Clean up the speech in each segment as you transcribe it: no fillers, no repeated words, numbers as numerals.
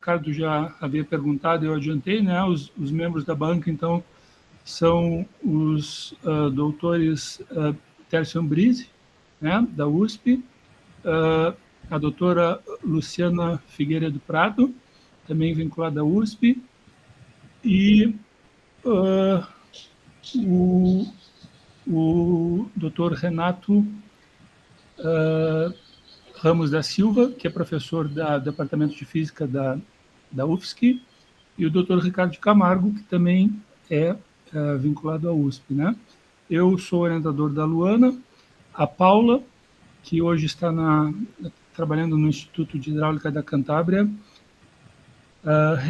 Ricardo já havia perguntado, eu adiantei, né? Os membros da banca, então, são os doutores Tércio Ambrise, né, da USP, a doutora Luciana Figueiredo Prado, também vinculada à USP, e o doutor Renato Ramos da Silva, que é professor do Departamento de Física da UFSC, e o doutor Ricardo Camargo, que também é vinculado à USP, né? Eu sou orientador da Luana, a Paula, que hoje está trabalhando no Instituto de Hidráulica da Cantábria,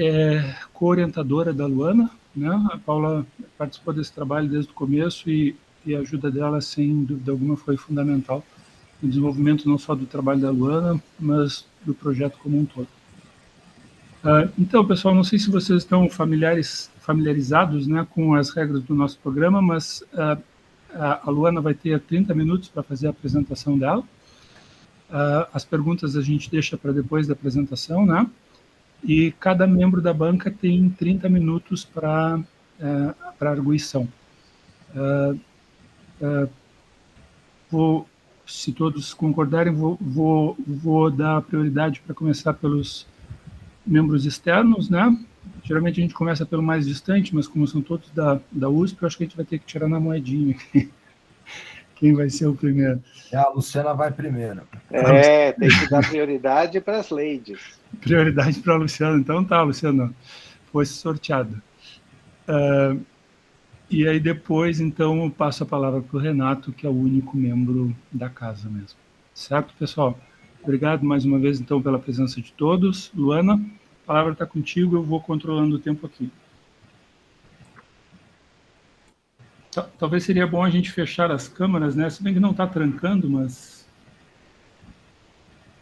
é co-orientadora da Luana, né? A Paula participou desse trabalho desde o começo e a ajuda dela, sem dúvida alguma, foi fundamental no desenvolvimento não só do trabalho da Luana, mas do projeto como um todo. Então, pessoal, não sei se vocês estão familiarizados, né, com as regras do nosso programa, mas a Luana vai ter 30 minutos para fazer a apresentação dela. As perguntas a gente deixa para depois da apresentação, né? E cada membro da banca tem 30 minutos para arguição. Se todos concordarem, vou dar prioridade para começar pelos membros externos, né? Geralmente a gente começa pelo mais distante, mas como são todos da USP, eu acho que a gente vai ter que tirar na moedinha quem vai ser o primeiro. A Luciana vai primeiro. Tem que dar prioridade para as ladies. Prioridade para a Luciana. Então tá, Luciana, foi sorteada. E aí depois, então, eu passo a palavra para o Renato, que é o único membro da casa mesmo. Certo, pessoal? Obrigado mais uma vez, então, pela presença de todos. Luana, a palavra está contigo, eu vou controlando o tempo aqui. Talvez seria bom a gente fechar as câmeras, né? Se bem que não está trancando, mas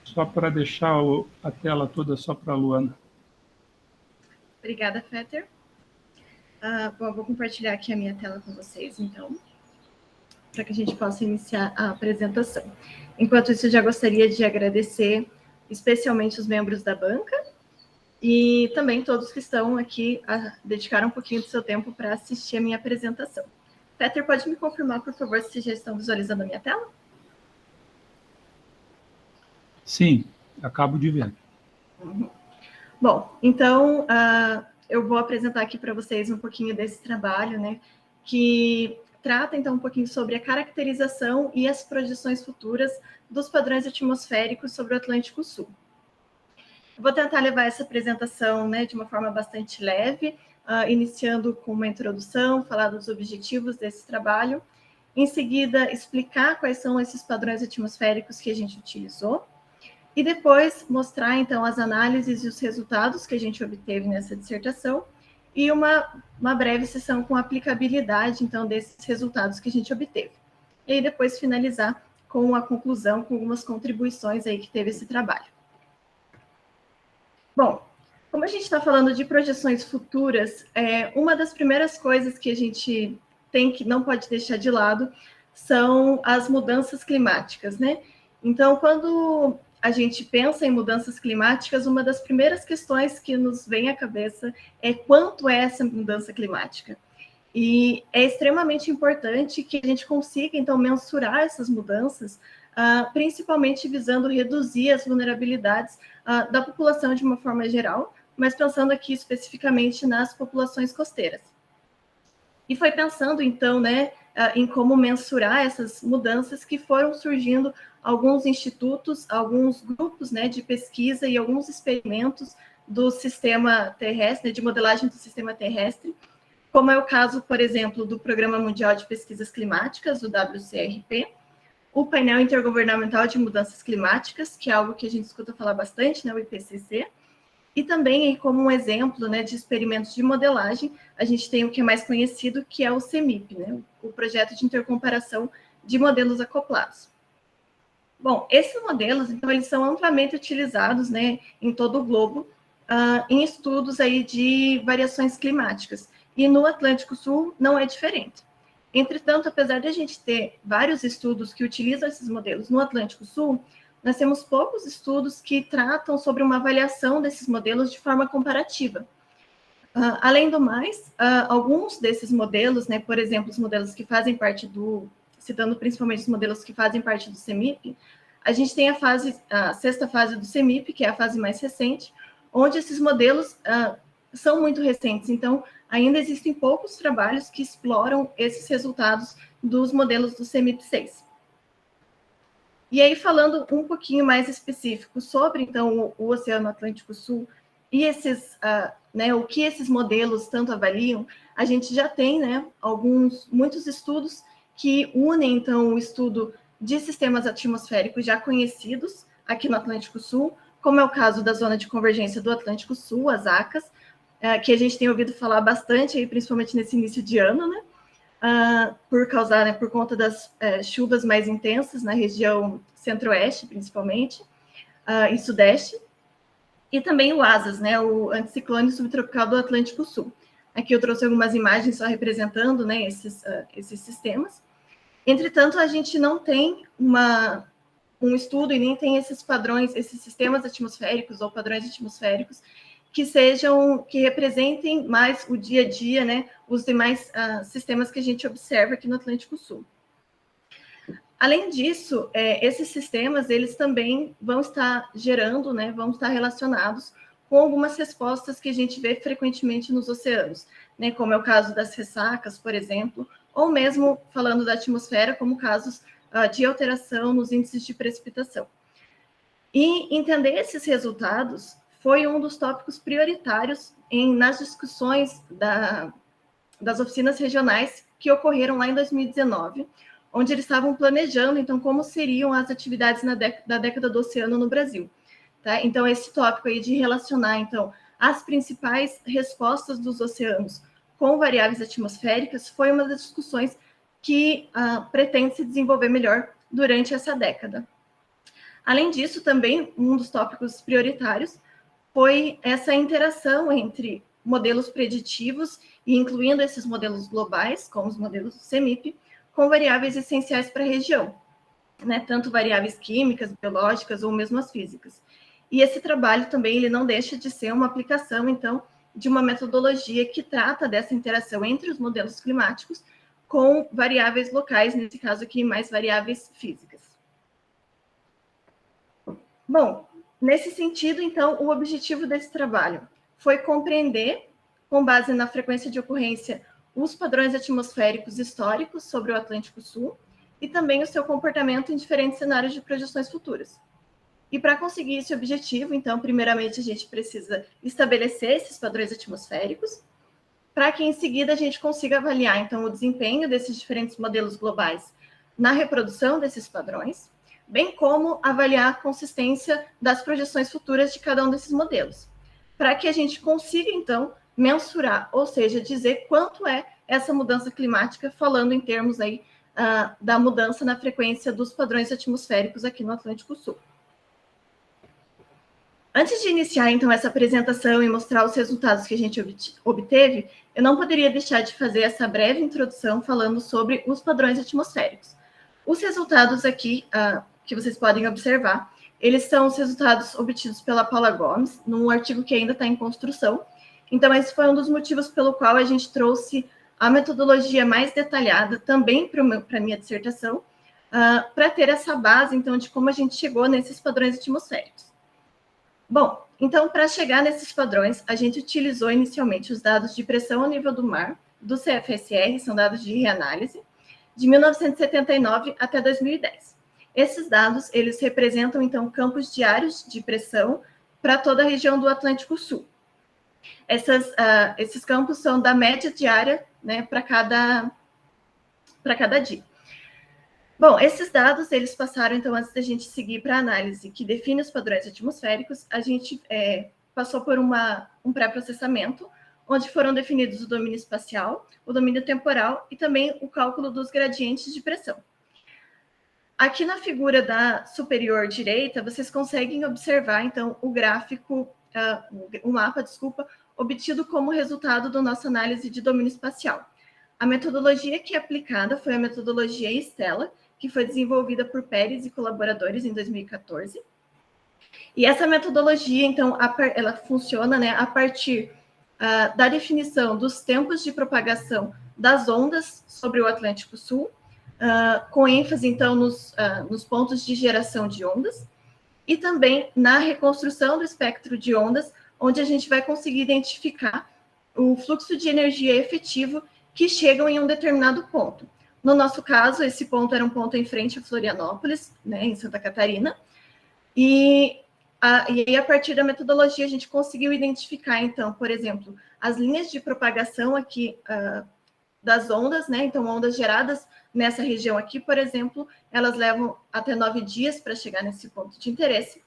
só para deixar a tela toda só para a Luana. Obrigada, Fetter. Bom, vou compartilhar aqui a minha tela com vocês, então, para que a gente possa iniciar a apresentação. Enquanto isso, eu já gostaria de agradecer especialmente os membros da banca e também todos que estão aqui a dedicar um pouquinho do seu tempo para assistir a minha apresentação. Peter, pode me confirmar, por favor, se já estão visualizando a minha tela? Sim, acabo de ver. Bom, então, eu vou apresentar aqui para vocês um pouquinho desse trabalho, né, que trata, então, um pouquinho sobre a caracterização e as projeções futuras dos padrões atmosféricos sobre o Atlântico Sul. Eu vou tentar levar essa apresentação, né, de uma forma bastante leve, iniciando com uma introdução, falar dos objetivos desse trabalho, em seguida explicar quais são esses padrões atmosféricos que a gente utilizou, e depois mostrar, então, as análises e os resultados que a gente obteve nessa dissertação, e uma breve sessão com aplicabilidade, então, desses resultados que a gente obteve. E aí depois finalizar com a conclusão, com algumas contribuições aí que teve esse trabalho. Bom, como a gente está falando de projeções futuras, uma das primeiras coisas que a gente não pode deixar de lado são as mudanças climáticas, né? Então, quando a gente pensa em mudanças climáticas, uma das primeiras questões que nos vem à cabeça é quanto é essa mudança climática. E é extremamente importante que a gente consiga, então, mensurar essas mudanças, principalmente visando reduzir as vulnerabilidades da população de uma forma geral, mas pensando aqui especificamente nas populações costeiras. E foi pensando, então, né, em como mensurar essas mudanças que foram surgindo alguns institutos, alguns grupos, né, de pesquisa e alguns experimentos do sistema terrestre, de modelagem do sistema terrestre, como é o caso, por exemplo, do Programa Mundial de Pesquisas Climáticas, o WCRP, o Painel Intergovernamental de Mudanças Climáticas, que é algo que a gente escuta falar bastante, né, o IPCC, e também, como um exemplo, né, de experimentos de modelagem, a gente tem o que é mais conhecido, que é o CEMIP, né, o Projeto de Intercomparação de Modelos Acoplados. Bom, esses modelos, então, eles são amplamente utilizados, né, em todo o globo, em estudos aí de variações climáticas. E no Atlântico Sul não é diferente. Entretanto, apesar de a gente ter vários estudos que utilizam esses modelos no Atlântico Sul, nós temos poucos estudos que tratam sobre uma avaliação desses modelos de forma comparativa. Além do mais, alguns desses modelos, né, por exemplo, os modelos que fazem parte citando principalmente os modelos que fazem parte do CEMIP, a gente tem a sexta fase do CEMIP, que é a fase mais recente, onde esses modelos são muito recentes, então ainda existem poucos trabalhos que exploram esses resultados dos modelos do CEMIP 6. E aí, falando um pouquinho mais específico sobre, então, o Oceano Atlântico Sul e o que esses modelos tanto avaliam, a gente já tem, né, muitos estudos que unem, então, o estudo de sistemas atmosféricos já conhecidos aqui no Atlântico Sul, como é o caso da Zona de Convergência do Atlântico Sul, as ACAS, que a gente tem ouvido falar bastante, aí, principalmente nesse início de ano, né, por conta das chuvas mais intensas na região centro-oeste, principalmente, e sudeste, e também o ASAS, né, o Anticiclone Subtropical do Atlântico Sul. Aqui eu trouxe algumas imagens só representando, né, esses sistemas. Entretanto, a gente não tem um estudo e nem tem esses padrões, esses sistemas atmosféricos ou padrões atmosféricos que representem mais o dia a dia, né, os demais sistemas que a gente observa aqui no Atlântico Sul. Além disso, esses sistemas, eles também vão estar gerando, né, vão estar relacionados com algumas respostas que a gente vê frequentemente nos oceanos, né, como é o caso das ressacas, por exemplo, ou mesmo falando da atmosfera, como casos de alteração nos índices de precipitação. E entender esses resultados foi um dos tópicos prioritários nas discussões das oficinas regionais que ocorreram lá em 2019, onde eles estavam planejando, então, como seriam as atividades da década do oceano no Brasil. Tá? Então, esse tópico aí de relacionar, então, as principais respostas dos oceanos com variáveis atmosféricas foi uma das discussões que pretende se desenvolver melhor durante essa década. Além disso, também, um dos tópicos prioritários foi essa interação entre modelos preditivos, e incluindo esses modelos globais, como os modelos do CEMIP, com variáveis essenciais para a região, né? Tanto variáveis químicas, biológicas ou mesmo as físicas. E esse trabalho também ele não deixa de ser uma aplicação, então, de uma metodologia que trata dessa interação entre os modelos climáticos com variáveis locais, nesse caso aqui, mais variáveis físicas. Bom, nesse sentido, então, o objetivo desse trabalho foi compreender, com base na frequência de ocorrência, os padrões atmosféricos históricos sobre o Atlântico Sul e também o seu comportamento em diferentes cenários de projeções futuras. E para conseguir esse objetivo, então, primeiramente, a gente precisa estabelecer esses padrões atmosféricos, para que em seguida a gente consiga avaliar, então, o desempenho desses diferentes modelos globais na reprodução desses padrões, bem como avaliar a consistência das projeções futuras de cada um desses modelos, para que a gente consiga, então, mensurar, ou seja, dizer quanto é essa mudança climática, falando em termos aí da mudança na frequência dos padrões atmosféricos aqui no Atlântico Sul. Antes de iniciar, então, essa apresentação e mostrar os resultados que a gente obteve, eu não poderia deixar de fazer essa breve introdução falando sobre os padrões atmosféricos. Os resultados aqui, que vocês podem observar, eles são os resultados obtidos pela Paula Gomes, num artigo que ainda está em construção. Então, esse foi um dos motivos pelo qual a gente trouxe a metodologia mais detalhada também para a minha dissertação, para ter essa base, então, de como a gente chegou nesses padrões atmosféricos. Bom, então, para chegar nesses padrões, a gente utilizou inicialmente os dados de pressão ao nível do mar, do CFSR, são dados de reanálise, de 1979 até 2010. Esses dados, eles representam, então, campos diários de pressão para toda a região do Atlântico Sul. Esses campos são da média diária, né, para cada dia. Bom, esses dados, eles passaram, então, antes da gente seguir para a análise que define os padrões atmosféricos, a gente passou por um pré-processamento, onde foram definidos o domínio espacial, o domínio temporal e também o cálculo dos gradientes de pressão. Aqui na figura da superior direita, vocês conseguem observar, então, o gráfico, o mapa, obtido como resultado da nossa análise de domínio espacial. A metodologia que é aplicada foi a metodologia Stella, que foi desenvolvida por Pérez e colaboradores em 2014. E essa metodologia, então, ela funciona, né, a partir da definição dos tempos de propagação das ondas sobre o Atlântico Sul, com ênfase, então, nos pontos de geração de ondas, e também na reconstrução do espectro de ondas, onde a gente vai conseguir identificar o fluxo de energia efetivo que chegam em um determinado ponto. No nosso caso, esse ponto era um ponto em frente a Florianópolis, né, em Santa Catarina, e aí, a partir da metodologia, a gente conseguiu identificar, então, por exemplo, as linhas de propagação aqui das ondas, né? Então, ondas geradas nessa região aqui, por exemplo, elas levam até 9 dias para chegar nesse ponto de interesse.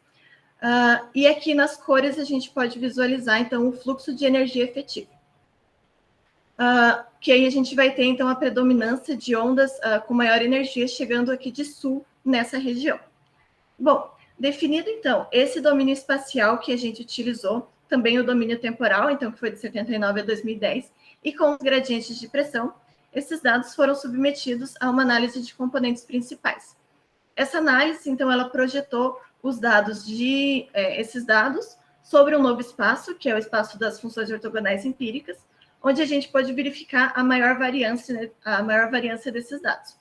E aqui nas cores a gente pode visualizar, então, o fluxo de energia efetivo. Que aí a gente vai ter, então, a predominância de ondas com maior energia chegando aqui de sul nessa região. Bom, definido, então, esse domínio espacial que a gente utilizou, também o domínio temporal, então, que foi de 79 a 2010, e com os gradientes de pressão, esses dados foram submetidos a uma análise de componentes principais. Essa análise, então, ela projetou os dados esses dados sobre um novo espaço, que é o espaço das funções ortogonais empíricas, onde a gente pode verificar a maior variância desses dados.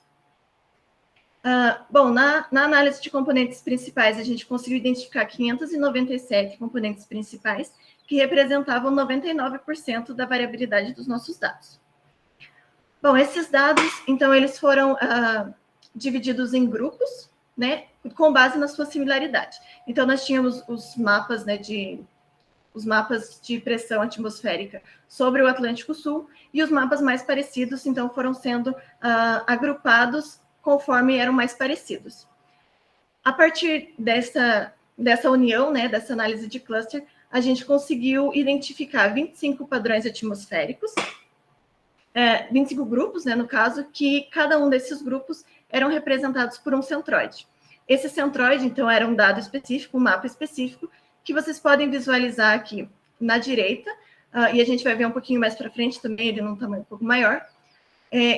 Bom, na análise de componentes principais, a gente conseguiu identificar 597 componentes principais, que representavam 99% da variabilidade dos nossos dados. Bom, esses dados, então, eles foram divididos em grupos, né, com base na sua similaridade. Então, nós tínhamos os mapas, né, os mapas de pressão atmosférica sobre o Atlântico Sul, e os mapas mais parecidos, então, foram sendo agrupados conforme eram mais parecidos. A partir dessa união, né, dessa análise de cluster, a gente conseguiu identificar 25 padrões atmosféricos, 25 grupos, né, no caso, que cada um desses grupos eram representados por um centroide. Esse centroide, então, era um dado específico, um mapa específico, que vocês podem visualizar aqui na direita, e a gente vai ver um pouquinho mais para frente também, ele num tamanho um pouco maior,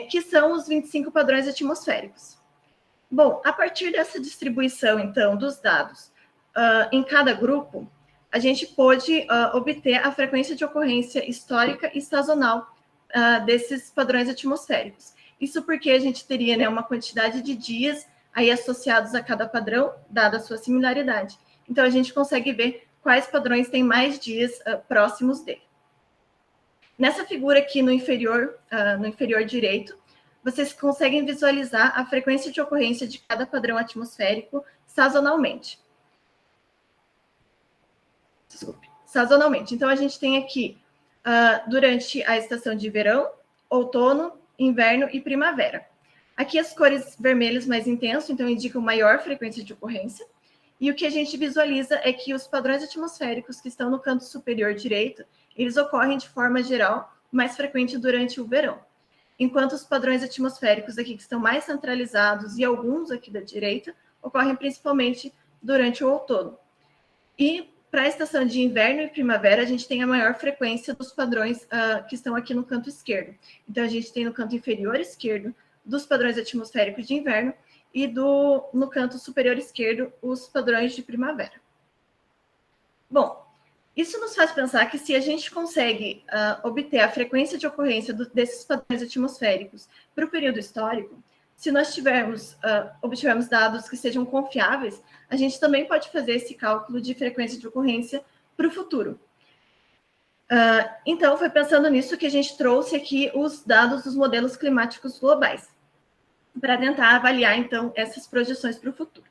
que são os 25 padrões atmosféricos. Bom, a partir dessa distribuição, então, dos dados em cada grupo, a gente pôde obter a frequência de ocorrência histórica e sazonal desses padrões atmosféricos. Isso porque a gente teria, né, uma quantidade de dias aí associados a cada padrão, dada a sua similaridade. Então, a gente consegue ver quais padrões têm mais dias próximos dele. Nessa figura aqui no inferior direito, vocês conseguem visualizar a frequência de ocorrência de cada padrão atmosférico sazonalmente. Desculpe, sazonalmente. Então, a gente tem aqui, durante a estação de verão, outono, inverno e primavera. Aqui as cores vermelhas mais intenso, então indicam maior frequência de ocorrência. E o que a gente visualiza é que os padrões atmosféricos que estão no canto superior direito, eles ocorrem de forma geral mais frequente durante o verão. Enquanto os padrões atmosféricos aqui que estão mais centralizados e alguns aqui da direita, ocorrem principalmente durante o outono. E para a estação de inverno e primavera, a gente tem a maior frequência dos padrões que estão aqui no canto esquerdo. Então, a gente tem no canto inferior esquerdo dos padrões atmosféricos de inverno e no canto superior esquerdo, os padrões de primavera. Bom, isso nos faz pensar que se a gente consegue obter a frequência de ocorrência desses padrões atmosféricos para o período histórico, se nós obtivermos dados que sejam confiáveis, a gente também pode fazer esse cálculo de frequência de ocorrência para o futuro. Então, foi pensando nisso que a gente trouxe aqui os dados dos modelos climáticos globais, para tentar avaliar, então, essas projeções para o futuro.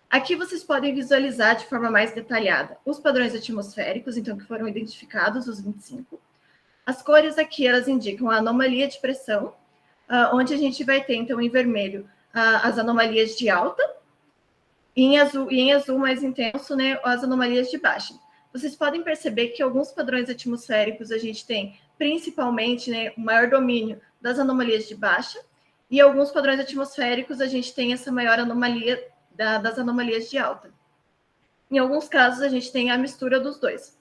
Aqui vocês podem visualizar de forma mais detalhada os padrões atmosféricos, então, que foram identificados, os 25. As cores aqui, elas indicam a anomalia de pressão, onde a gente vai ter, então, em vermelho, as anomalias de alta, e em azul mais intenso, né, as anomalias de baixa. Vocês podem perceber que alguns padrões atmosféricos a gente tem, principalmente, né, o maior domínio das anomalias de baixa, e alguns padrões atmosféricos a gente tem essa maior anomalia das anomalias de alta. Em alguns casos, a gente tem a mistura dos dois.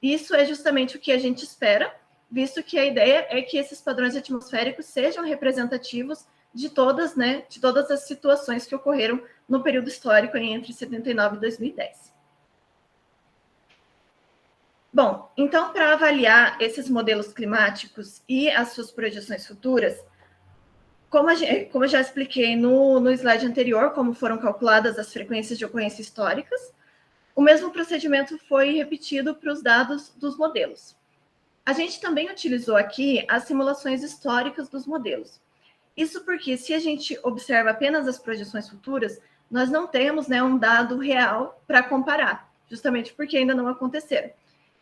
Isso é justamente o que a gente espera, visto que a ideia é que esses padrões atmosféricos sejam representativos de todas, né, de todas as situações que ocorreram no período histórico entre 79 e 2010. Bom, então, para avaliar esses modelos climáticos e as suas projeções futuras, como eu já expliquei no slide anterior, como foram calculadas as frequências de ocorrência históricas, o mesmo procedimento foi repetido para os dados dos modelos. A gente também utilizou aqui as simulações históricas dos modelos. Isso porque, se a gente observa apenas as projeções futuras, nós não temos, né, um dado real para comparar, justamente porque ainda não aconteceram.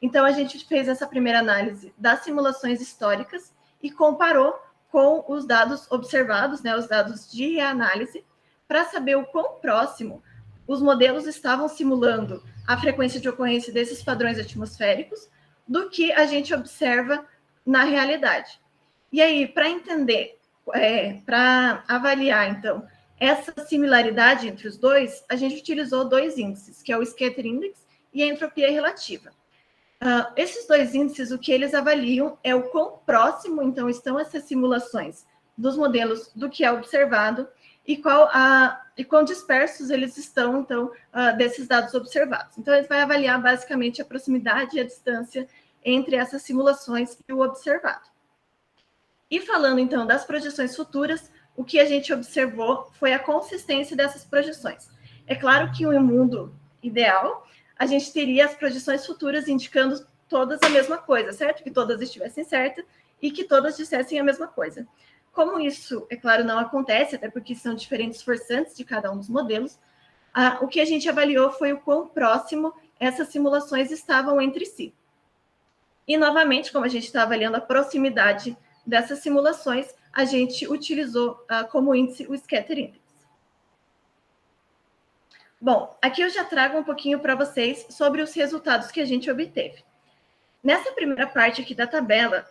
Então, a gente fez essa primeira análise das simulações históricas e comparou com os dados observados, né, os dados de reanálise, para saber o quão próximo os modelos estavam simulando a frequência de ocorrência desses padrões atmosféricos do que a gente observa na realidade. E aí, para entender, para avaliar, então, essa similaridade entre os dois, a gente utilizou dois índices, que é o Scatter Index e a entropia relativa. Esses dois índices, o que eles avaliam é o quão próximo, então, estão essas simulações dos modelos do que é observado e quão dispersos eles estão, então, desses dados observados. Então, ele vai avaliar, basicamente, a proximidade e a distância entre essas simulações e o observado. E falando, então, das projeções futuras, o que a gente observou foi a consistência dessas projeções. É claro que em um mundo ideal, a gente teria as projeções futuras indicando todas a mesma coisa, certo? Que todas estivessem certas e que todas dissessem a mesma coisa. Como isso, é claro, não acontece, até porque são diferentes forçantes de cada um dos modelos, o que a gente avaliou foi o quão próximo essas simulações estavam entre si. E, novamente, como a gente está avaliando a proximidade dessas simulações, a gente utilizou como índice o Scatter Index. Bom, aqui eu já trago um pouquinho para vocês sobre os resultados que a gente obteve. Nessa primeira parte aqui da tabela,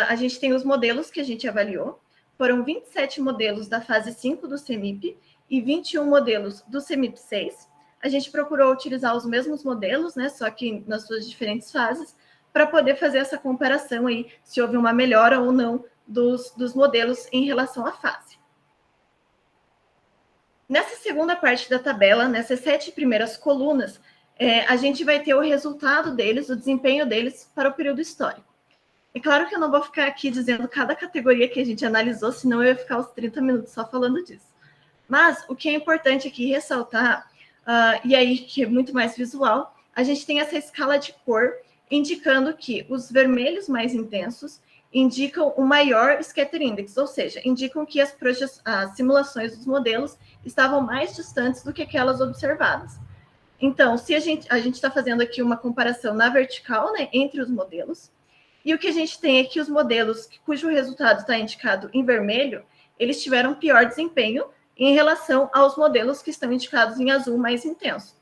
a gente tem os modelos que a gente avaliou. Foram 27 modelos da fase 5 do CEMIP e 21 modelos do CEMIP 6. A gente procurou utilizar os mesmos modelos, né, só que nas suas diferentes fases, para poder fazer essa comparação aí, se houve uma melhora ou não dos modelos em relação à fase. Nessa segunda parte da tabela, nessas 7 primeiras colunas, a gente vai ter o resultado deles, o desempenho deles para o período histórico. É claro que eu não vou ficar aqui dizendo cada categoria que a gente analisou, senão eu ia ficar os 30 minutos só falando disso. Mas o que é importante aqui ressaltar, e aí que é muito mais visual, a gente tem essa escala de cor indicando que os vermelhos mais intensos indicam o maior Scatter Index, ou seja, indicam que as simulações dos modelos estavam mais distantes do que aquelas observadas. Então, se a gente está fazendo aqui uma comparação na vertical, né, entre os modelos, e o que a gente tem é que os modelos cujo resultado está indicado em vermelho, eles tiveram pior desempenho em relação aos modelos que estão indicados em azul mais intenso.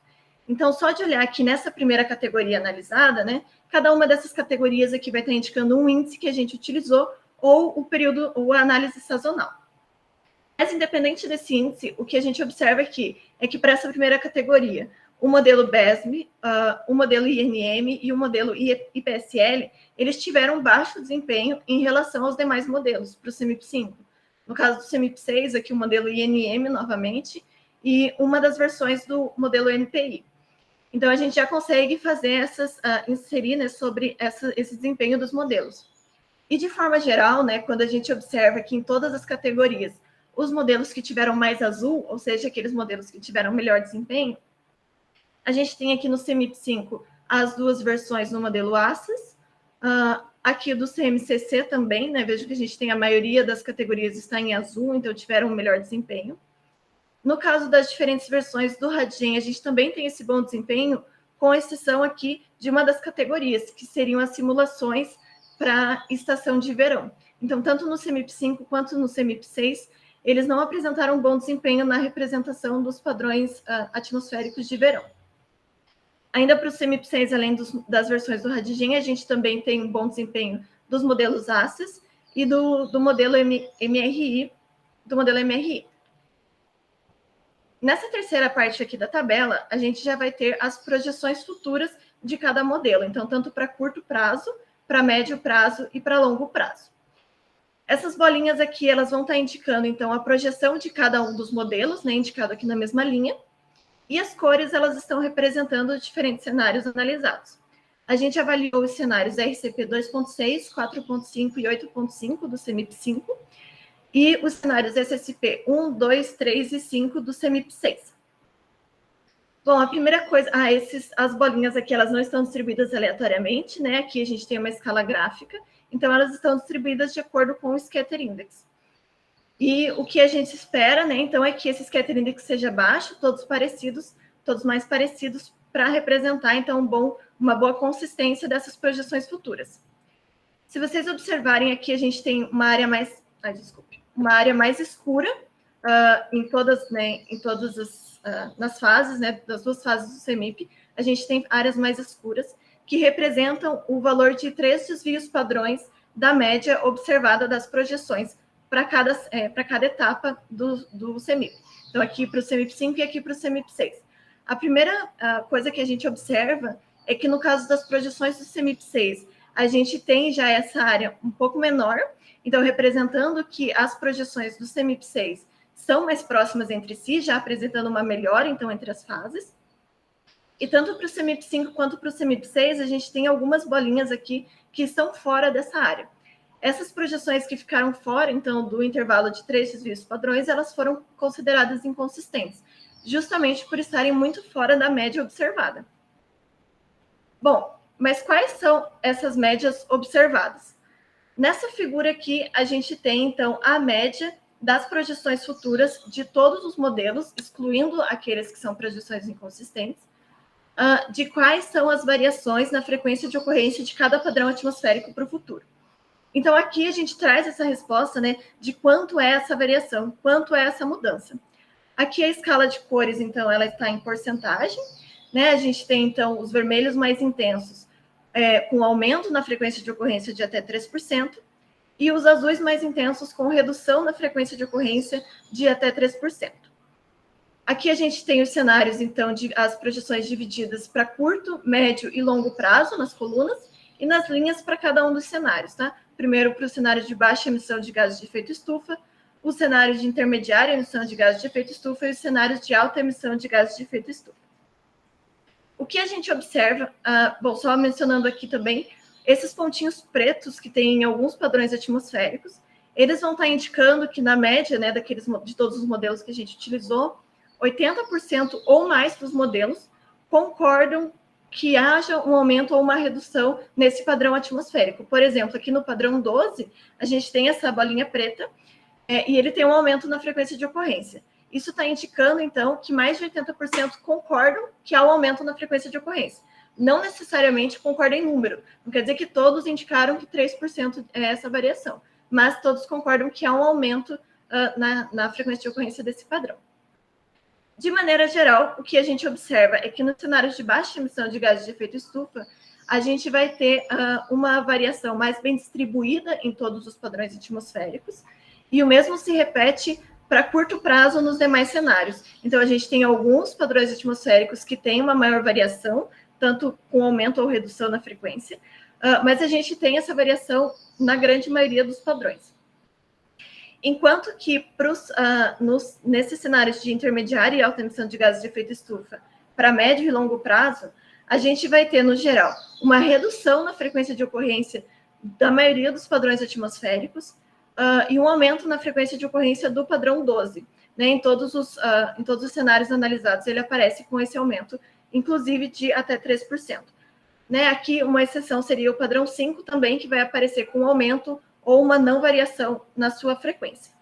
Então, só de olhar aqui nessa primeira categoria analisada, né, cada uma dessas categorias aqui vai estar indicando um índice que a gente utilizou ou o período, ou a análise sazonal. Mas, independente desse índice, o que a gente observa aqui é que para essa primeira categoria, o modelo BESM, o modelo INM e o modelo IPSL, eles tiveram baixo desempenho em relação aos demais modelos para o CEMIP 5. No caso do CEMIP 6, aqui o modelo INM novamente, e uma das versões do modelo NPI. Então, a gente já consegue fazer inserir, né, sobre esse desempenho dos modelos. E, de forma geral, né, quando a gente observa que em todas as categorias, os modelos que tiveram mais azul, ou seja, aqueles modelos que tiveram melhor desempenho, a gente tem aqui no CEMIP 5 as duas versões no modelo ACES, aqui do CMCC também, né, vejo que a gente tem a maioria das categorias está em azul, então tiveram um melhor desempenho. No caso das diferentes versões do Radgen, a gente também tem esse bom desempenho, com exceção aqui de uma das categorias, que seriam as simulações para estação de verão. Então, tanto no CEMIP 5 quanto no CEMIP 6, eles não apresentaram bom desempenho na representação dos padrões atmosféricos de verão. Ainda para o CEMIP 6, além das versões do Radgen, a gente também tem um bom desempenho dos modelos ACES e do modelo MRI, Nessa terceira parte aqui da tabela, a gente já vai ter as projeções futuras de cada modelo. Então, tanto para curto prazo, para médio prazo e para longo prazo. Essas bolinhas aqui, elas vão estar indicando, então, a projeção de cada um dos modelos, né, indicado aqui na mesma linha, e as cores, elas estão representando diferentes cenários analisados. A gente avaliou os cenários RCP 2.6, 4.5 e 8.5 do CEMIP5, e os cenários SSP 1, 2, 3 e 5 do CEMIP6. Bom, a primeira coisa, as bolinhas aqui, elas não estão distribuídas aleatoriamente, né? Aqui a gente tem uma escala gráfica, então elas estão distribuídas de acordo com o Scatter Index. E o que a gente espera, né, então, é que esse Scatter Index seja baixo, todos parecidos, todos mais parecidos, para representar, então, uma boa consistência dessas projeções futuras. Se vocês observarem aqui, a gente tem uma área mais, uma área mais escura em todas, né, nas fases, né, das duas fases do CEMIP, a gente tem áreas mais escuras que representam o valor de 3 desvios padrões da média observada das projeções para cada etapa do CEMIP. Então, aqui para o CEMIP5 e aqui para o CEMIP6. A primeira coisa que a gente observa é que, no caso das projeções do CEMIP6, a gente tem já essa área um pouco menor, então, representando que as projeções do CEMIP6 são mais próximas entre si, já apresentando uma melhora, então, entre as fases. E tanto para o CEMIP5 quanto para o CEMIP6, a gente tem algumas bolinhas aqui que estão fora dessa área. Essas projeções que ficaram fora, então, do intervalo de 3 desvios padrões, elas foram consideradas inconsistentes, justamente por estarem muito fora da média observada. Bom, mas quais são essas médias observadas? Nessa figura aqui, a gente tem, então, a média das projeções futuras de todos os modelos, excluindo aqueles que são projeções inconsistentes, de quais são as variações na frequência de ocorrência de cada padrão atmosférico para o futuro. Então, aqui a gente traz essa resposta, né, de quanto é essa variação, quanto é essa mudança. Aqui a escala de cores, então, ela está em porcentagem, né? A gente tem, então, os vermelhos mais intensos, com aumento na frequência de ocorrência de até 3%, e os azuis mais intensos com redução na frequência de ocorrência de até 3%. Aqui a gente tem os cenários, então, as projeções divididas para curto, médio e longo prazo, nas colunas, e nas linhas para cada um dos cenários, tá? Primeiro para o cenário de baixa emissão de gases de efeito estufa, o cenário de intermediária emissão de gases de efeito estufa e os cenários de alta emissão de gases de efeito estufa. O que a gente observa, bom, só mencionando aqui também, esses pontinhos pretos que tem em alguns padrões atmosféricos, eles vão estar indicando que na média, né, de todos os modelos que a gente utilizou, 80% ou mais dos modelos concordam que haja um aumento ou uma redução nesse padrão atmosférico. Por exemplo, aqui no padrão 12, a gente tem essa bolinha preta, e ele tem um aumento na frequência de ocorrência. Isso está indicando, então, que mais de 80% concordam que há um aumento na frequência de ocorrência. Não necessariamente concordam em número. Não quer dizer que todos indicaram que 3% é essa variação, mas todos concordam que há um aumento na frequência de ocorrência desse padrão. De maneira geral, o que a gente observa é que nos cenários de baixa emissão de gases de efeito estufa, a gente vai ter uma variação mais bem distribuída em todos os padrões atmosféricos, e o mesmo se repete para curto prazo nos demais cenários. Então, a gente tem alguns padrões atmosféricos que têm uma maior variação, tanto com aumento ou redução na frequência, mas a gente tem essa variação na grande maioria dos padrões. Enquanto que nesses cenários de intermediária e alta emissão de gases de efeito estufa, para médio e longo prazo, a gente vai ter, no geral, uma redução na frequência de ocorrência da maioria dos padrões atmosféricos e um aumento na frequência de ocorrência do padrão 12. Né? Em todos os cenários analisados, ele aparece com esse aumento, inclusive de até 3%. Né? Aqui, uma exceção seria o padrão 5 também, que vai aparecer com aumento ou uma não variação na sua frequência.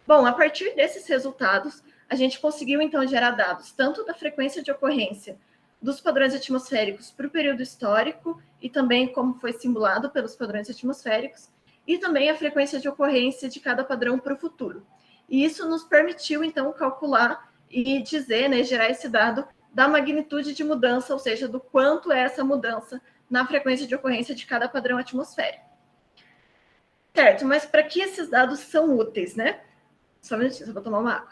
Bom, a partir desses resultados, a gente conseguiu, então, gerar dados tanto da frequência de ocorrência dos padrões atmosféricos para o período histórico e também como foi simulado pelos padrões atmosféricos, e também a frequência de ocorrência de cada padrão para o futuro. E isso nos permitiu, então, calcular e dizer, né, gerar esse dado da magnitude de mudança, ou seja, do quanto é essa mudança na frequência de ocorrência de cada padrão atmosférico. Certo, mas para que esses dados são úteis, né? Só um minutinho, eu vou tomar uma água.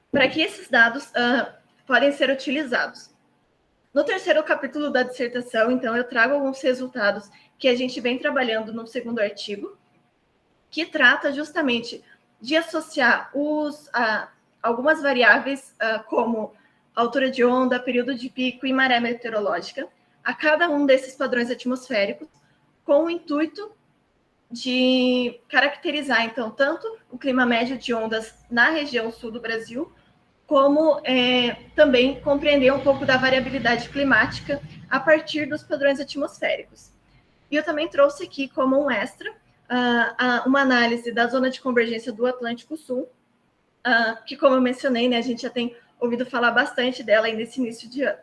Para que esses dados podem ser utilizados? No terceiro capítulo da dissertação, então, eu trago alguns resultados que a gente vem trabalhando no segundo artigo, que trata justamente de associar algumas variáveis, como altura de onda, período de pico e maré meteorológica, a cada um desses padrões atmosféricos, com o intuito de caracterizar, então, tanto o clima médio de ondas na região sul do Brasil, como também compreender um pouco da variabilidade climática a partir dos padrões atmosféricos. E eu também trouxe aqui como um extra uma análise da zona de convergência do Atlântico Sul, que, como eu mencionei, né, a gente já tem ouvido falar bastante dela aí nesse início de ano.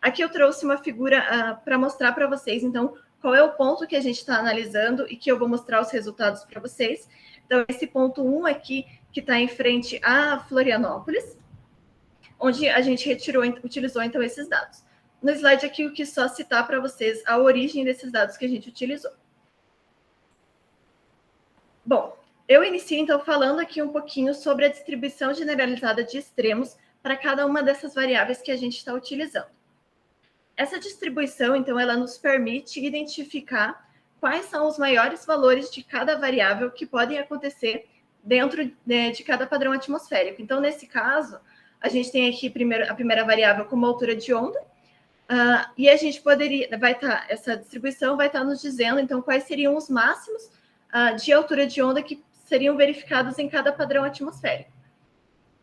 Aqui eu trouxe uma figura para mostrar para vocês, então, qual é o ponto que a gente está analisando e que eu vou mostrar os resultados para vocês. Então, esse ponto 1 aqui, que está em frente a Florianópolis, onde a gente utilizou, então, esses dados. No slide aqui, eu quis só citar para vocês a origem desses dados que a gente utilizou. Bom, eu inicio, então, falando aqui um pouquinho sobre a distribuição generalizada de extremos para cada uma dessas variáveis que a gente está utilizando. Essa distribuição, então, ela nos permite identificar quais são os maiores valores de cada variável que podem acontecer dentro de cada padrão atmosférico. Então, nesse caso, a gente tem aqui a primeira variável como altura de onda, e a gente essa distribuição vai estar nos dizendo, então, quais seriam os máximos de altura de onda que seriam verificados em cada padrão atmosférico.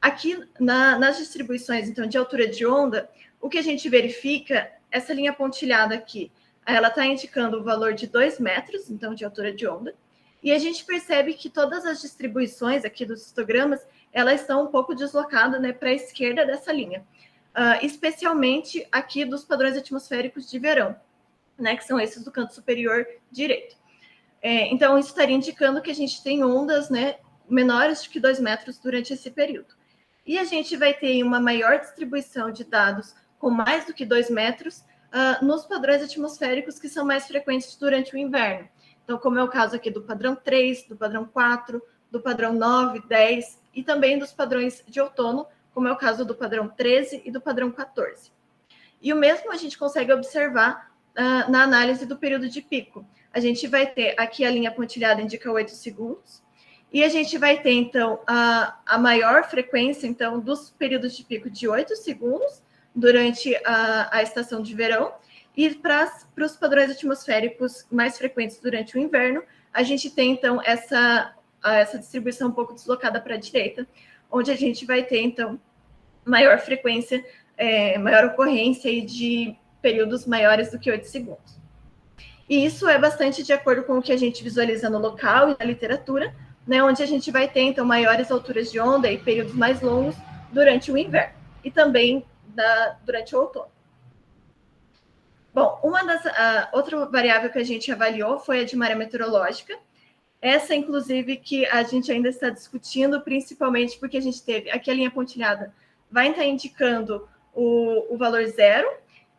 Aqui, nas distribuições, então, de altura de onda, o que a gente verifica, essa linha pontilhada aqui, ela está indicando o valor de 2 metros, então, de altura de onda, e a gente percebe que todas as distribuições aqui dos histogramas, elas estão um pouco deslocadas, né, para a esquerda dessa linha, especialmente aqui dos padrões atmosféricos de verão, né, que são esses do canto superior direito. Então, isso estaria indicando que a gente tem ondas, né, menores do que 2 metros durante esse período. E a gente vai ter uma maior distribuição de dados com mais do que 2 metros nos padrões atmosféricos que são mais frequentes durante o inverno. Então, como é o caso aqui do padrão 3, do padrão 4, do padrão 9, 10 e também dos padrões de outono, como é o caso do padrão 13 e do padrão 14. E o mesmo a gente consegue observar na análise do período de pico. A gente vai ter aqui a linha pontilhada indica 8 segundos, e a gente vai ter, então, a maior frequência, então, dos períodos de pico de 8 segundos durante a estação de verão, e para os padrões atmosféricos mais frequentes durante o inverno, a gente tem, então, essa distribuição um pouco deslocada para a direita, onde a gente vai ter, então, maior frequência, maior ocorrência aí de períodos maiores do que 8 segundos. E isso é bastante de acordo com o que a gente visualiza no local e na literatura, né, onde a gente vai ter, então, maiores alturas de onda e períodos mais longos durante o inverno, e também durante o outono. Bom, outra variável que a gente avaliou foi a de maré meteorológica. Essa, inclusive, que a gente ainda está discutindo, principalmente porque a gente teve aqui a linha pontilhada, vai estar indicando o valor 0.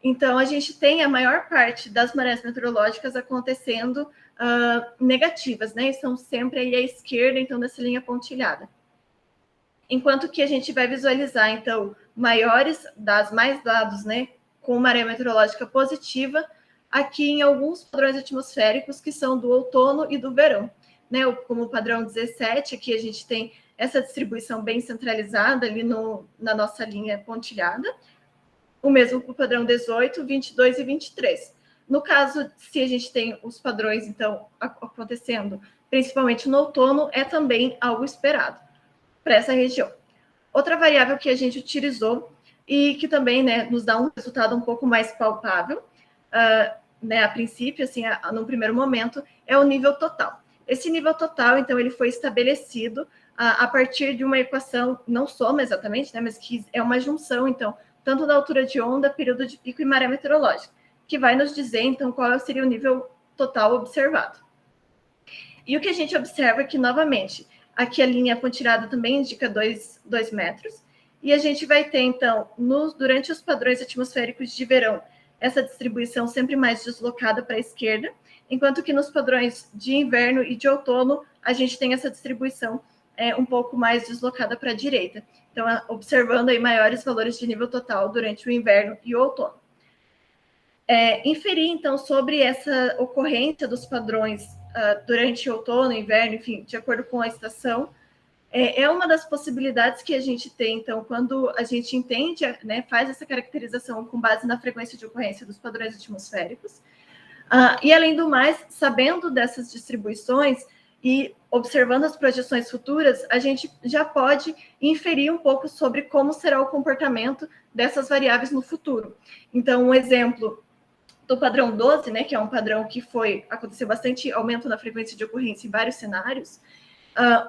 Então, a gente tem a maior parte das marés meteorológicas acontecendo negativas, né? Estão sempre aí à esquerda, então, dessa linha pontilhada. Enquanto que a gente vai visualizar, então, mais dados, né, com maré meteorológica positiva, aqui em alguns padrões atmosféricos que são do outono e do verão, né? Como o padrão 17, aqui a gente tem essa distribuição bem centralizada ali na nossa linha pontilhada. O mesmo para o padrão 18, 22 e 23. No caso, se a gente tem os padrões, então, acontecendo, principalmente no outono, é também algo esperado para essa região. Outra variável que a gente utilizou e que também, né, nos dá um resultado um pouco mais palpável, né, a princípio, assim, no primeiro momento, é o nível total. Esse nível total, então, ele foi estabelecido a partir de uma equação, não soma exatamente, né, mas que é uma junção, então, tanto da altura de onda, período de pico e maré meteorológica, que vai nos dizer, então, qual seria o nível total observado. E o que a gente observa é que, novamente, aqui a linha pontilhada também indica 2 metros, e a gente vai ter, então, durante os padrões atmosféricos de verão, essa distribuição sempre mais deslocada para a esquerda, enquanto que nos padrões de inverno e de outono, a gente tem essa distribuição um pouco mais deslocada para a direita. Então, observando aí maiores valores de nível total durante o inverno e o outono. Inferir, então, sobre essa ocorrência dos padrões durante o outono, inverno, enfim, de acordo com a estação, é uma das possibilidades que a gente tem, então, quando a gente entende, né, faz essa caracterização com base na frequência de ocorrência dos padrões atmosféricos. E, além do mais, sabendo dessas distribuições e observando as projeções futuras, a gente já pode inferir um pouco sobre como será o comportamento dessas variáveis no futuro. Então, um exemplo do padrão 12, né, que é um padrão que aconteceu bastante aumento na frequência de ocorrência em vários cenários,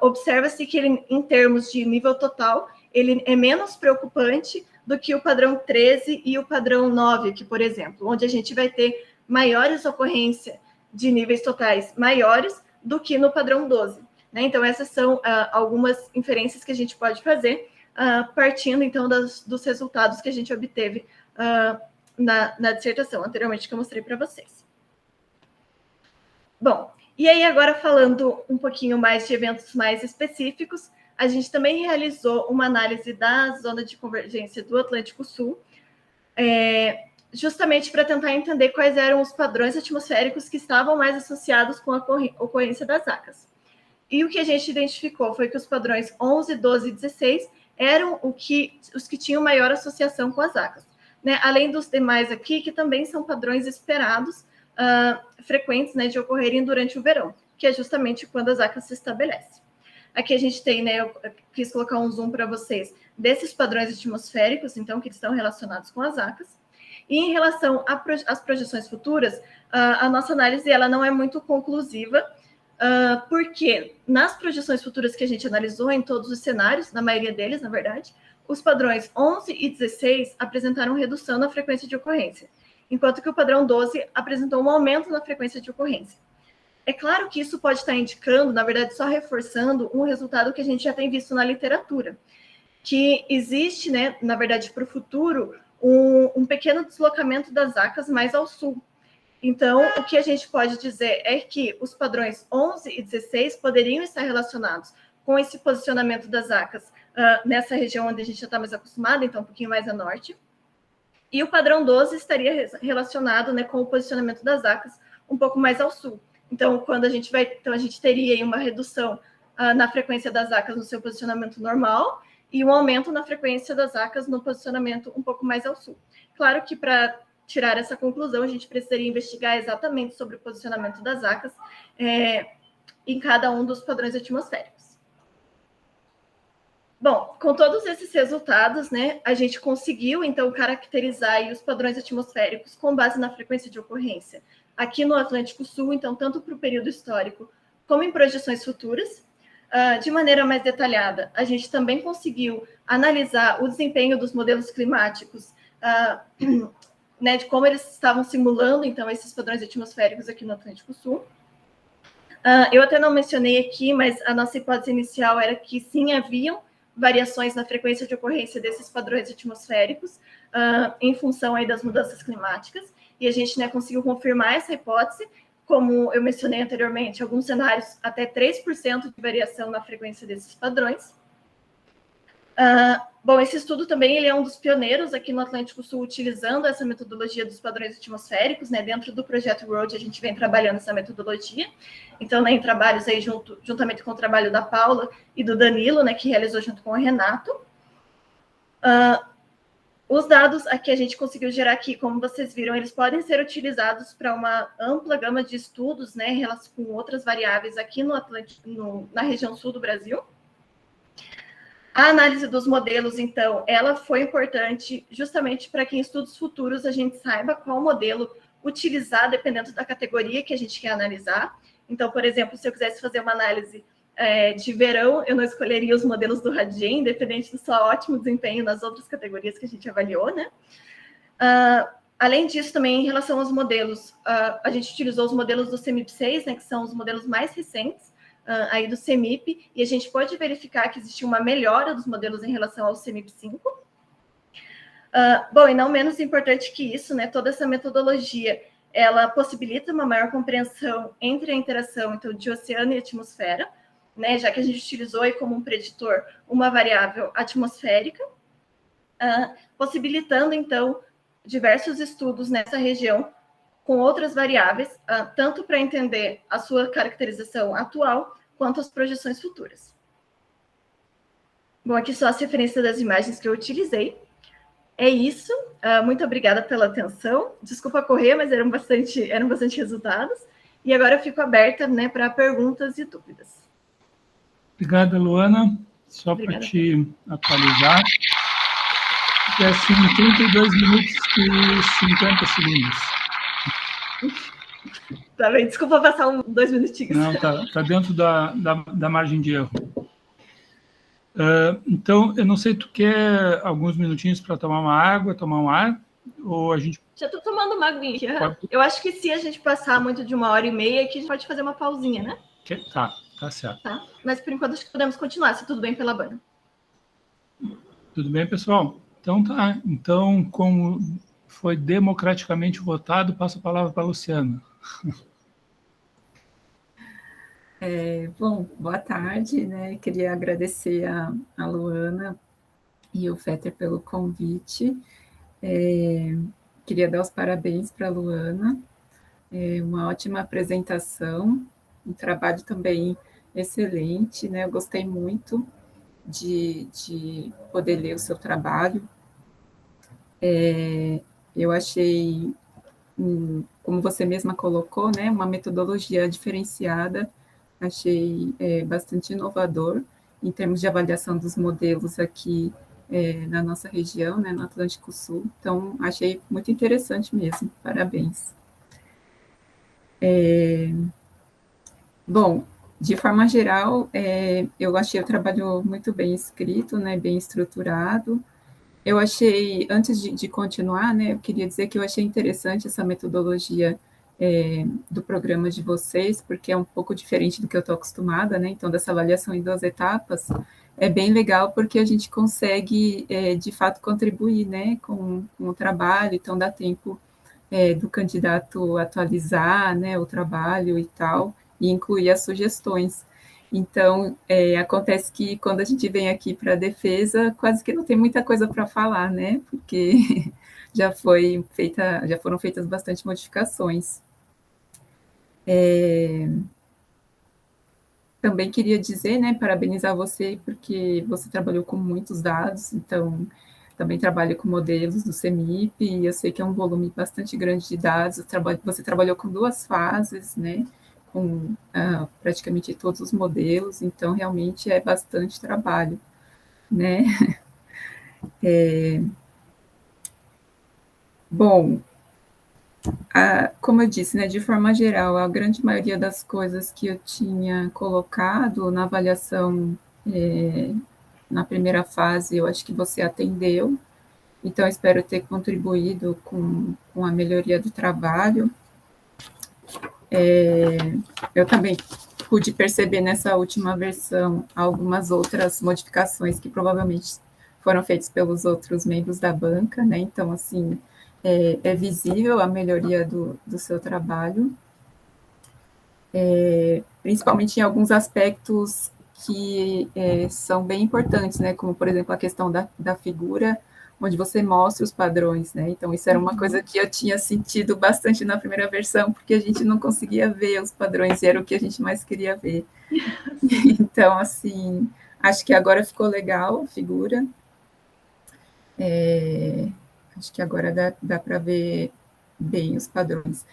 observa-se que ele, em termos de nível total, ele é menos preocupante do que o padrão 13 e o padrão 9, que, por exemplo, onde a gente vai ter maiores ocorrências de níveis totais maiores do que no padrão 12. Né? Então, essas são algumas inferências que a gente pode fazer, partindo, então, dos resultados que a gente obteve na dissertação anteriormente que eu mostrei para vocês. Bom, e aí agora falando um pouquinho mais de eventos mais específicos, a gente também realizou uma análise da zona de convergência do Atlântico Sul, justamente para tentar entender quais eram os padrões atmosféricos que estavam mais associados com a ocorrência das ACAS. E o que a gente identificou foi que os padrões 11, 12 e 16 eram os que tinham maior associação com as ACAS, né? Além dos demais aqui, que também são padrões esperados, frequentes, né, de ocorrerem durante o verão, que é justamente quando as ACAS se estabelecem. Aqui a gente tem, né, eu quis colocar um zoom para vocês, desses padrões atmosféricos, então, que estão relacionados com as ACAS. E em relação às projeções futuras, a nossa análise ela não é muito conclusiva, porque nas projeções futuras que a gente analisou em todos os cenários, na maioria deles, na verdade, os padrões 11 e 16 apresentaram redução na frequência de ocorrência, enquanto que o padrão 12 apresentou um aumento na frequência de ocorrência. É claro que isso pode estar indicando, na verdade, só reforçando um resultado que a gente já tem visto na literatura, que existe, né, na verdade, para o futuro, um pequeno deslocamento das ACAS mais ao sul. Então, o que a gente pode dizer é que os padrões 11 e 16 poderiam estar relacionados com esse posicionamento das ACAS nessa região onde a gente já está mais acostumado, então um pouquinho mais a norte. E o padrão 12 estaria relacionado, né, com o posicionamento das ACAS um pouco mais ao sul. Então, a gente teria aí uma redução na frequência das ACAS no seu posicionamento normal e um aumento na frequência das ACAS no posicionamento um pouco mais ao sul. Claro que para tirar essa conclusão, a gente precisaria investigar exatamente sobre o posicionamento das ACAS em cada um dos padrões atmosféricos. Bom, com todos esses resultados, né, a gente conseguiu, então, caracterizar aí os padrões atmosféricos com base na frequência de ocorrência aqui no Atlântico Sul, então, tanto para o período histórico como em projeções futuras. De maneira mais detalhada, a gente também conseguiu analisar o desempenho dos modelos climáticos, né, de como eles estavam simulando, então, esses padrões atmosféricos aqui no Atlântico Sul. Eu até não mencionei aqui, mas a nossa hipótese inicial era que sim, haviam variações na frequência de ocorrência desses padrões atmosféricos em função aí das mudanças climáticas, e a gente, né, conseguiu confirmar essa hipótese, como eu mencionei anteriormente, alguns cenários até 3% de variação na frequência desses padrões. Bom, esse estudo também ele é um dos pioneiros aqui no Atlântico Sul, utilizando essa metodologia dos padrões atmosféricos, né? Dentro do projeto Road, a gente vem trabalhando essa metodologia. Então, né, em trabalhos aí juntamente com o trabalho da Paula e do Danilo, né, que realizou junto com o Renato. Os dados aqui a gente conseguiu gerar aqui, como vocês viram, eles podem ser utilizados para uma ampla gama de estudos, né, em relação com outras variáveis aqui no Atlântico, na região sul do Brasil. A análise dos modelos, então, ela foi importante justamente para que em estudos futuros a gente saiba qual modelo utilizar, dependendo da categoria que a gente quer analisar. Então, por exemplo, se eu quisesse fazer uma análise de verão, eu não escolheria os modelos do Radien, independente do seu ótimo desempenho nas outras categorias que a gente avaliou, né? Além disso, também, em relação aos modelos, a gente utilizou os modelos do CEMIP6, né, que são os modelos mais recentes, aí do CEMIP, e a gente pode verificar que existe uma melhora dos modelos em relação ao CEMIP5. Bom, e não menos importante que isso, né, toda essa metodologia, ela possibilita uma maior compreensão entre a interação, então, de oceano e atmosfera, né, já que a gente utilizou aí como um preditor uma variável atmosférica, possibilitando, então, diversos estudos nessa região com outras variáveis, tanto para entender a sua caracterização atual, quanto as projeções futuras. Bom, aqui só as referências das imagens que eu utilizei. É isso. Muito obrigada pela atenção. Desculpa correr, mas eram bastante resultados. E agora eu fico aberta, né, para perguntas e dúvidas. Obrigada, Luana. Só para te atualizar, é assim, 32 minutos e 50 segundos. Tá bem, desculpa passar 2 minutinhos. Não, tá dentro da margem de erro. Então, eu não sei, tu quer alguns minutinhos para tomar uma água, tomar um ar? Ou a gente... Já estou tomando uma aguinha aqui. Eu acho que se a gente passar muito de 1h30, aqui a gente pode fazer uma pausinha, né? Tá certo. Tá? Mas, por enquanto, acho que podemos continuar, se tudo bem pela banda. Tudo bem, pessoal? Então, tá. Então, como foi democraticamente votado, passo a palavra para a Luciana. Bom, boa tarde, né? Queria agradecer a Luana e o Fetter pelo convite. Queria dar os parabéns para a Luana. Uma ótima apresentação, um trabalho também excelente, né? Eu gostei muito de poder ler o seu trabalho. Eu achei, como você mesma colocou, né, uma metodologia diferenciada, achei bastante inovador em termos de avaliação dos modelos aqui na nossa região, né, no Atlântico Sul. Então, achei muito interessante mesmo. Parabéns. Bom, de forma geral, eu achei o trabalho muito bem escrito, né, bem estruturado. Eu achei, antes de continuar, né, eu queria dizer que eu achei interessante essa metodologia do programa de vocês, porque é um pouco diferente do que eu estou acostumada, né? Então, dessa avaliação em 2 etapas, é bem legal porque a gente consegue, de fato, contribuir, né, com o trabalho, então dá tempo do candidato atualizar, né, o trabalho e tal, e incluir as sugestões. Então, acontece que quando a gente vem aqui para a defesa, quase que não tem muita coisa para falar, né? Porque já foram feitas bastante modificações. Também queria dizer, né, parabenizar você, porque você trabalhou com muitos dados, então também trabalho com modelos do CEMIP, e eu sei que é um volume bastante grande de dados. Você trabalhou com 2 fases, né? Com praticamente todos os modelos, então realmente é bastante trabalho, né? Bom, como eu disse, né, de forma geral, a grande maioria das coisas que eu tinha colocado na avaliação na primeira fase, eu acho que você atendeu, então espero ter contribuído com a melhoria do trabalho. Eu também pude perceber nessa última versão algumas outras modificações que provavelmente foram feitas pelos outros membros da banca, né? Então, assim, é visível a melhoria do seu trabalho, principalmente em alguns aspectos que são bem importantes, né? Como, por exemplo, a questão da figura, onde você mostra os padrões, né? Então, isso era uma coisa que eu tinha sentido bastante na primeira versão, porque a gente não conseguia ver os padrões, e era o que a gente mais queria ver. Então, assim, acho que agora ficou legal a figura. Acho que agora dá para ver bem os padrões.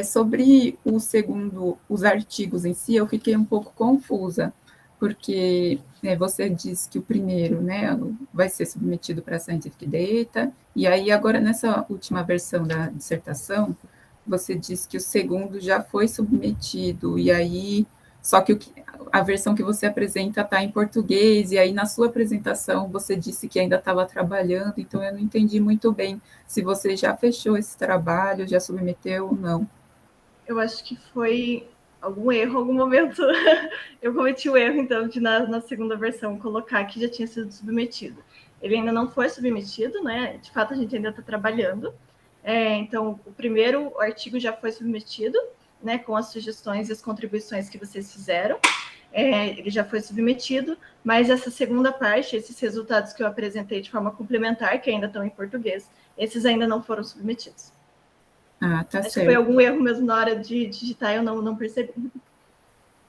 Sobre os artigos em si, eu fiquei um pouco confusa, porque você disse que o primeiro, né, vai ser submetido para Scientific Data, e aí agora nessa última versão da dissertação, você disse que o segundo já foi submetido, e aí, só que a versão que você apresenta está em português, e aí na sua apresentação você disse que ainda estava trabalhando, então eu não entendi muito bem se você já fechou esse trabalho, já submeteu ou não. Eu acho que foi algum erro, algum momento. Eu cometi o erro, então, de na segunda versão colocar que já tinha sido submetido. Ele ainda não foi submetido, né? De fato, a gente ainda está trabalhando. Então, o primeiro artigo já foi submetido, né? Com as sugestões e as contribuições que vocês fizeram. ele já foi submetido, mas essa segunda parte, esses resultados que eu apresentei de forma complementar, que ainda estão em português, esses ainda não foram submetidos. Ah, tá Acho certo. que foi algum erro mesmo na hora de digitar, eu não percebi.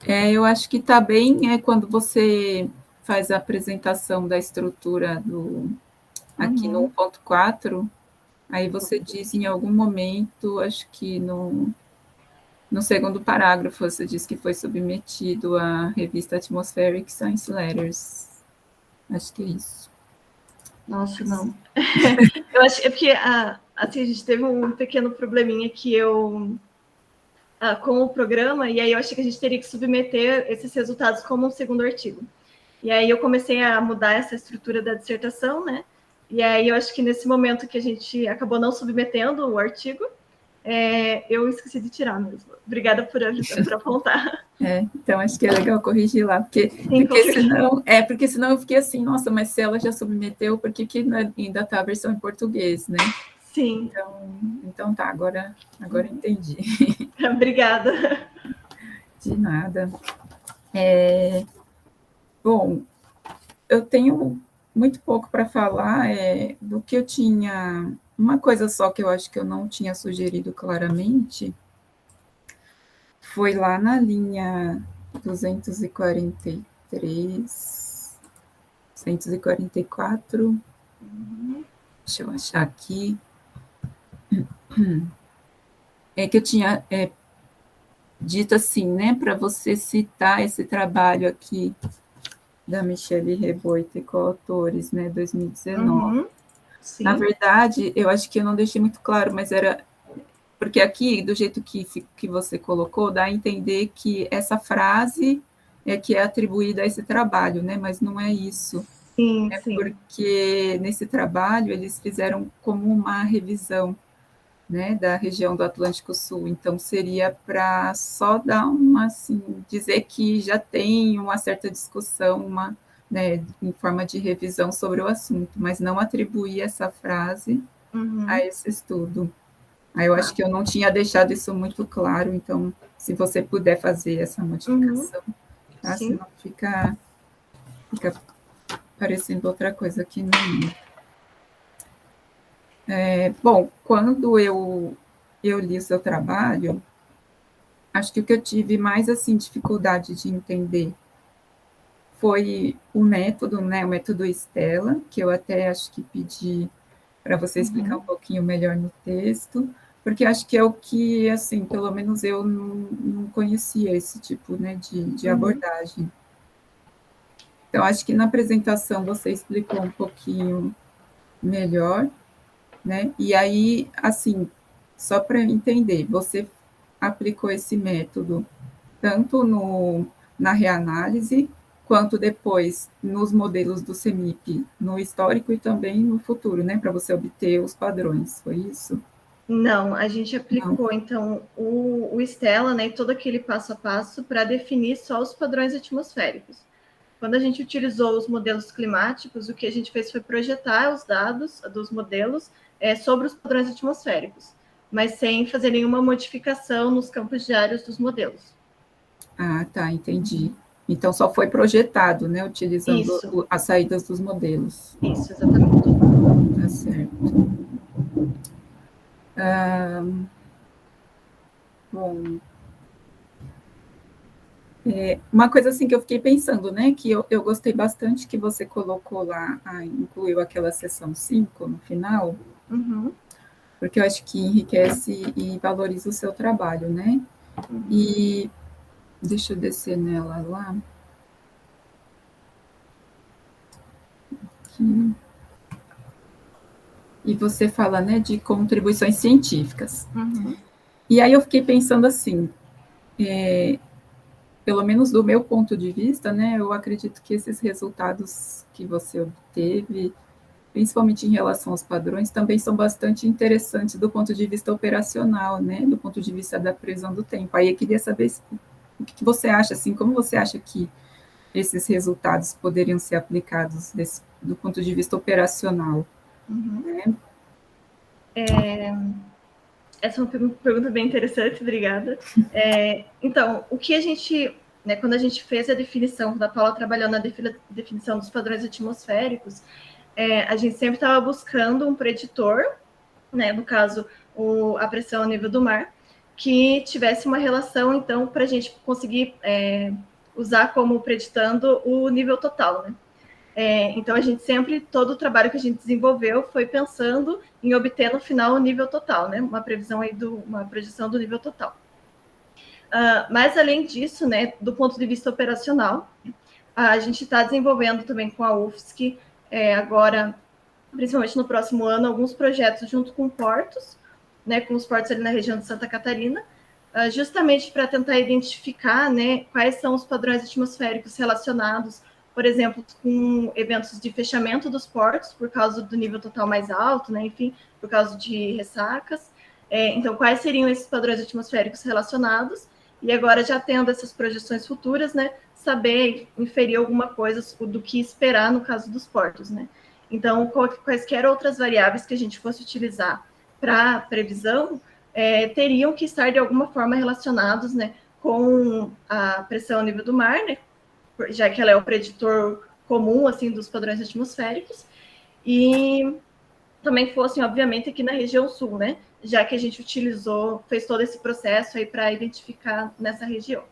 Eu acho que está bem quando você faz a apresentação da estrutura aqui no 1.4, aí você diz em algum momento, acho que no segundo parágrafo, você diz que foi submetido à revista Atmospheric Science Letters. Acho que é isso. Nossa, não. Eu acho porque assim, a gente teve um pequeno probleminha que com o programa, e aí eu achei que a gente teria que submeter esses resultados como um segundo artigo. E aí eu comecei a mudar essa estrutura da dissertação, né? E aí eu acho que nesse momento que a gente acabou não submetendo o artigo, eu esqueci de tirar mesmo. Obrigada por apontar. Então acho que é legal corrigir lá, porque senão eu fiquei assim, nossa, mas se ela já submeteu, por que ainda está a versão em português, né? Sim. Então tá, agora entendi. Obrigada. De nada. Bom, eu tenho muito pouco para falar do que eu tinha. Uma coisa só que eu acho que eu não tinha sugerido claramente foi lá na linha 243, 244. Deixa eu achar aqui. Que eu tinha dito assim, né, para você citar esse trabalho aqui da Michelle Reboit e coautores, né, 2019. Sim. Na verdade, eu acho que eu não deixei muito claro, mas era porque aqui, do jeito que você colocou, dá a entender que essa frase que é atribuída a esse trabalho, né, mas não é isso. Sim, porque nesse trabalho eles fizeram como uma revisão, né, da região do Atlântico Sul, então seria para só dar assim, dizer que já tem uma certa discussão, né, em forma de revisão sobre o assunto, mas não atribuir essa frase a esse estudo. Aí eu acho que eu não tinha deixado isso muito claro, então, se você puder fazer essa modificação, tá? Senão fica parecendo outra coisa que não é. Bom, quando eu li o seu trabalho, acho que o que eu tive mais assim dificuldade de entender foi o método, né, o método Stella, que eu até acho que pedi para você explicar um pouquinho melhor no texto, porque acho que é o que, assim, pelo menos eu não conhecia esse tipo, né, de abordagem. Então, acho que na apresentação você explicou um pouquinho melhor, né, e aí, assim, só para entender, você aplicou esse método tanto na reanálise, quanto depois nos modelos do CEMIP, no histórico e também no futuro, né, para você obter os padrões, foi isso? Não, a gente aplicou, então, o Stella, né, todo aquele passo a passo para definir só os padrões atmosféricos. Quando a gente utilizou os modelos climáticos, o que a gente fez foi projetar os dados dos modelos sobre os padrões atmosféricos, mas sem fazer nenhuma modificação nos campos diários dos modelos. Ah, tá, entendi. Então, só foi projetado, né, utilizando as saídas dos modelos. Isso, exatamente. Tá certo. Bom, uma coisa assim que eu fiquei pensando, né, que eu gostei bastante que você colocou lá, incluiu aquela seção 5 no final, porque eu acho que enriquece e valoriza o seu trabalho, né? E deixa eu descer nela lá. Aqui. E você fala, né, de contribuições científicas. E aí eu fiquei pensando assim, pelo menos do meu ponto de vista, né, eu acredito que esses resultados que você obteve, principalmente em relação aos padrões, também são bastante interessantes do ponto de vista operacional, né, do ponto de vista da previsão do tempo. Aí eu queria saber o que você acha, assim, como você acha que esses resultados poderiam ser aplicados do ponto de vista operacional? Né? Essa é uma pergunta bem interessante, obrigada. Então, o que a gente né, quando a gente fez a definição, quando a Paula trabalhou na definição dos padrões atmosféricos, a gente sempre estava buscando um preditor, né, no caso, a pressão a nível do mar, que tivesse uma relação, então, para a gente conseguir usar como preditando o nível total, né? Então, a gente sempre, todo o trabalho que a gente desenvolveu foi pensando em obter no final o nível total, né? Uma previsão aí, uma projeção do nível total. Mas, além disso, né, do ponto de vista operacional, a gente está desenvolvendo também com a UFSC, agora, principalmente no próximo ano, alguns projetos junto com portos, né, com os portos ali na região de Santa Catarina, justamente para tentar identificar, né, quais são os padrões atmosféricos relacionados, por exemplo, com eventos de fechamento dos portos, por causa do nível total mais alto, né, enfim, por causa de ressacas. Então, quais seriam esses padrões atmosféricos relacionados? E agora, já tendo essas projeções futuras, né, saber inferir alguma coisa do que esperar no caso dos portos, né? Então, quaisquer outras variáveis que a gente fosse utilizar para previsão, teriam que estar de alguma forma relacionados, né, com a pressão a nível do mar, né, já que ela é o preditor comum, assim, dos padrões atmosféricos, e também fossem, obviamente, aqui na região sul, né, já que a gente fez todo esse processo aí para identificar nessa região.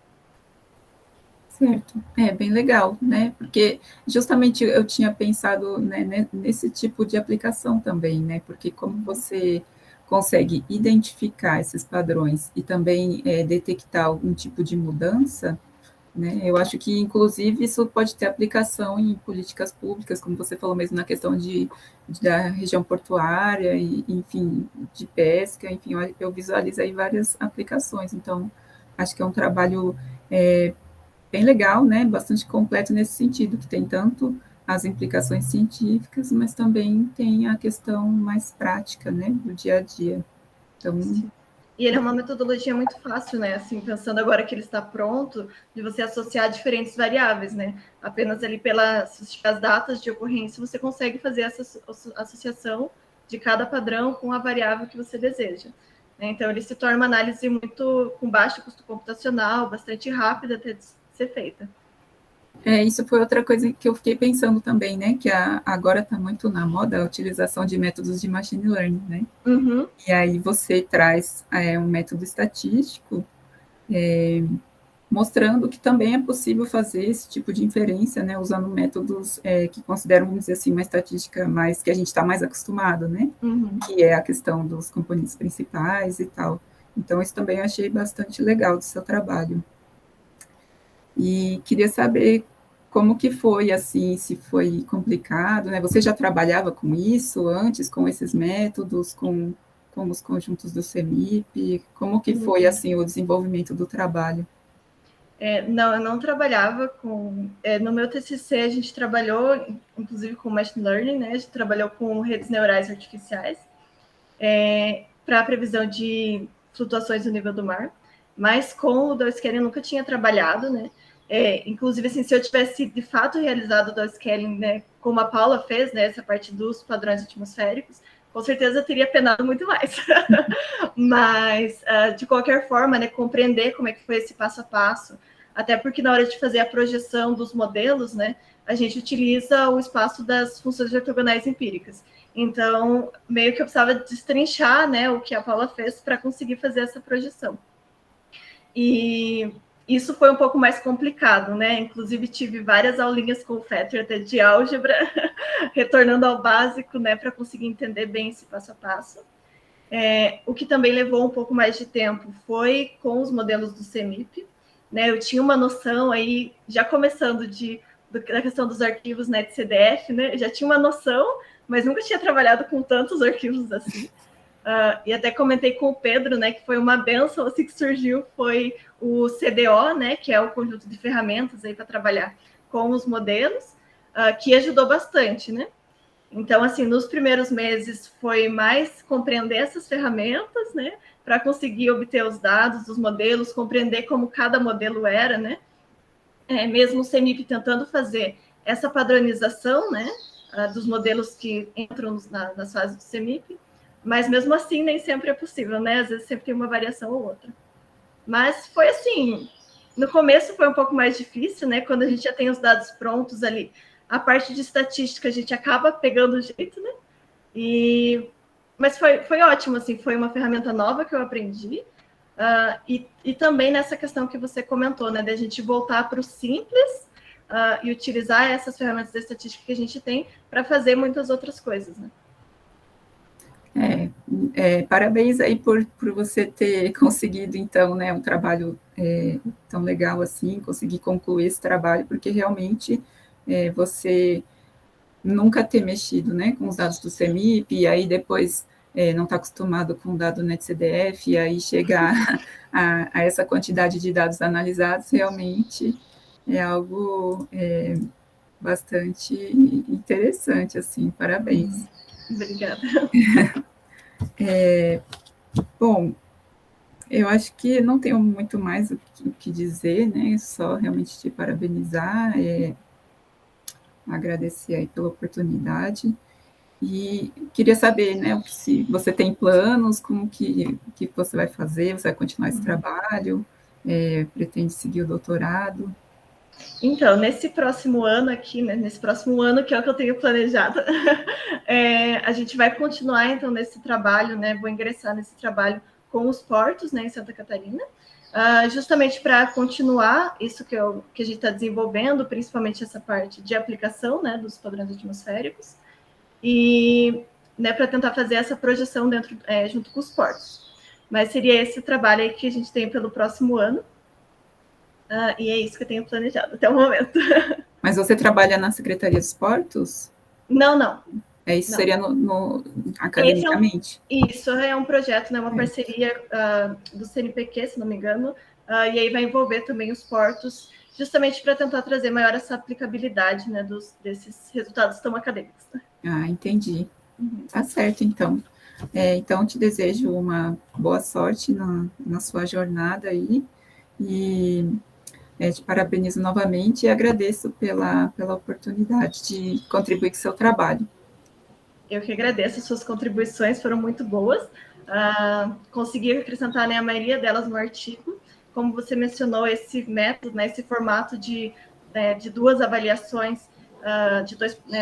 Certo, bem legal, né? Porque justamente eu tinha pensado, né, nesse tipo de aplicação também, né? Porque como você consegue identificar esses padrões e também detectar algum tipo de mudança, né? Eu acho que, inclusive, isso pode ter aplicação em políticas públicas, como você falou mesmo, na questão da região portuária, e, enfim, de pesca, enfim, eu visualizo aí várias aplicações. Então, acho que é um trabalho bem legal, né? Bastante completo nesse sentido, que tem tanto as implicações científicas, mas também tem a questão mais prática, né, do dia a dia. Então, sim. E ele é uma metodologia muito fácil, né? Assim, pensando agora que ele está pronto, de você associar diferentes variáveis, né? Apenas ali pelas datas de ocorrência, você consegue fazer essa associação de cada padrão com a variável que você deseja. Então, ele se torna uma análise muito com baixo custo computacional, bastante rápida até de ser feita. Isso foi outra coisa que eu fiquei pensando também, né? Que agora está muito na moda a utilização de métodos de machine learning, né? Uhum. E aí você traz um método estatístico mostrando que também é possível fazer esse tipo de inferência, né? Usando métodos que consideram, vamos dizer assim, uma estatística mais que a gente está mais acostumado, né? Uhum. Que é a questão dos componentes principais e tal. Então, isso também eu achei bastante legal do seu trabalho. E queria saber como que foi, assim, se foi complicado, né? Você já trabalhava com isso antes, com esses métodos, com os conjuntos do CEMIP? Como que foi, assim, o desenvolvimento do trabalho? Não, eu não trabalhava com... no meu TCC, a gente trabalhou, inclusive, com Machine Learning, né? A gente trabalhou com redes neurais artificiais para a previsão de flutuações no nível do mar, mas com o dowscaling eu nunca tinha trabalhado, né? Inclusive, assim, se eu tivesse, de fato, realizado o dowscaling, né, como a Paula fez, né, essa parte dos padrões atmosféricos, com certeza eu teria penado muito mais. Mas, de qualquer forma, né, compreender como é que foi esse passo a passo, até porque na hora de fazer a projeção dos modelos, né, a gente utiliza o espaço das funções ortogonais empíricas. Então, meio que eu precisava destrinchar, né, o que a Paula fez para conseguir fazer essa projeção. E isso foi um pouco mais complicado, né? Inclusive, tive várias aulinhas com o Fetter até de álgebra, retornando ao básico, né, para conseguir entender bem esse passo a passo. O que também levou um pouco mais de tempo foi com os modelos do CEMIP, né? Eu tinha uma noção aí, já começando da questão dos arquivos, né, de CDF, né? Eu já tinha uma noção, mas nunca tinha trabalhado com tantos arquivos assim. E até comentei com o Pedro, né, que foi uma benção assim que surgiu, foi o CDO, né, que é o conjunto de ferramentas aí para trabalhar com os modelos, que ajudou bastante, né? Então, assim, nos primeiros meses foi mais compreender essas ferramentas, né, para conseguir obter os dados dos modelos, compreender como cada modelo era, né? Mesmo o CEMIP tentando fazer essa padronização, né, dos modelos que entram nas fases do CEMIP, mas mesmo assim nem sempre é possível, né? Às vezes sempre tem uma variação ou outra. Mas foi assim, No começo foi um pouco mais difícil, né? Quando a gente já tem os dados prontos ali, a parte de estatística a gente acaba pegando o jeito, né? Mas foi ótimo, assim, foi uma ferramenta nova que eu aprendi. E também nessa questão que você comentou, né? De a gente voltar para o simples e utilizar essas ferramentas de estatística que a gente tem para fazer muitas outras coisas, né? Parabéns aí por você ter conseguido, então, né, um trabalho tão legal assim, conseguir concluir esse trabalho, porque realmente você nunca ter mexido, né, com os dados do CEMIP, e aí depois não está acostumado com o dado NetCDF, e aí chegar a essa quantidade de dados analisados, realmente é algo bastante interessante, assim, parabéns. Obrigada. Bom, eu acho que não tenho muito mais o que dizer, né? Só realmente te parabenizar, agradecer aí pela oportunidade. E queria saber, né, se você tem planos, como que você vai fazer, você vai continuar esse trabalho, pretende seguir o doutorado? Então, nesse próximo ano aqui, né, nesse próximo ano, que é o que eu tenho planejado, a gente vai continuar, então, nesse trabalho, né, vou ingressar nesse trabalho com os portos, né, em Santa Catarina, justamente para continuar isso que a gente está desenvolvendo, principalmente essa parte de aplicação, né, dos padrões atmosféricos, e, né, para tentar fazer essa projeção junto com os portos. Mas seria esse trabalho aí que a gente tem pelo próximo ano, e é isso que eu tenho planejado até o momento. Mas você trabalha na Secretaria dos Portos? Não. Isso não. Seria academicamente? Isso é um projeto, né, uma parceria do CNPq, se não me engano, e aí vai envolver também os portos, justamente para tentar trazer maior essa aplicabilidade, né, desses resultados tão acadêmicos. Entendi. Tá certo, então. Então, te desejo uma boa sorte na sua jornada aí, e te parabenizo novamente e agradeço pela oportunidade de contribuir com o seu trabalho. Eu que agradeço, suas contribuições foram muito boas, consegui acrescentar, né, a maioria delas no artigo, como você mencionou, esse método, né, esse formato de duas avaliações,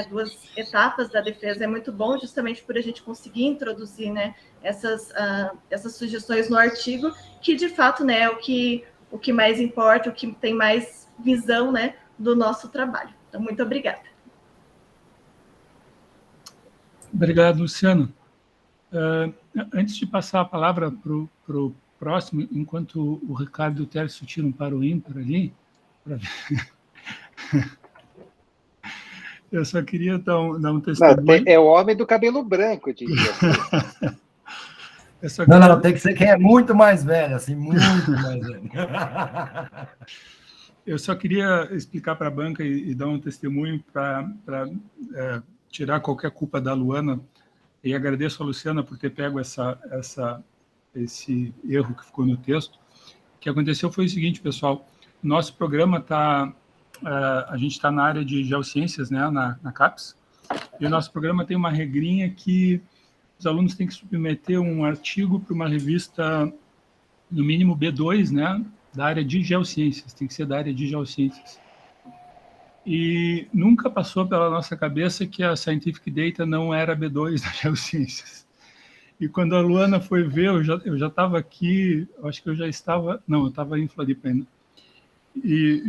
duas etapas da defesa é muito bom, justamente por a gente conseguir introduzir, né, essas sugestões no artigo, que de fato, né, é o que mais importa, o que tem mais visão, né, do nosso trabalho. Então, muito obrigada. Obrigado, Luciano. Antes de passar a palavra para o próximo, enquanto o Ricardo e o Tércio tiram para o ímpar ali, eu só queria dar um testemunho. Não, é o homem do cabelo branco, diria. Não, tem que ser quem é muito mais velho, assim, muito mais velho. Eu só queria explicar para a banca e dar um testemunho para tirar qualquer culpa da Luana, e agradeço a Luciana por ter pego esse erro que ficou no texto. O que aconteceu foi o seguinte, pessoal, nosso programa a gente está na área de geociências, né, na CAPES, e o nosso programa tem uma regrinha que os alunos têm que submeter um artigo para uma revista, no mínimo B2, né, da área de geociências, tem que ser da área de geociências. E nunca passou pela nossa cabeça que a Scientific Data não era B2 das geociências. E quando a Luana foi ver, eu já estava aqui, acho que eu já estava... Não, eu estava em Floripa ainda. E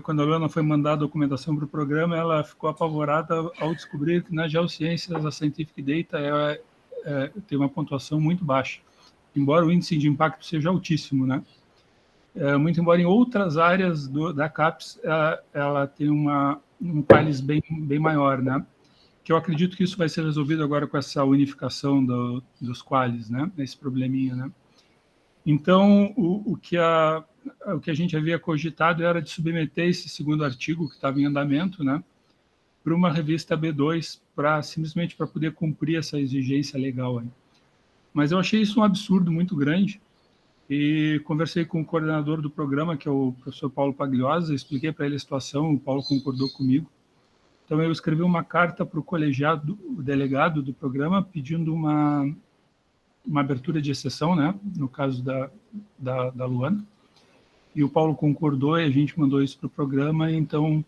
quando a Luana foi mandar a documentação para o programa, ela ficou apavorada ao descobrir que nas geociências a Scientific Data tem uma pontuação muito baixa, embora o índice de impacto seja altíssimo, né? Muito embora em outras áreas da CAPES ela tem um PALIS bem maior, né? Que eu acredito que isso vai ser resolvido agora com essa unificação dos QALYs, né? Esse probleminha, né? Então, o que a gente havia cogitado era de submeter esse segundo artigo, que estava em andamento, né? Para uma revista B2, simplesmente para poder cumprir essa exigência legal aí. Mas eu achei isso um absurdo muito grande, e conversei com o coordenador do programa, que é o professor Paulo Pagliosa, expliquei para ele a situação, o Paulo concordou comigo. Então, eu escrevi uma carta para o colegiado, o delegado do programa, pedindo uma abertura de exceção, né, no caso da Luana, e o Paulo concordou, e a gente mandou isso para o programa, então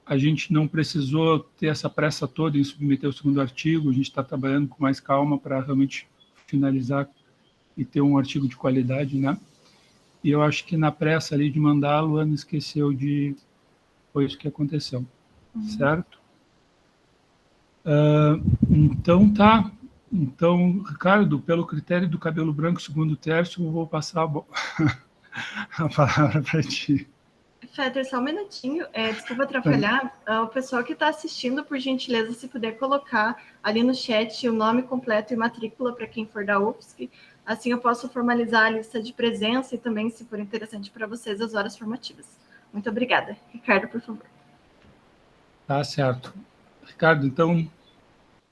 a gente não precisou ter essa pressa toda em submeter o segundo artigo, a gente está trabalhando com mais calma para realmente finalizar e ter um artigo de qualidade, né? E eu acho que na pressa ali de mandar, a Luana esqueceu de... Foi isso que aconteceu, certo? Então tá. Então, Ricardo, pelo critério do cabelo branco segundo terço, eu vou passar a palavra para ti. Fetter, só um minutinho. Desculpa atrapalhar. O pessoal que está assistindo, por gentileza, se puder colocar ali no chat o nome completo e matrícula para quem for da UFSC. Assim eu posso formalizar a lista de presença e também, se for interessante para vocês, as horas formativas. Muito obrigada. Ricardo, por favor. Tá certo. Ricardo, então,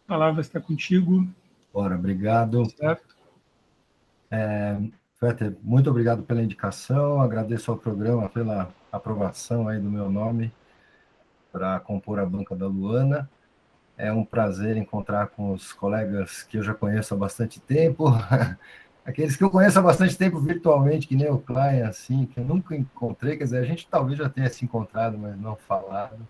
a palavra está contigo. Ora, obrigado. Certo. Fetter, muito obrigado pela indicação, agradeço ao programa pela aprovação aí do meu nome para compor a banca da Luana. É um prazer encontrar com os colegas que eu já conheço há bastante tempo, aqueles que eu conheço há bastante tempo virtualmente, que nem o Klein, assim, que eu nunca encontrei, quer dizer, a gente talvez já tenha se encontrado, mas não falado.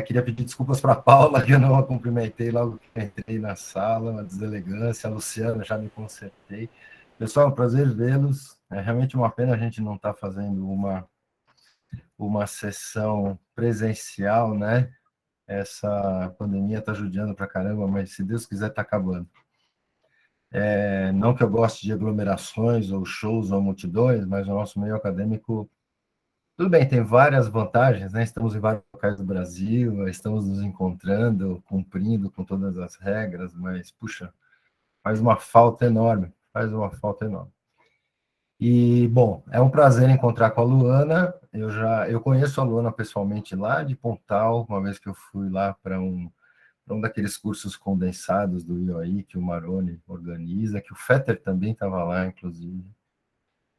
Queria pedir desculpas para a Paula, que eu não a cumprimentei logo que entrei na sala, uma deselegância, a Luciana já me consertei. Pessoal, é um prazer vê-los, é realmente uma pena a gente não estar fazendo uma sessão presencial, né? Essa pandemia está judiando para caramba, mas se Deus quiser está acabando. Não que eu goste de aglomerações ou shows ou multidões, mas o nosso meio acadêmico, tudo bem, tem várias vantagens, né? Estamos em vários locais do Brasil, estamos nos encontrando, cumprindo com todas as regras, mas, puxa, faz uma falta enorme. E, bom, é um prazer encontrar com a Luana. Eu conheço a Luana pessoalmente lá de Pontal, uma vez que eu fui lá para um daqueles cursos condensados do IOI que o Maroni organiza, que o Fetter também estava lá, inclusive,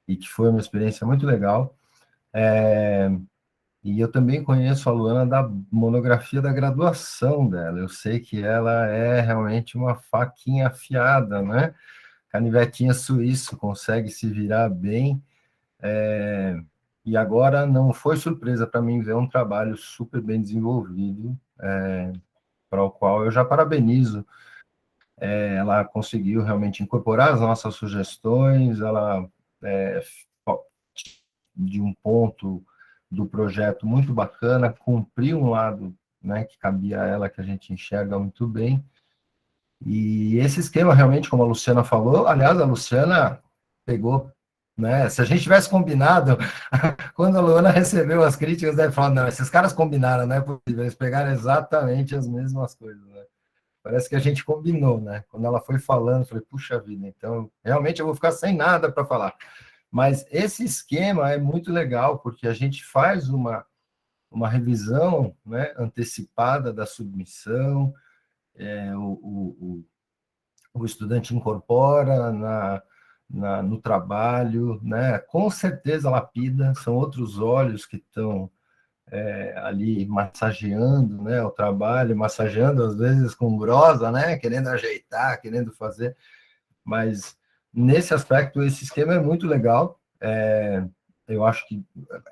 e que foi uma experiência muito legal. E eu também conheço a Luana da monografia da graduação dela. Eu sei que ela é realmente uma faquinha afiada, né? Canivetinha suíço, consegue se virar bem. E agora não foi surpresa para mim ver um trabalho super bem desenvolvido, para o qual eu já parabenizo. Ela conseguiu realmente incorporar as nossas sugestões, ela de um ponto do projeto muito bacana, cumpriu um lado, né, que cabia a ela, que a gente enxerga muito bem. E esse esquema, realmente, como a Luciana falou, aliás, a Luciana pegou, né, se a gente tivesse combinado, quando a Luana recebeu as críticas, deve falar, não, esses caras combinaram, não é possível, eles pegaram exatamente as mesmas coisas, né? Parece que a gente combinou, né? Quando ela foi falando, eu falei, puxa vida, então, realmente eu vou ficar sem nada para falar. Mas esse esquema é muito legal, porque a gente faz uma revisão, né, antecipada da submissão, o estudante incorpora no trabalho, né, com certeza lapida, são outros olhos que estão ali massageando, né, o trabalho, massageando às vezes com grosa, né, querendo ajeitar, querendo fazer, mas nesse aspecto esse esquema é muito legal. Eu acho que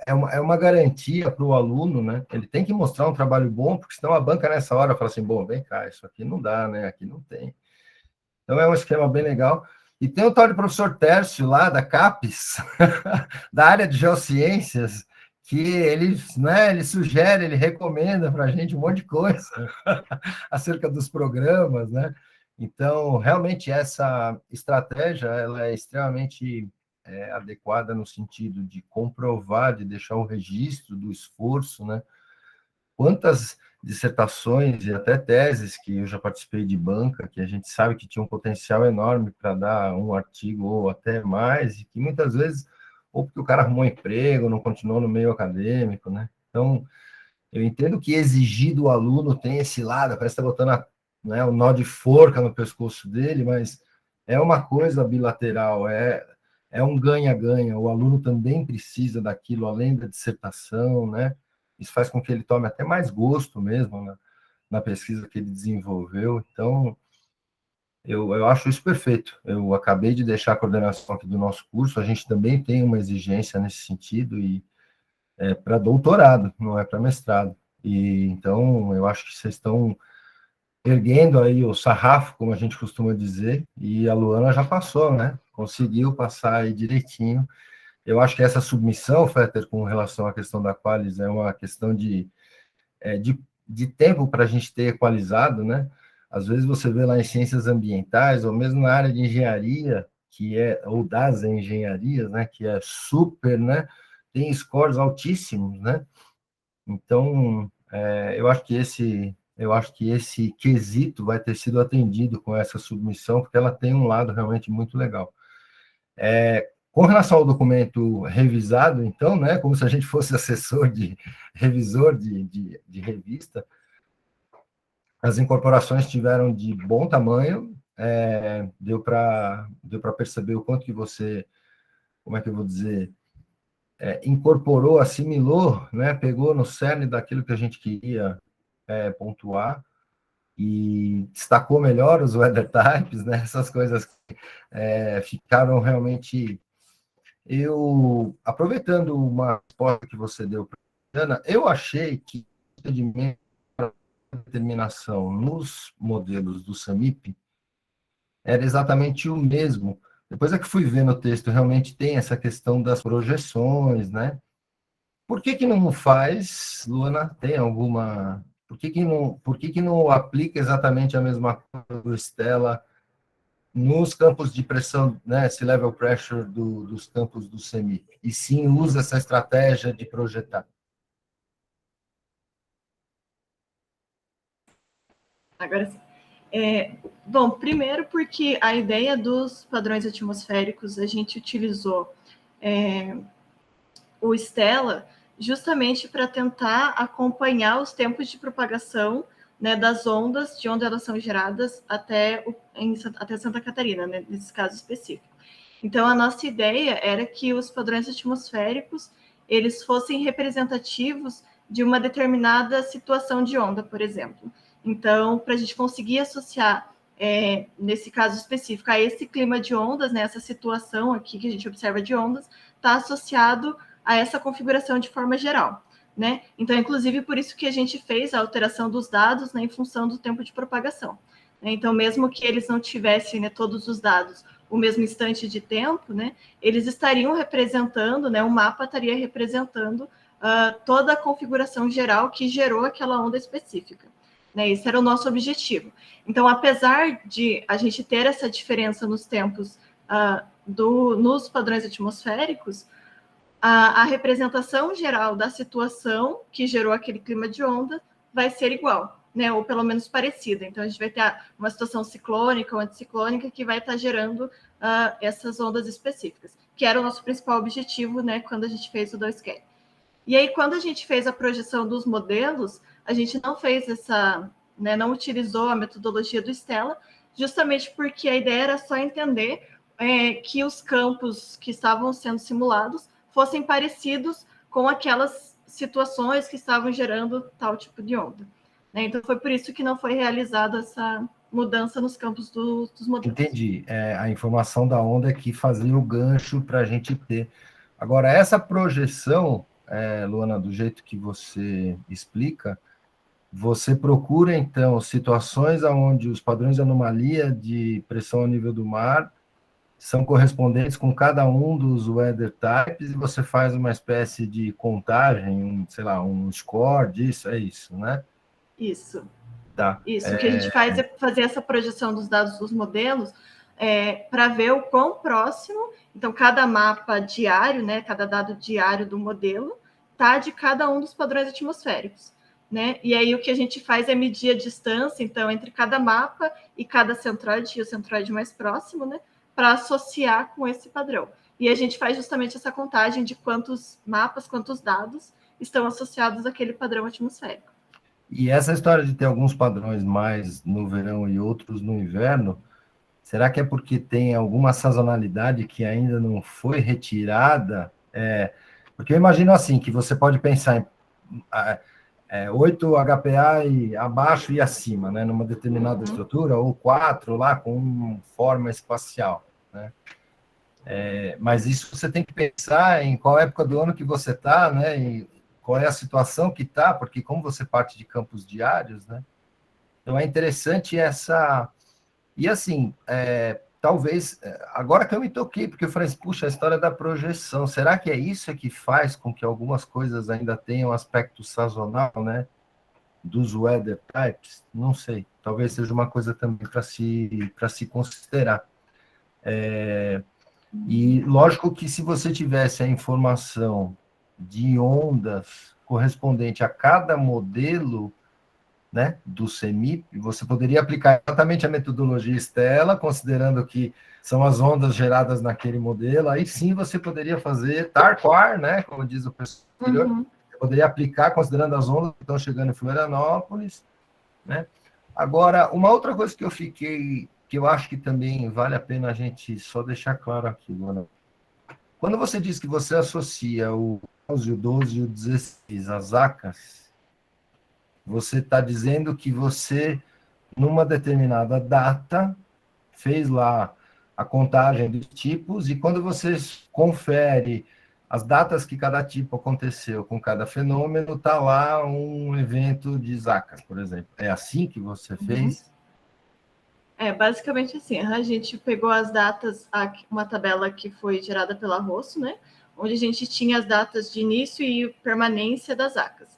é uma garantia para o aluno, né? Ele tem que mostrar um trabalho bom, porque senão a banca nessa hora fala assim, bom, vem cá, isso aqui não dá, né? Aqui não tem. Então é um esquema bem legal. E tem o tal de professor Tércio lá da CAPES, da área de geociências, que ele, né, ele sugere, ele recomenda para a gente um monte de coisa acerca dos programas, né? Então, realmente, essa estratégia ela é extremamente adequada no sentido de comprovar, de deixar um registro do esforço, né? Quantas dissertações e até teses que eu já participei de banca, que a gente sabe que tinha um potencial enorme para dar um artigo ou até mais, e que muitas vezes, ou porque o cara arrumou um emprego, não continuou no meio acadêmico, né? Então, eu entendo que exigir do aluno tem esse lado, parece que está botando né, um nó de forca no pescoço dele, mas é uma coisa bilateral, é um ganha-ganha, o aluno também precisa daquilo, além da dissertação, né? Isso faz com que ele tome até mais gosto mesmo na pesquisa que ele desenvolveu. Então, Eu acho isso perfeito. Eu acabei de deixar a coordenação aqui do nosso curso, a gente também tem uma exigência nesse sentido, e é para doutorado, não é para mestrado. E então, eu acho que vocês estão erguendo aí o sarrafo, como a gente costuma dizer, e a Luana já passou, né? Conseguiu passar aí direitinho. Eu acho que essa submissão, Fetter, com relação à questão da Qualis, é uma questão de tempo para a gente ter equalizado, né? Às vezes você vê lá em ciências ambientais, ou mesmo na área de engenharia, ou das engenharias, né? Que é super, né? Tem scores altíssimos, né? Então, eu acho que esse quesito vai ter sido atendido com essa submissão, porque ela tem um lado realmente muito legal. Com relação ao documento revisado, então, né, como se a gente fosse revisor de revista, as incorporações tiveram de bom tamanho, deu para perceber o quanto que você, como é que eu vou dizer, incorporou, assimilou, né, pegou no cerne daquilo que a gente queria pontuar, e destacou melhor os weather types, né, essas coisas ficaram realmente... Aproveitando uma resposta que você deu para a Ana, eu achei que o procedimento de determinação nos modelos do SAMIP era exatamente o mesmo. Depois é que fui ver no texto, realmente tem essa questão das projeções, né? Por que que não faz, Luana, tem alguma... Por que que não aplica exatamente a mesma coisa do Stella nos campos de pressão, né, sea level pressure dos campos do CEMIP, e sim usa essa estratégia de projetar? Agora sim. Bom, primeiro porque a ideia dos padrões atmosféricos, a gente utilizou o Stella justamente para tentar acompanhar os tempos de propagação, né, das ondas, de onde elas são geradas até Santa Catarina, né, nesse caso específico. Então, a nossa ideia era que os padrões atmosféricos eles fossem representativos de uma determinada situação de onda, por exemplo. Então, para a gente conseguir associar, nesse caso específico, a esse clima de ondas, né, essa situação aqui que a gente observa de ondas, está associado a essa configuração de forma geral, né? Então, inclusive, por isso que a gente fez a alteração dos dados, né, em função do tempo de propagação. Então, mesmo que eles não tivessem, né, todos os dados o mesmo instante de tempo, né, eles estariam representando, né, o mapa estaria representando toda a configuração geral que gerou aquela onda específica. Né, esse era o nosso objetivo. Então, apesar de a gente ter essa diferença nos tempos nos padrões atmosféricos, a representação geral da situação que gerou aquele clima de onda vai ser igual, né, ou pelo menos parecida. Então, a gente vai ter uma situação ciclônica ou anticiclônica que vai estar gerando essas ondas específicas, que era o nosso principal objetivo, né, quando a gente fez o 2K. E aí, quando a gente fez a projeção dos modelos, a gente não fez né, não utilizou a metodologia do Stella, justamente porque a ideia era só entender que os campos que estavam sendo simulados fossem parecidos com aquelas situações que estavam gerando tal tipo de onda. Né? Então, foi por isso que não foi realizada essa mudança nos campos dos modelos. Entendi. A informação da onda é que fazia o gancho para a gente ter. Agora, essa projeção, Luana, do jeito que você explica, você procura, então, situações onde os padrões de anomalia de pressão ao nível do mar são correspondentes com cada um dos weather types, e você faz uma espécie de contagem, sei lá, um score disso, é isso, né? Isso. Tá. Isso, o que a gente faz é fazer essa projeção dos dados dos modelos para ver o quão próximo, então, cada mapa diário, né, cada dado diário do modelo, tá de cada um dos padrões atmosféricos. Né? E aí o que a gente faz é medir a distância, então, entre cada mapa e cada centroide, e o centroide mais próximo, né, para associar com esse padrão. E a gente faz justamente essa contagem de quantos mapas, quantos dados estão associados àquele padrão atmosférico. E essa história de ter alguns padrões mais no verão e outros no inverno, será que é porque tem alguma sazonalidade que ainda não foi retirada? Porque eu imagino assim, que você pode pensar em... 8 HPA e abaixo e acima, né, numa determinada estrutura, ou 4 lá com forma espacial, né? Mas isso você tem que pensar em qual época do ano que você está, né, e qual é a situação que está, porque como você parte de campos diários, né, então é interessante essa... E assim, talvez, agora que eu me toquei, porque eu falei assim, puxa, a história da projeção, será que é isso que faz com que algumas coisas ainda tenham aspecto sazonal, né, dos weather types? Não sei, talvez seja uma coisa também para se considerar. E lógico que se você tivesse a informação de ondas correspondente a cada modelo, né, do CEMIP, você poderia aplicar exatamente a metodologia Stella, considerando que são as ondas geradas naquele modelo, aí sim você poderia fazer TARQUAR, né, como diz o pessoal anterior, você poderia aplicar considerando as ondas que estão chegando em Florianópolis, né. Agora, uma outra coisa que eu acho que também vale a pena a gente só deixar claro aqui, Luana. Quando você diz que você associa o 11, o 12 e o 16 às ACAS, você está dizendo que você, numa determinada data, fez lá a contagem dos tipos, e quando você confere as datas que cada tipo aconteceu com cada fenômeno, está lá um evento de Zacas, por exemplo. É assim que você fez? Basicamente assim, a gente pegou as datas, uma tabela que foi gerada pela Rosso, né, onde a gente tinha as datas de início e permanência das ACAS.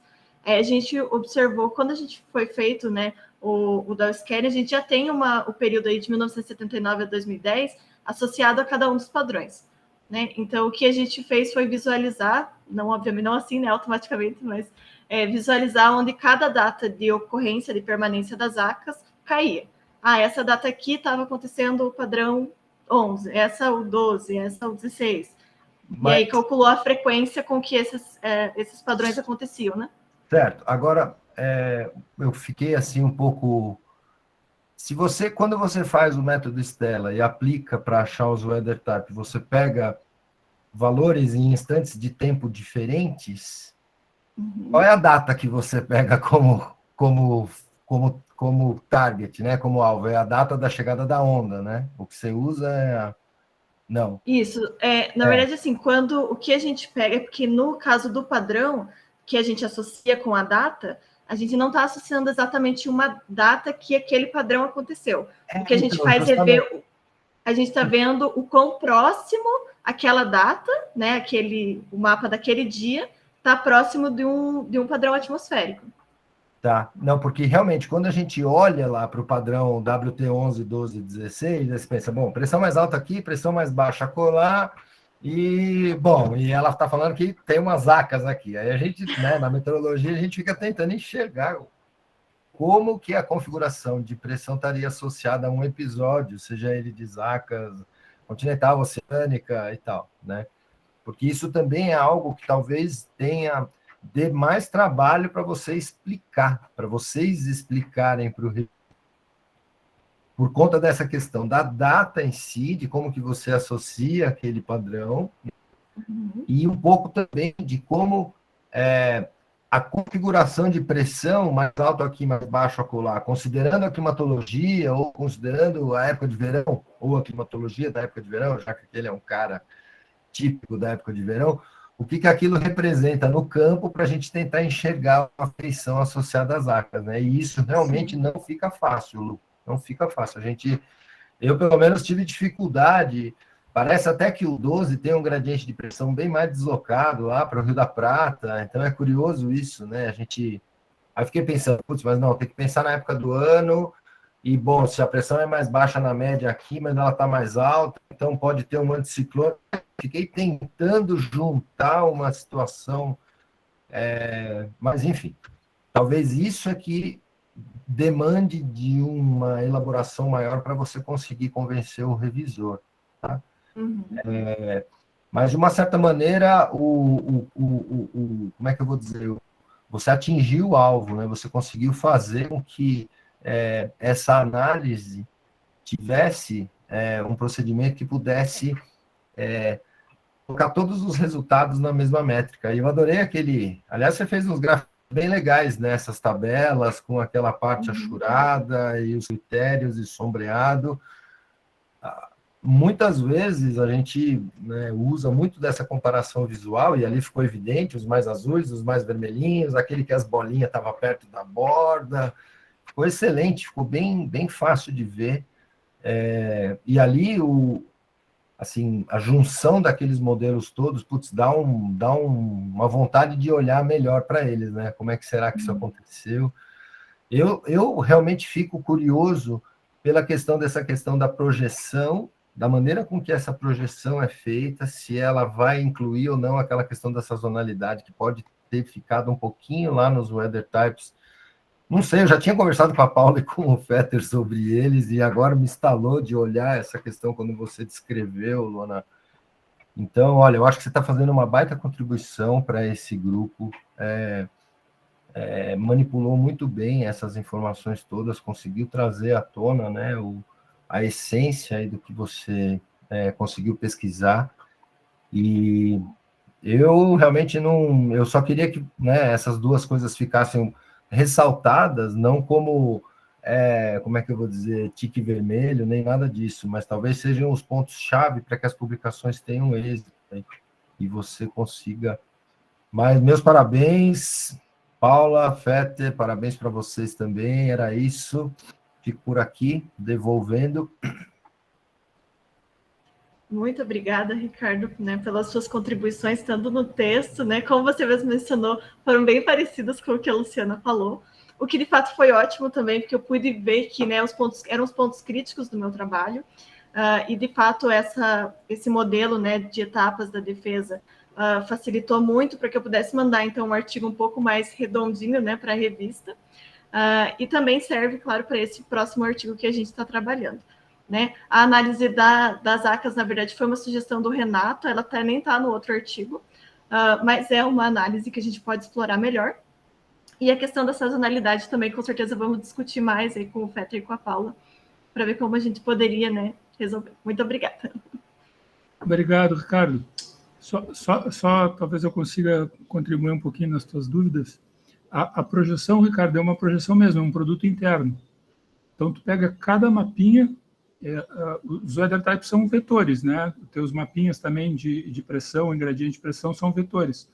A gente observou, quando a gente foi feito, né, o Dowscan, a gente já tem o período aí de 1979 a 2010 associado a cada um dos padrões, né? Então, o que a gente fez foi visualizar, não obviamente não assim, né, automaticamente, mas visualizar onde cada data de ocorrência, de permanência das ACAS caía. Essa data aqui estava acontecendo o padrão 11, essa o 12, essa o 16. E aí calculou a frequência com que esses padrões aconteciam, né? Certo. Agora, eu fiquei assim um pouco... Quando você faz o método Stella e aplica para achar os weather type, você pega valores em instantes de tempo diferentes, qual é a data que você pega como target, né? Como alvo? É a data da chegada da onda, né? O que você usa é... Não. Isso. Na verdade, assim, o que a gente pega é porque no caso do padrão, que a gente associa com a data, a gente não está associando exatamente uma data que aquele padrão aconteceu. O que a gente faz é ver... A gente está vendo o quão próximo aquela data, né? O mapa daquele dia está próximo de um padrão atmosférico. Tá. Não, porque realmente, quando a gente olha lá para o padrão WT11, 12, 16, você pensa, bom, pressão mais alta aqui, pressão mais baixa acolá, e ela está falando que tem umas ACAS aqui. Aí a gente, né, na meteorologia, a gente fica tentando enxergar como que a configuração de pressão estaria associada a um episódio, seja ele de ACAS continental, oceânica e tal, né? Porque isso também é algo que talvez tenha de mais trabalho para você explicar, para vocês explicarem para o... Por conta dessa questão da data em si, de como que você associa aquele padrão, e um pouco também de como a configuração de pressão, mais alto aqui, mais baixo acolá, considerando a climatologia, ou considerando a época de verão, ou a climatologia da época de verão, já que ele é um cara típico da época de verão, o que aquilo representa no campo para a gente tentar enxergar a feição associada às ACAS, né? E isso realmente não fica fácil, Lu. Não fica fácil. Eu, pelo menos, tive dificuldade. Parece até que o 12 tem um gradiente de pressão bem mais deslocado lá para o Rio da Prata, então é curioso isso, né? Aí fiquei pensando, putz, mas não, tem que pensar na época do ano, e, bom, se a pressão é mais baixa na média aqui, mas ela está mais alta, então pode ter um anticiclone. Fiquei tentando juntar uma situação, mas, enfim, talvez isso aqui demande de uma elaboração maior para você conseguir convencer o revisor, tá? Mas, de uma certa maneira, como é que eu vou dizer? Você atingiu o alvo, né? Você conseguiu fazer com que essa análise tivesse um procedimento que pudesse colocar todos os resultados na mesma métrica. E eu adorei aquele... Aliás, você fez uns gráficos bem legais nessas tabelas, com aquela parte achurada e os critérios e sombreado. Muitas vezes a gente, né, usa muito dessa comparação visual, e ali ficou evidente, os mais azuis, os mais vermelhinhos, aquele que as bolinhas estavam perto da borda. Ficou excelente, ficou bem, bem fácil de ver. E ali, assim, a junção daqueles modelos todos, putz, dá uma vontade de olhar melhor para eles, né? Como é que será que isso aconteceu? Eu realmente fico curioso pela dessa questão da projeção, da maneira com que essa projeção é feita, se ela vai incluir ou não aquela questão da sazonalidade, que pode ter ficado um pouquinho lá nos weather types. Não sei, eu já tinha conversado com a Paula e com o Fetter sobre eles, e agora me instalou de olhar essa questão quando você descreveu, Luana. Então, olha, eu acho que você está fazendo uma baita contribuição para esse grupo, manipulou muito bem essas informações todas, conseguiu trazer à tona, né, a essência aí do que você conseguiu pesquisar, e eu realmente não... Eu só queria que, né, essas duas coisas ficassem ressaltadas, não como, como é que eu vou dizer, tique vermelho, nem nada disso, mas talvez sejam os pontos-chave para que as publicações tenham êxito, né, e você consiga... Mas meus parabéns, Paula, Fetter, parabéns para vocês também, era isso. Fico por aqui, devolvendo. Muito obrigada, Ricardo, né, pelas suas contribuições, tanto no texto, né, como você mesmo mencionou, foram bem parecidas com o que a Luciana falou, o que de fato foi ótimo também, porque eu pude ver que, né, eram os pontos críticos do meu trabalho, e de fato esse modelo, né, de etapas da defesa facilitou muito para que eu pudesse mandar então um artigo um pouco mais redondinho, né, para a revista, e também serve, claro, para esse próximo artigo que a gente está trabalhando. Né? A análise das ACAs, na verdade, foi uma sugestão do Renato, ela nem está no outro artigo, mas é uma análise que a gente pode explorar melhor. E a questão da sazonalidade também, com certeza, vamos discutir mais aí com o Fetter e com a Paula, para ver como a gente poderia, né, resolver. Muito obrigada. Obrigado, Ricardo. Só talvez eu consiga contribuir um pouquinho nas tuas dúvidas. A projeção, Ricardo, é uma projeção mesmo, é um produto interno. Então, tu pega cada mapinha... os weather types são vetores, né? Os teus mapinhas também de pressão e gradiente de pressão são vetores.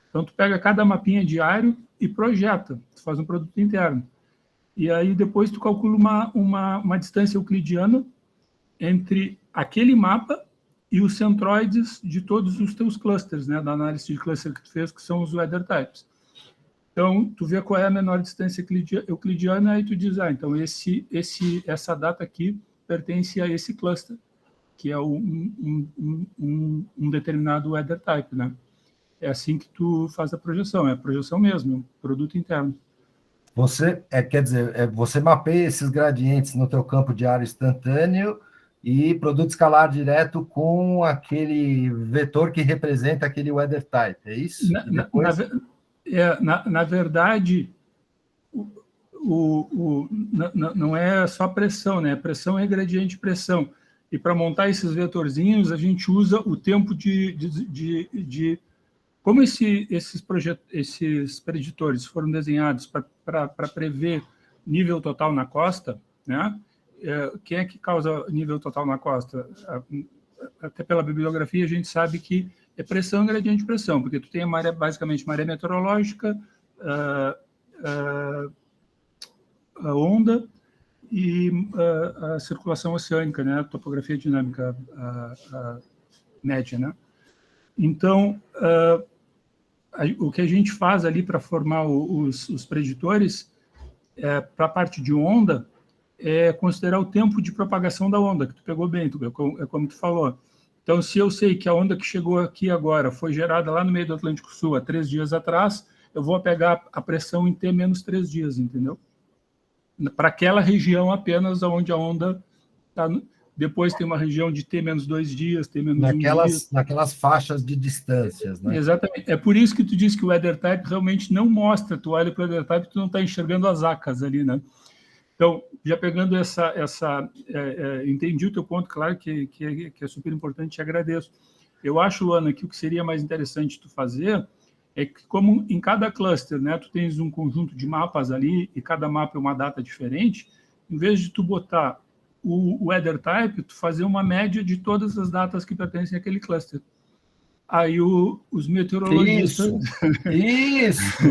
Então, tu pega cada mapinha diário e projeta, tu faz um produto interno. E aí, depois, tu calcula uma distância euclidiana entre aquele mapa e os centroides de todos os teus clusters, né? Da análise de cluster que tu fez, que são os weather types. Então, tu vê qual é a menor distância euclidiana e tu diz, então, essa data aqui pertence a esse cluster, que é um determinado weather type, né? É assim que tu faz a projeção, é a projeção mesmo, é um produto interno. Você, quer dizer, você mapeia esses gradientes no teu campo de área instantâneo e produto escalar direto com aquele vetor que representa aquele weather type, é isso? Na verdade, não é só pressão, né? Pressão é gradiente de pressão. E para montar esses vetorzinhos, a gente usa o tempo como esses preditores foram desenhados para prever nível total na costa, né? Quem é que causa nível total na costa? Até pela bibliografia, a gente sabe que é pressão e gradiente de pressão, porque tu tem basicamente maré meteorológica, a onda e a circulação oceânica, né? A topografia dinâmica média, né? Então, o que a gente faz ali para formar os preditores, para a parte de onda, é considerar o tempo de propagação da onda, que tu pegou bem, é como tu falou. Então, se eu sei que a onda que chegou aqui agora foi gerada lá no meio do Atlântico Sul há 3 dias atrás, eu vou pegar a pressão em T menos 3 dias, entendeu? Para aquela região apenas onde a onda está. Depois tem uma região de T menos 2 dias, T menos 1 dia. Naquelas faixas de distâncias, né? Exatamente. É por isso que tu diz que o weather type realmente não mostra. Tu olha para o weather type, tu não está enxergando as ACAs ali, né? Então, já pegando entendi o teu ponto, claro que é super importante, te agradeço. Eu acho, Luana, que o que seria mais interessante tu fazer é que como em cada cluster, né, tu tens um conjunto de mapas ali e cada mapa é uma data diferente, em vez de tu botar o weather type, tu fazer uma média de todas as datas que pertencem àquele cluster. Aí os meteorologistas... Isso!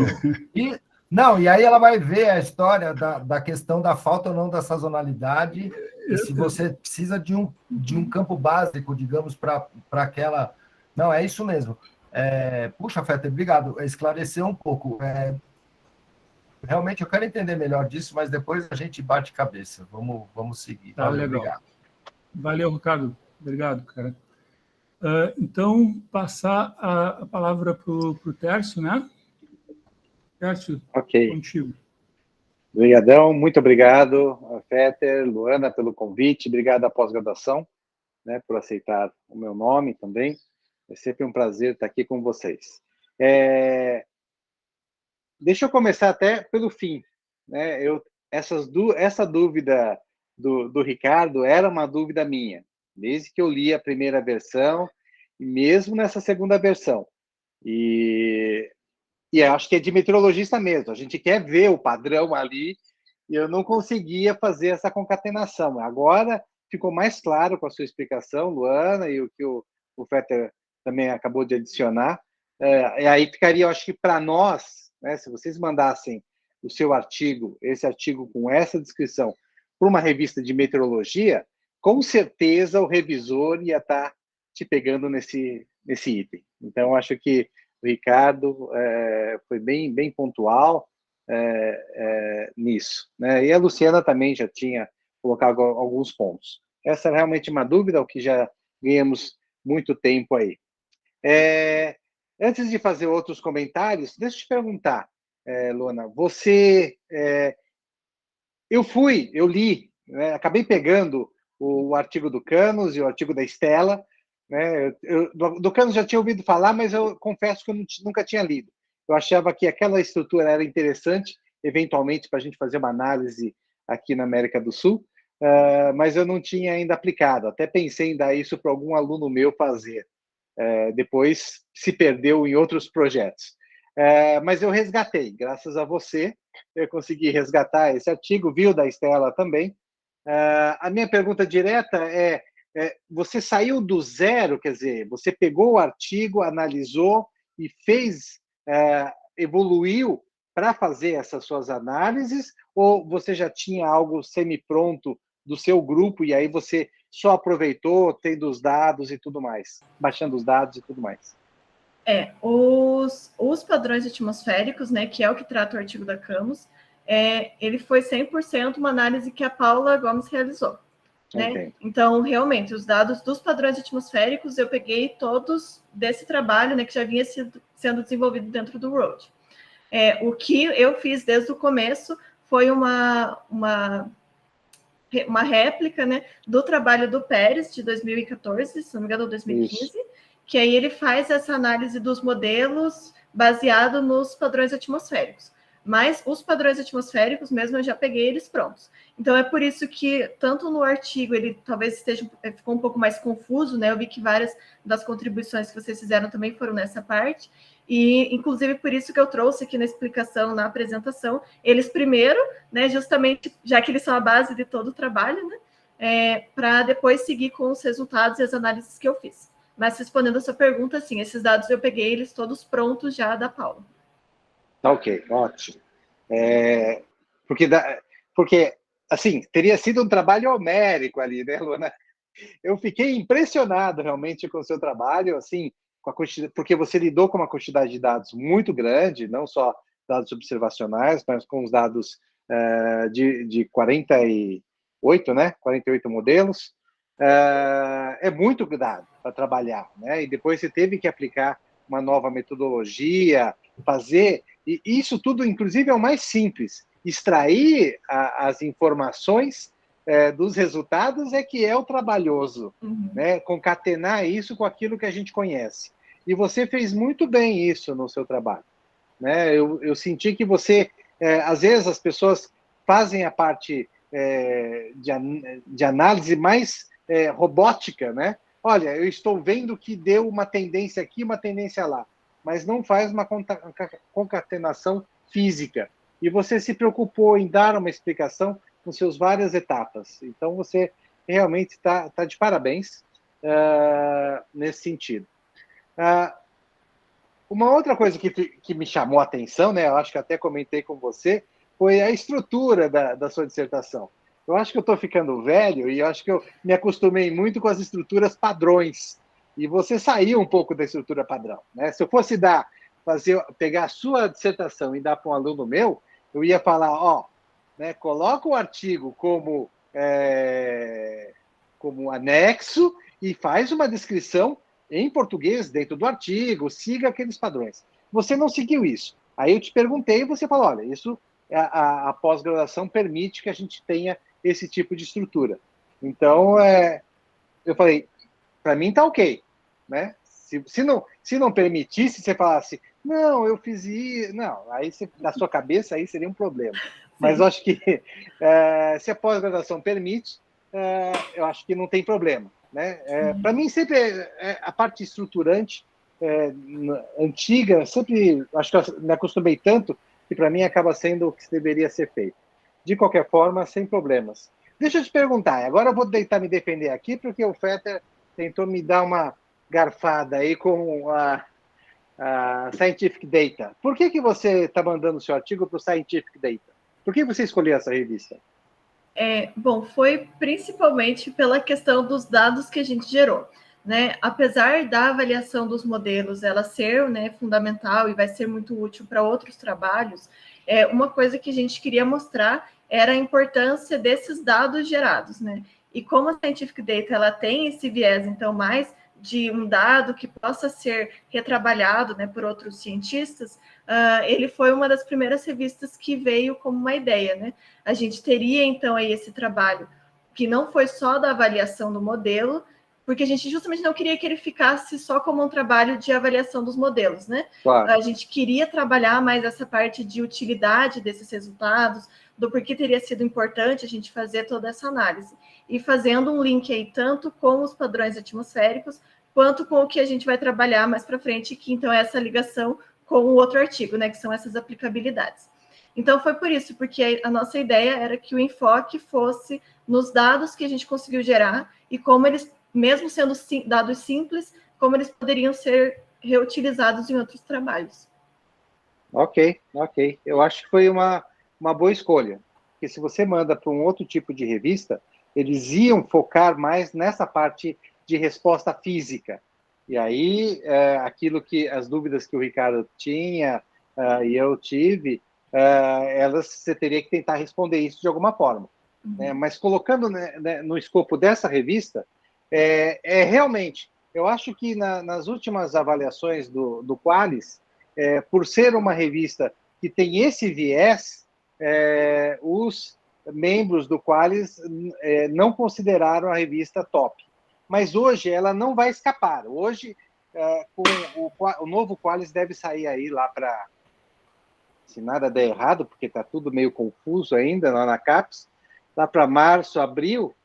Não, e aí ela vai ver a história da questão da falta ou não da sazonalidade, e se você precisa de um campo básico, digamos, para aquela... Não, é isso mesmo. Puxa, Fetter, obrigado. Esclareceu um pouco. Realmente eu quero entender melhor disso, mas depois a gente bate cabeça. Vamos seguir. Tá, Valeu, legal. obrigado. Valeu, Ricardo. Obrigado, cara. Então, passar a palavra para o Tércio, né? Tércio, Ok. contigo. Obrigadão, muito obrigado, Fetter, Luana, pelo convite, obrigado à pós-graduação, né, por aceitar o meu nome também. É sempre um prazer estar aqui com vocês. Deixa eu começar até pelo fim, né? Essa dúvida do Ricardo era uma dúvida minha, desde que eu li a primeira versão, e mesmo nessa segunda versão. E acho que é de meteorologista mesmo, a gente quer ver o padrão ali, e eu não conseguia fazer essa concatenação. Agora ficou mais claro com a sua explicação, Luana, e o que o Fetter também acabou de adicionar. E aí ficaria, eu acho que para nós, né, se vocês mandassem o seu artigo, esse artigo com essa descrição, para uma revista de meteorologia, com certeza o revisor ia estar te pegando nesse item. Então, eu acho que o Ricardo foi bem pontual nisso, né? E a Luciana também já tinha colocado alguns pontos. Essa é realmente uma dúvida, o que já ganhamos muito tempo aí. Antes de fazer outros comentários, deixa eu te perguntar, Luana, eu li, né, acabei pegando o artigo do Canos e o artigo da Estela, né? Do Canos já tinha ouvido falar, mas eu confesso que eu nunca tinha lido. Eu achava que aquela estrutura era interessante, eventualmente, para a gente fazer uma análise aqui na América do Sul, mas eu não tinha ainda aplicado. Até pensei em dar isso para algum aluno meu fazer. Depois se perdeu em outros projetos. Mas eu resgatei, graças a você, eu consegui resgatar esse artigo, vi o da Estela também. A minha pergunta direta você saiu do zero, quer dizer, você pegou o artigo, analisou e evoluiu para fazer essas suas análises, ou você já tinha algo semi-pronto do seu grupo e aí você só aproveitou, tendo os dados e tudo mais, baixando os dados e tudo mais? Os padrões atmosféricos, né, que é o que trata o artigo da Camus, ele foi 100% uma análise que a Paula Gomes realizou. Né? Então, realmente, os dados dos padrões atmosféricos eu peguei todos desse trabalho, né, que já vinha sendo desenvolvido dentro do ROAD. O que eu fiz desde o começo foi uma réplica, né, do trabalho do Pérez, de 2014, se não me engano, 2015, Isso. Que aí ele faz essa análise dos modelos baseado nos padrões atmosféricos. Mas os padrões atmosféricos mesmo eu já peguei eles prontos. Então é por isso que, tanto no artigo, ele talvez ficou um pouco mais confuso, né? Eu vi que várias das contribuições que vocês fizeram também foram nessa parte, e inclusive por isso que eu trouxe aqui na explicação, na apresentação, eles primeiro, né? Justamente, já que eles são a base de todo o trabalho, né? Para depois seguir com os resultados e as análises que eu fiz. Mas respondendo a sua pergunta, sim, esses dados eu peguei eles todos prontos já da Paula. Ok, ótimo. Porque, assim, teria sido um trabalho homérico ali, né, Luana? Eu fiquei impressionado realmente com o seu trabalho, assim, porque você lidou com uma quantidade de dados muito grande, não só dados observacionais, mas com os dados de 48, né? 48 modelos. É muito dado para trabalhar, né? E depois você teve que aplicar uma nova metodologia, fazer... E isso tudo, inclusive, é o mais simples. Extrair as informações dos resultados que é o trabalhoso, né? Concatenar isso com aquilo que a gente conhece. E você fez muito bem isso no seu trabalho, né? Eu senti que você... às vezes, as pessoas fazem a parte de análise mais robótica, né? Olha, eu estou vendo que deu uma tendência aqui, uma tendência lá. mas não faz uma concatenação física. E você se preocupou em dar uma explicação com suas várias etapas. Então, você realmente está de parabéns nesse sentido. Uma outra coisa que me chamou a atenção, né, eu acho que até comentei com você, foi a estrutura da sua dissertação. Eu acho que eu estou ficando velho e eu acho que eu me acostumei muito com as estruturas padrões. E você saiu um pouco da estrutura padrão, né? Se eu fosse pegar a sua dissertação e dar para um aluno meu, eu ia falar, né, coloca o artigo como anexo e faz uma descrição em português dentro do artigo, siga aqueles padrões. Você não seguiu isso. Aí eu te perguntei e você falou, olha, isso a pós-graduação permite que a gente tenha esse tipo de estrutura. Então, eu falei, para mim está ok, né? Se não permitisse, você falasse, não, eu fiz isso, não, aí na sua cabeça aí seria um problema. Mas eu acho que se a pós-graduação permite, eu acho que não tem problema, né? Para mim sempre a parte estruturante antiga, sempre acho que eu me acostumei tanto que para mim acaba sendo o que deveria ser feito. De qualquer forma, sem problemas. Deixa eu te perguntar, agora eu vou tentar me defender aqui, porque o Fetter tentou me dar uma garfada aí com a Scientific Data. Por que você está mandando o seu artigo para o Scientific Data? Por que você escolheu essa revista? Bom, foi principalmente pela questão dos dados que a gente gerou, né? Apesar da avaliação dos modelos ela ser, né, fundamental e vai ser muito útil para outros trabalhos, uma coisa que a gente queria mostrar era a importância desses dados gerados, né? E como a Scientific Data ela tem esse viés, então, mais de um dado que possa ser retrabalhado, né, por outros cientistas, ele foi uma das primeiras revistas que veio como uma ideia, né? A gente teria, então, aí esse trabalho que não foi só da avaliação do modelo, porque a gente justamente não queria que ele ficasse só como um trabalho de avaliação dos modelos, né? Claro. A gente queria trabalhar mais essa parte de utilidade desses resultados, do porquê teria sido importante a gente fazer toda essa análise. E fazendo um link aí tanto com os padrões atmosféricos, quanto com o que a gente vai trabalhar mais para frente, que então é essa ligação com o outro artigo, né? Que são essas aplicabilidades. Então, foi por isso, porque a nossa ideia era que o enfoque fosse nos dados que a gente conseguiu gerar e como eles, mesmo sendo dados simples, como eles poderiam ser reutilizados em outros trabalhos. Ok. Eu acho que foi uma boa escolha, porque se você manda para um outro tipo de revista, eles iam focar mais nessa parte de resposta física. E aí, as dúvidas que o Ricardo tinha e eu tive, você teria que tentar responder isso de alguma forma. Né? Mas colocando no escopo dessa revista, realmente, eu acho que nas últimas avaliações do Qualis, por ser uma revista que tem esse viés, os membros do Qualis não consideraram a revista top. Mas hoje ela não vai escapar. Hoje, com o novo Qualis deve sair aí lá para, se nada der errado, porque está tudo meio confuso ainda lá na CAPES, lá para março, abril,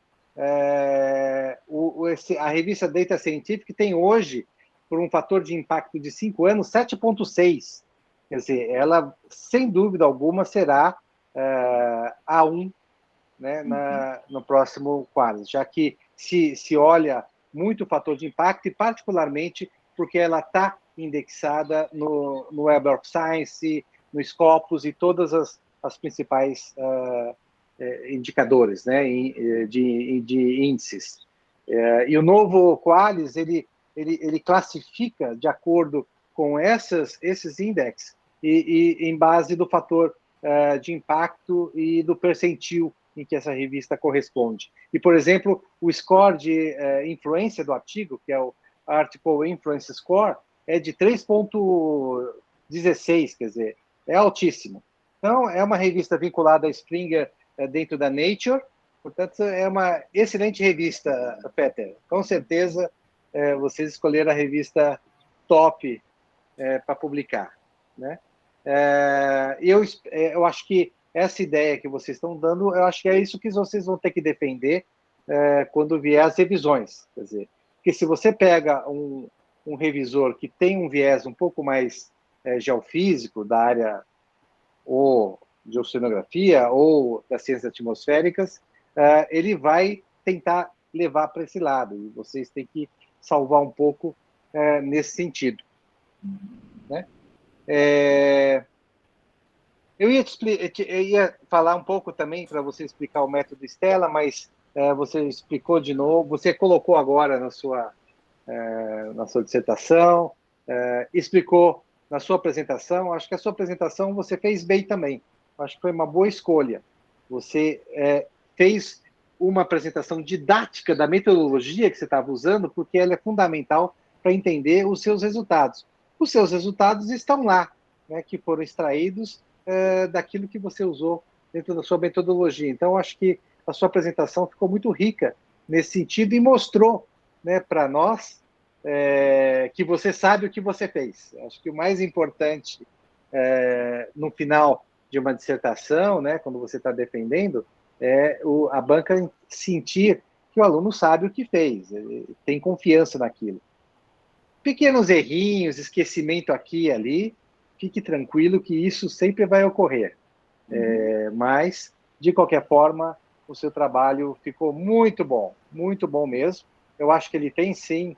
a revista Data Scientific tem hoje, por um fator de impacto de 5 anos, 7,6. Quer dizer, ela, sem dúvida alguma, será A1, né, no próximo Qualis, já que se olha muito o fator de impacto, e particularmente porque ela está indexada no Web of Science, no Scopus e todas as principais indicadores, né, de índices. E o novo Qualis, ele classifica de acordo com esses índices e em base do fator de impacto e do percentil em que essa revista corresponde. E, por exemplo, o score de influência do artigo, que é o Article Influence Score, é de 3,16, quer dizer, é altíssimo. Então, é uma revista vinculada a Springer dentro da Nature, portanto, é uma excelente revista, Peter. Com certeza, vocês escolheram a revista top para publicar, né? Eu acho que essa ideia que vocês estão dando, eu acho que é isso que vocês vão ter que defender quando vier as revisões. Quer dizer, porque se você pega um um revisor que tem um viés um pouco mais geofísico, da área ou de oceanografia ou das ciências atmosféricas, ele vai tentar levar para esse lado, e vocês têm que salvar um pouco nesse sentido. Né? Eu ia falar um pouco também para você explicar o método Stella, mas você explicou de novo, você colocou agora na sua dissertação, explicou na sua apresentação. Acho que a sua apresentação você fez bem também. Acho que foi uma boa escolha. Você fez uma apresentação didática da metodologia que você estava usando, porque ela é fundamental para entender os seus resultados. Os seus resultados estão lá, né, que foram extraídos daquilo que você usou dentro da sua metodologia. Então, acho que a sua apresentação ficou muito rica nesse sentido e mostrou, né, para nós que você sabe o que você fez. Acho que o mais importante no final de uma dissertação, né, quando você está defendendo, a banca sentir que o aluno sabe o que fez, ele tem confiança naquilo. Pequenos errinhos, esquecimento aqui e ali, fique tranquilo que isso sempre vai ocorrer. Mas, de qualquer forma, o seu trabalho ficou muito bom mesmo. Eu acho que ele tem, sim,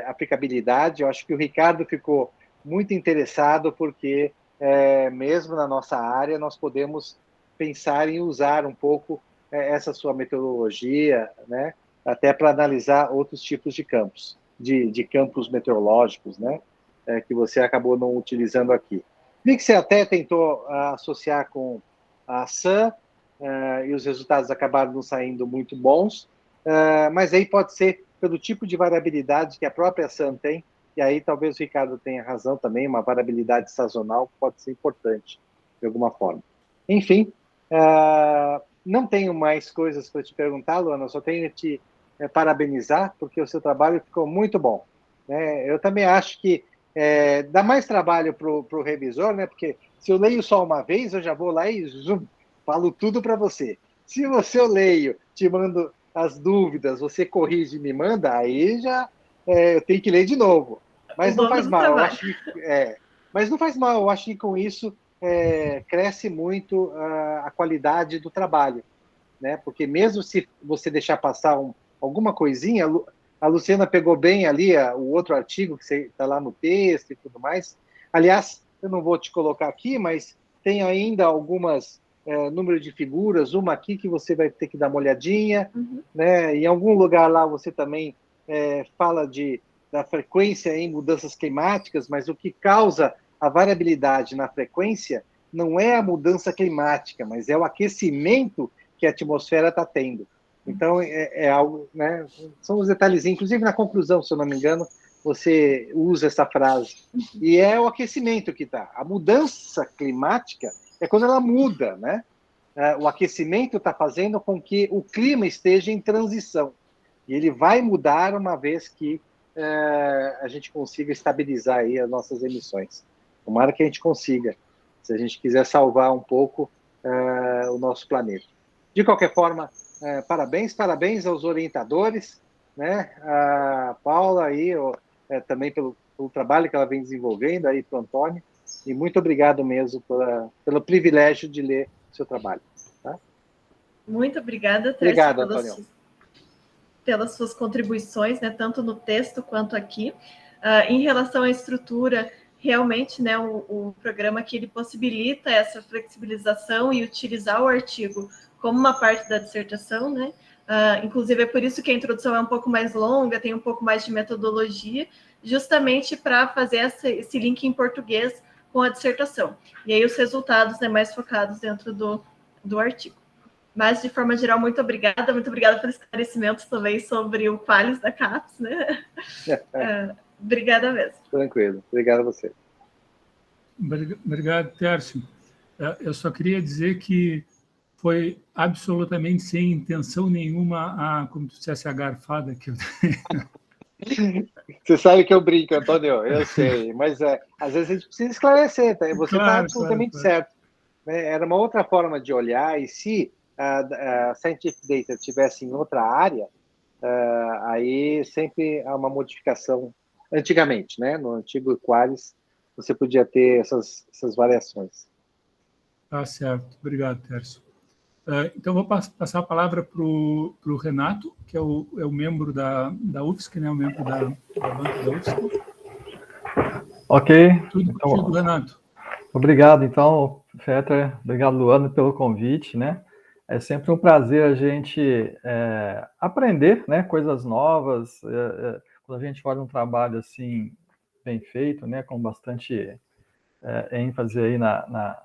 aplicabilidade. Eu acho que o Ricardo ficou muito interessado, porque, mesmo na nossa área, nós podemos pensar em usar um pouco essa sua metodologia, né, até para analisar outros tipos de campos, de campos meteorológicos, né, que você acabou não utilizando aqui. Vi que você até tentou associar com a SAM, e os resultados acabaram não saindo muito bons, mas aí pode ser pelo tipo de variabilidade que a própria SAM tem, e aí talvez o Ricardo tenha razão também, uma variabilidade sazonal pode ser importante, de alguma forma. Enfim, não tenho mais coisas para te perguntar, Luana, só tenho te parabenizar, porque o seu trabalho ficou muito bom. Né? Eu também acho que dá mais trabalho para o revisor, né? Porque se eu leio só uma vez, eu já vou lá e falo tudo para você. Se eu leio, te mando as dúvidas, você corrige e me manda, aí já eu tenho que ler de novo. Mas não faz mal, eu acho mas não faz mal, eu acho que com isso cresce muito a qualidade do trabalho, né? Porque mesmo se você deixar passar alguma coisinha, a Luciana pegou bem ali o outro artigo que está lá no texto e tudo mais. Aliás, eu não vou te colocar aqui, mas tem ainda algumas número de figuras, uma aqui que você vai ter que dar uma olhadinha, né? Em algum lugar lá você também fala da frequência em mudanças climáticas, mas o que causa a variabilidade na frequência não é a mudança climática, mas é o aquecimento que a atmosfera está tendo. Então, é algo, né? São os detalhezinhos. Inclusive, na conclusão, se eu não me engano, você usa essa frase. E é o aquecimento que está. A mudança climática é quando ela muda, né? O aquecimento está fazendo com que o clima esteja em transição. E ele vai mudar uma vez que a gente consiga estabilizar aí as nossas emissões. Tomara que a gente consiga, se a gente quiser salvar um pouco o nosso planeta. De qualquer forma, parabéns aos orientadores, né? A Paula aí, também pelo trabalho que ela vem desenvolvendo aí para o Antônio, e muito obrigado mesmo pelo privilégio de ler o seu trabalho. Tá? Muito obrigada, Tércio, obrigado, Antônio, pelas suas contribuições, né, tanto no texto quanto aqui. Em relação à estrutura, realmente, né, o programa aqui ele possibilita essa flexibilização e utilizar o artigo como uma parte da dissertação, né? Inclusive, é por isso que a introdução é um pouco mais longa, tem um pouco mais de metodologia, justamente para fazer esse link em português com a dissertação. E aí os resultados, né, mais focados dentro do artigo. Mas, de forma geral, muito obrigada pelos esclarecimentos também sobre o Qualis da CAPES, né? Obrigada mesmo. Tranquilo, obrigado a você. Obrigado, Tércio. Eu só queria dizer que foi absolutamente sem intenção nenhuma como tu dissesse, a garfada que eu dei. Você sabe que eu brinco, Antônio, eu sei, mas às vezes a gente precisa esclarecer, tá? Você está absolutamente certo. Né? Era uma outra forma de olhar, e se a Scientific Data tivesse em outra área, aí sempre há uma modificação antigamente, né? No antigo Qualis, você podia ter essas variações. Tá certo. Obrigado, Tércio. Então, vou passar a palavra para o Renato, que é o membro da UFSC, né? O membro da banca da UFSC. Ok. Tudo Então, contigo, Renato. obrigado, então, Fetter. Obrigado, Luana, pelo convite, né? É sempre um prazer a gente aprender, né, coisas novas. Quando a gente olha um trabalho assim bem feito, né, com bastante ênfase aí na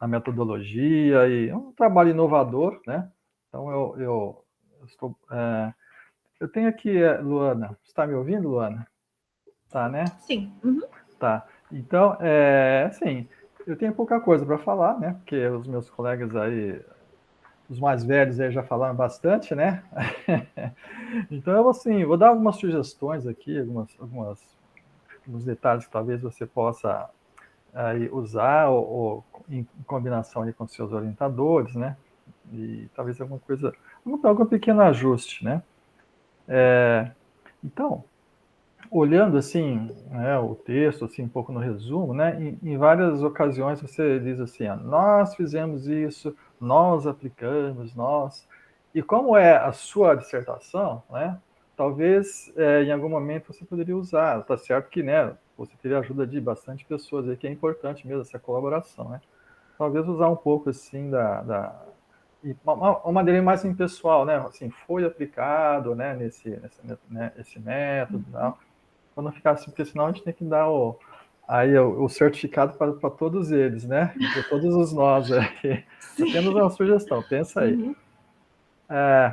metodologia e um trabalho inovador, né? Então eu estou eu tenho aqui, Luana. Você está me ouvindo, Luana? Tá, né? Sim. Uhum. Tá. Então, assim, eu tenho pouca coisa para falar, né? Porque os meus colegas aí, os mais velhos aí já falaram bastante, né? Então, eu assim, vou dar algumas sugestões aqui, alguns detalhes que talvez você possa aí usar ou em combinação aí com seus orientadores, né? E talvez algum pequeno ajuste, né? Então, olhando assim, né, o texto, assim, um pouco no resumo, né, em várias ocasiões você diz assim, nós fizemos isso, nós aplicamos, nós... E como é a sua dissertação, né, talvez em algum momento você poderia usar, tá certo que, né, você teria a ajuda de bastante pessoas aí, que é importante mesmo essa colaboração, né. Talvez usar um pouco, assim, uma maneira mais impessoal, né, assim, foi aplicado, né, nesse método e tal, para não ficar assim, porque senão a gente tem que dar o certificado para todos eles, né? Para todos os nós. Apenas uma sugestão, pensa aí. Uhum.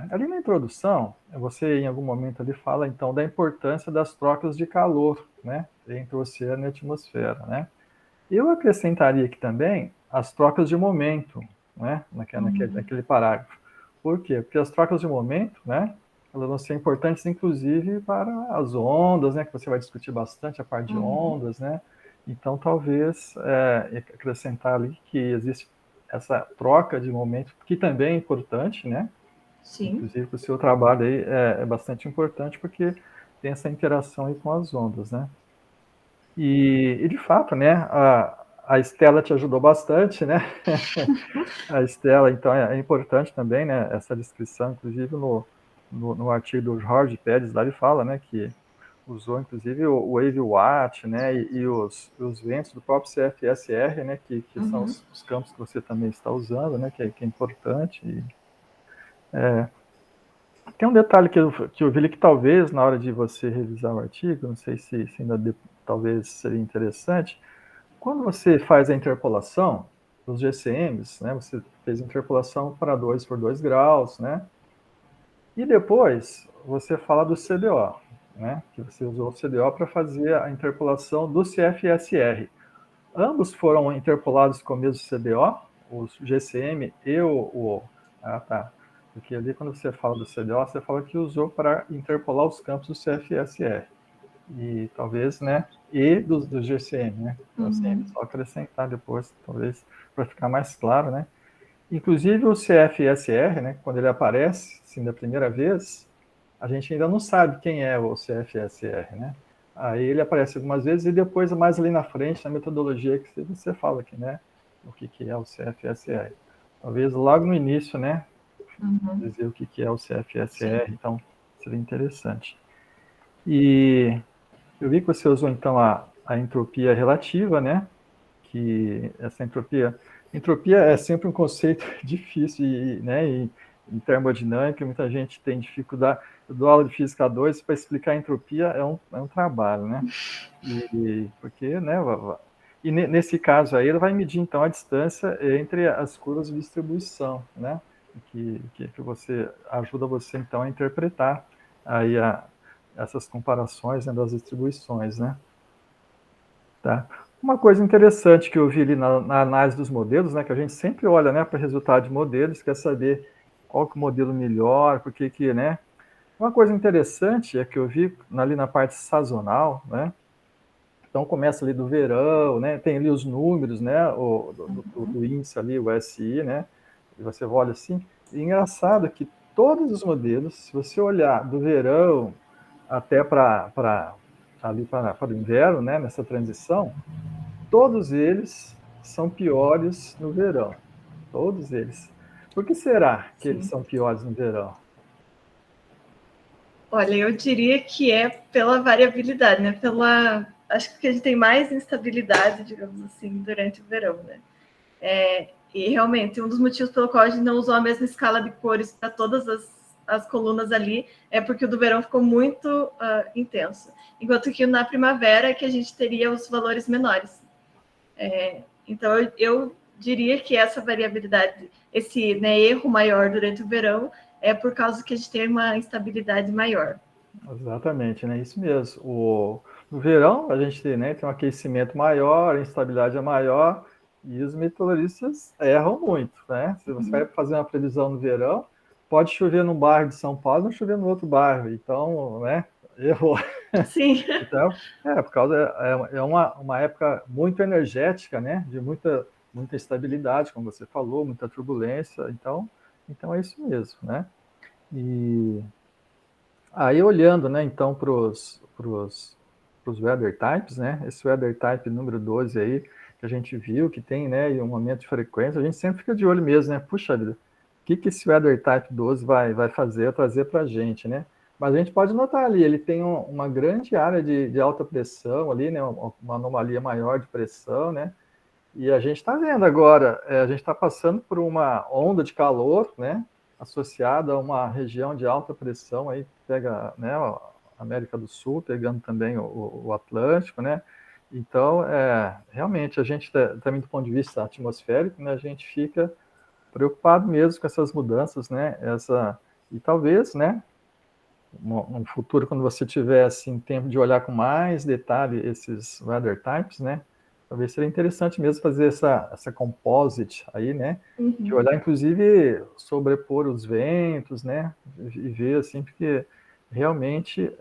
Ali na introdução, você em algum momento ali fala então da importância das trocas de calor, né? Entre o oceano e a atmosfera, né? Eu acrescentaria aqui também as trocas de momento, né? Naquele parágrafo. Por quê? Porque as trocas de momento, né? Elas vão ser importantes, inclusive, para as ondas, né? Que você vai discutir bastante a parte de ondas, né? Então, talvez acrescentar ali que existe essa troca de momento, que também é importante, né? Sim. Inclusive, o seu trabalho aí é bastante importante, porque tem essa interação aí com as ondas, né? E de fato, né? A Estela te ajudou bastante, né? A Estela, então, é importante também, né? Essa descrição, inclusive, no artigo do Jorge Pérez, lá ele fala, né, que usou, inclusive, o Wave Watch, né, e os ventos do próprio CFSR, né, que são os campos que você também está usando, né, que é importante. Tem um detalhe que eu vi ali que talvez, na hora de você revisar o artigo, não sei se ainda talvez seria interessante, quando você faz a interpolação dos GCMs, né, você fez a interpolação para 2 por 2 graus, né, e depois você fala do CDO, né, que você usou o CDO para fazer a interpolação do CFSR. Ambos foram interpolados com o mesmo CDO, o GCM e tá. Porque ali quando você fala do CDO, você fala que usou para interpolar os campos do CFSR. E talvez, né, e do GCM, né? Então, assim, só acrescentar depois, talvez, para ficar mais claro, né? Inclusive o CFSR, né, quando ele aparece, assim, da primeira vez, a gente ainda não sabe quem é o CFSR, né? Aí ele aparece algumas vezes e depois, mais ali na frente, na metodologia que você fala aqui, né? O que é o CFSR. Talvez logo no início, né? Dizer o que é o CFSR, então seria interessante. E eu vi que você usou, então, a entropia relativa, né? Que essa entropia é sempre um conceito difícil, né? E em termodinâmica, muita gente tem dificuldade. Eu dou aula de Física 2, para explicar a entropia é um trabalho, né? Porque, né? E nesse caso aí, ele vai medir, então, a distância entre as curvas de distribuição, né? Que você ajuda você, então, a interpretar aí essas comparações, né, das distribuições, né? Tá. Uma coisa interessante que eu vi ali na análise dos modelos, né, que a gente sempre olha, né, para o resultado de modelos, quer saber qual que é o modelo melhor, porque que, né? Uma coisa interessante é que eu vi ali na parte sazonal, né? Então começa ali do verão, né? Tem ali os números, né? Do índice ali, o SI, né? E você olha assim. E engraçado que todos os modelos, se você olhar do verão até para ali para o inverno, né, nessa transição, todos eles são piores no verão. Todos eles. Por que será que eles são piores no verão? Olha, eu diria que é pela variabilidade, né? Acho que a gente tem mais instabilidade, digamos assim, durante o verão, né? E realmente, um dos motivos pelo qual a gente não usou a mesma escala de cores para todas as colunas ali é porque o do verão ficou muito intenso. Enquanto que na primavera é que a gente teria os valores menores. Então, eu diria que essa variabilidade, esse, né, erro maior durante o verão é por causa que a gente tem uma instabilidade maior. Exatamente, né? Isso mesmo. No verão, a gente tem, né, tem um aquecimento maior, a instabilidade é maior, e os meteorologistas erram muito, né? Se você vai fazer uma previsão no verão, pode chover num bairro de São Paulo, não chover no outro bairro. Então, né, errou. Sim. Então, por causa é uma época muito energética, né? De muita instabilidade, como você falou, muita turbulência. Então é isso mesmo, né? E aí olhando, né? Então para os weather types, né? Esse weather type número 12 aí que a gente viu que tem, né? E um aumento de frequência, a gente sempre fica de olho mesmo, né? Puxa vida, o que esse weather type 12 vai fazer, trazer para a gente, né? Mas a gente pode notar ali, ele tem uma grande área de alta pressão ali, né? Uma anomalia maior de pressão, né? E a gente está vendo agora, a gente está passando por uma onda de calor, né? Associada a uma região de alta pressão, aí pega, né? A América do Sul, pegando também o Atlântico, né? Então, realmente, a gente, também do ponto de vista atmosférico, né? A gente fica preocupado mesmo com essas mudanças, né? E talvez, né? No futuro, quando você tiver assim, tempo de olhar com mais detalhe esses weather types, né? Talvez seria interessante mesmo fazer essa composite aí, né? De olhar, inclusive, sobrepor os ventos, né? E ver, assim, porque realmente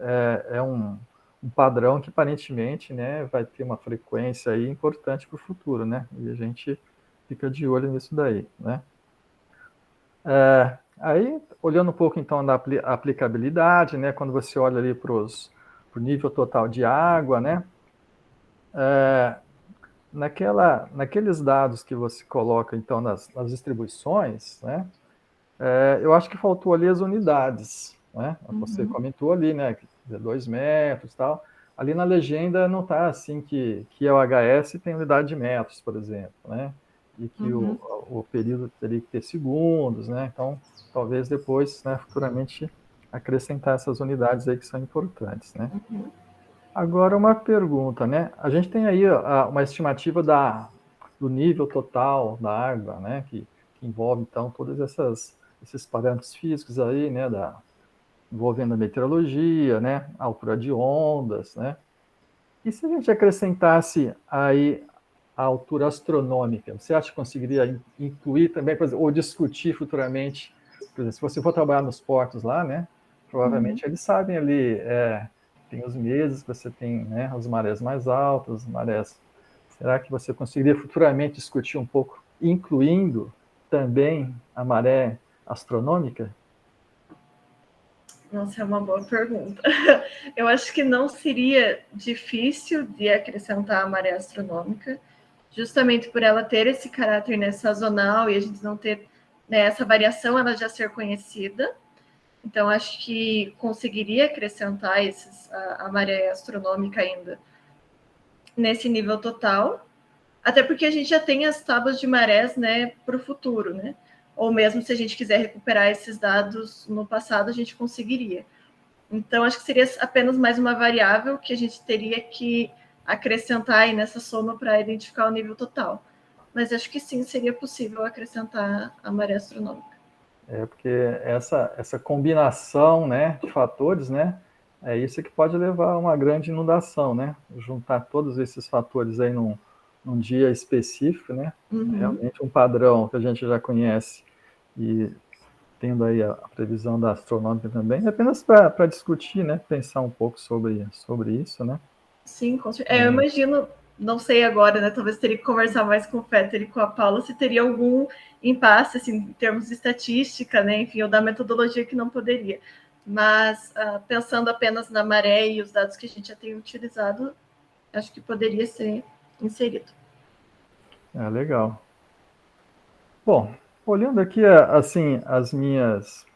é um padrão que, aparentemente, né? Vai ter uma frequência aí importante para o futuro, né? E a gente fica de olho nisso daí, né? Aí, olhando um pouco, então, da aplicabilidade, né, quando você olha ali para o nível total de água, né, naqueles dados que você coloca, então, nas distribuições, né, eu acho que faltou ali as unidades, né, você comentou ali, né, 2 metros e tal, ali na legenda não está assim que é o HS tem unidade de metros, por exemplo, né, e que o período teria que ter segundos, né? Então, talvez depois, né, futuramente, acrescentar essas unidades aí que são importantes, né? Agora, uma pergunta, né? A gente tem aí uma estimativa do nível total da água, né? Que envolve, então, todos esses parâmetros físicos aí, né? Envolvendo a meteorologia, né? A altura de ondas, né? E se a gente acrescentasse aí a altura astronômica, você acha que conseguiria incluir também, por exemplo, ou discutir futuramente, por exemplo, se você for trabalhar nos portos lá, né, provavelmente eles sabem ali, tem os meses que você tem, né, as marés mais altas, marés, será que você conseguiria futuramente discutir um pouco, incluindo também a maré astronômica? Nossa, é uma boa pergunta. Eu acho que não seria difícil de acrescentar a maré astronômica, justamente por ela ter esse caráter, né, sazonal e a gente não ter, né, essa variação, ela já ser conhecida. Então, acho que conseguiria acrescentar a maré astronômica ainda nesse nível total, até porque a gente já tem as tábuas de marés, né, para o futuro, né? Ou mesmo se a gente quiser recuperar esses dados no passado, a gente conseguiria. Então, acho que seria apenas mais uma variável que a gente teria que acrescentar aí nessa soma para identificar o nível total. Mas acho que sim, seria possível acrescentar a maré astronômica. Porque essa combinação, né, de fatores, né, é isso que pode levar a uma grande inundação, né? Juntar todos esses fatores aí num dia específico, né? Realmente um padrão que a gente já conhece e tendo aí a previsão da astronômica também, apenas para discutir, né? Pensar um pouco sobre isso, né? Sim, com certeza. Eu imagino, não sei agora, né? Talvez teria que conversar mais com o Peter e com a Paula se teria algum impasse, assim, em termos de estatística, né? Enfim, ou da metodologia que não poderia. mas pensando apenas na maré e os dados que a gente já tem utilizado, acho que poderia ser inserido. Legal. Bom, olhando aqui, assim, as minhas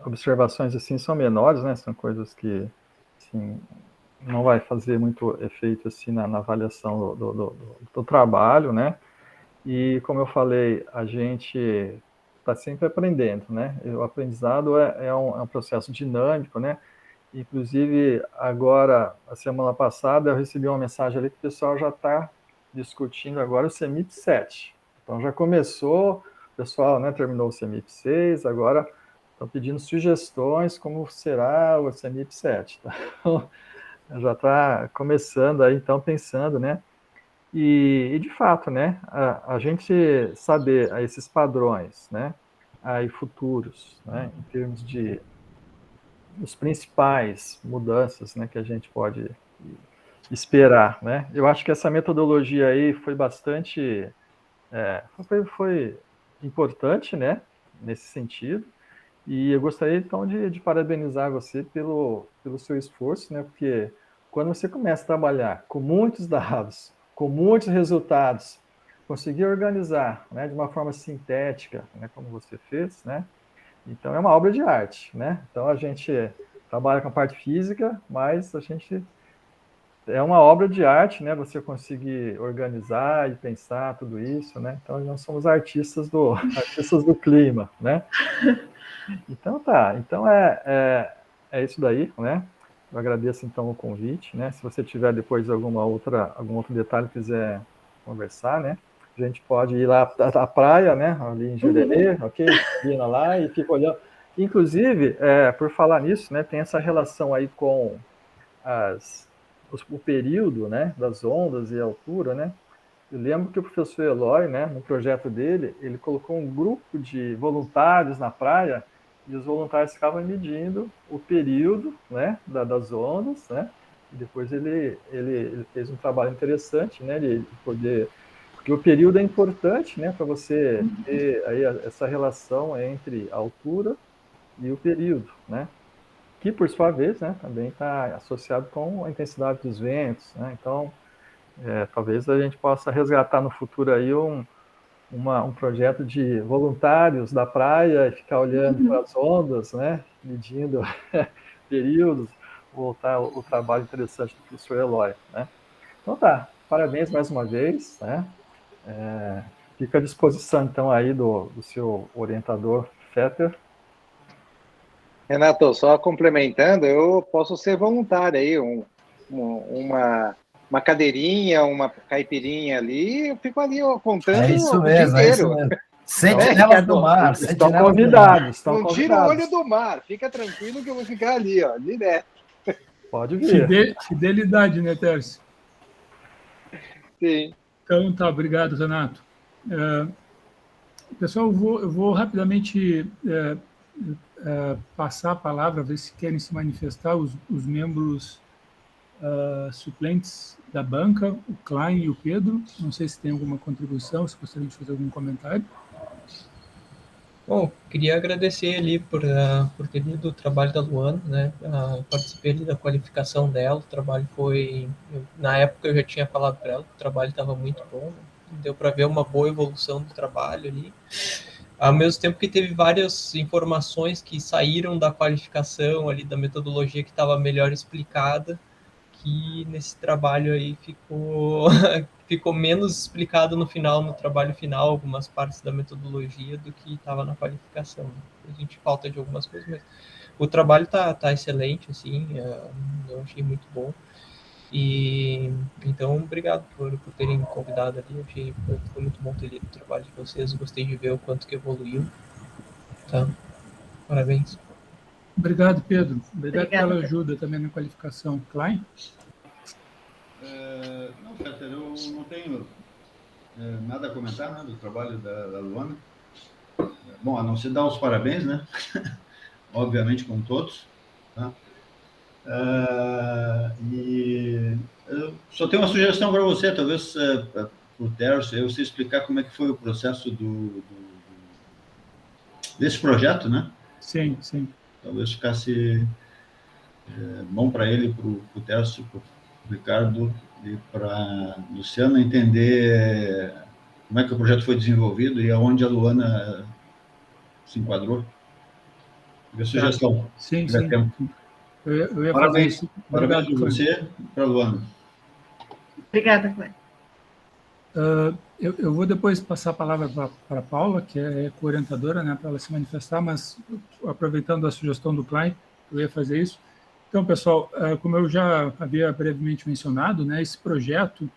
observações assim são menores, né? São coisas que assim, não vai fazer muito efeito assim na avaliação do trabalho, né? E como eu falei, a gente está sempre aprendendo, né? O aprendizado é um processo dinâmico, né? Inclusive, agora, a semana passada, eu recebi uma mensagem ali que o pessoal já está discutindo agora o CEMIP 7. Então, já começou, o pessoal, né, terminou o CEMIP 6, agora estão pedindo sugestões como será o CEMIP 7. Então, já está começando aí, então, pensando, né? E de fato, né, a gente saber esses padrões, né, aí futuros, né, em termos de os principais mudanças, né, que a gente pode esperar, né? Eu acho que essa metodologia aí foi bastante, foi importante, né, nesse sentido. E eu gostaria então de parabenizar você pelo seu esforço, né? Porque quando você começa a trabalhar com muitos dados, com muitos resultados, conseguir organizar, né, de uma forma sintética, né, como você fez, né? Então é uma obra de arte, né? Então a gente trabalha com a parte física, mas a gente é uma obra de arte, né? Você conseguir organizar e pensar tudo isso, né? Então nós somos artistas do clima, né? Então tá, então é isso daí, né? Eu agradeço então o convite, né? Se você tiver depois algum outro detalhe quiser conversar, né? A gente pode ir lá à praia, né? Ali em Jurerê, ok? Ir lá e fica olhando. Inclusive, por falar nisso, né? Tem essa relação aí com o período, né? Das ondas e a altura, né? Eu lembro que o professor Eloy, né? No projeto dele, ele colocou um grupo de voluntários na praia e os voluntários ficavam medindo o período, né? Das ondas, né? E depois ele fez um trabalho interessante, né? De poder, porque o período é importante, né? Para você ter aí essa relação entre a altura e o período, né? Que por sua vez, né? Também está associado com a intensidade dos ventos, né? Então, talvez a gente possa resgatar no futuro aí um projeto de voluntários da praia e ficar olhando para as ondas, né? Medindo períodos, voltar o trabalho interessante do professor Eloy, né? Então tá, parabéns mais uma vez, né? Fica à disposição então aí do seu orientador Fetter. Renato, só complementando, eu posso ser voluntário aí, uma cadeirinha, uma caipirinha ali, eu fico ali contando É isso o mesmo, dia é isso inteiro. mesmo. Sentinelas do mar. Estão convidados. Não tira o olho do mar, fica tranquilo que eu vou ficar ali, ó, direto. Pode vir. Fidelidade, né, Tércio? Sim. Então, tá, obrigado, Renato. Pessoal, eu vou rapidamente passar a palavra, ver se querem se manifestar os membros suplentes da banca, o Klein e o Pedro. Não sei se tem alguma contribuição, se gostariam de fazer algum comentário. Bom, queria agradecer ali por ter lido o trabalho da Luana, né? Participei ali da qualificação dela, o trabalho foi... na época eu já tinha falado para ela que o trabalho estava muito bom, né? Deu para ver uma boa evolução do trabalho ali. Ao mesmo tempo que teve várias informações que saíram da qualificação ali, da metodologia que estava melhor explicada, que nesse trabalho aí ficou menos explicado no final, no trabalho final, algumas partes da metodologia do que estava na qualificação. A gente falta de algumas coisas, mas o trabalho tá excelente, assim, eu achei muito bom. E então, obrigado por terem me convidado ali, achei foi muito bom ter lido o trabalho de vocês, gostei de ver o quanto que evoluiu. Tá? Parabéns. Obrigado, Pedro. Obrigado pela ajuda também na qualificação. Klein? Não, Fetter, eu não tenho nada a comentar, né, do trabalho da Luana. Bom, a não ser dar os parabéns, né? Obviamente, com todos. Tá? E eu só tenho uma sugestão para você, talvez para o Tércio, você explicar como é que foi o processo desse projeto, né? Sim, sim. talvez ficasse bom para ele, para o Tércio, para o Ricardo e para a Luciana entender como é que o projeto foi desenvolvido e aonde a Luana se enquadrou. A sugestão. Sim, sim. Eu ia fazer isso. Parabéns para você e para a Luana. Obrigada, Cléia. Eu vou depois passar a palavra para a Paula, que é co-orientadora, né, para ela se manifestar, mas aproveitando a sugestão do Klein, eu ia fazer isso. Então, pessoal, como eu já havia brevemente mencionado, né, esse projeto,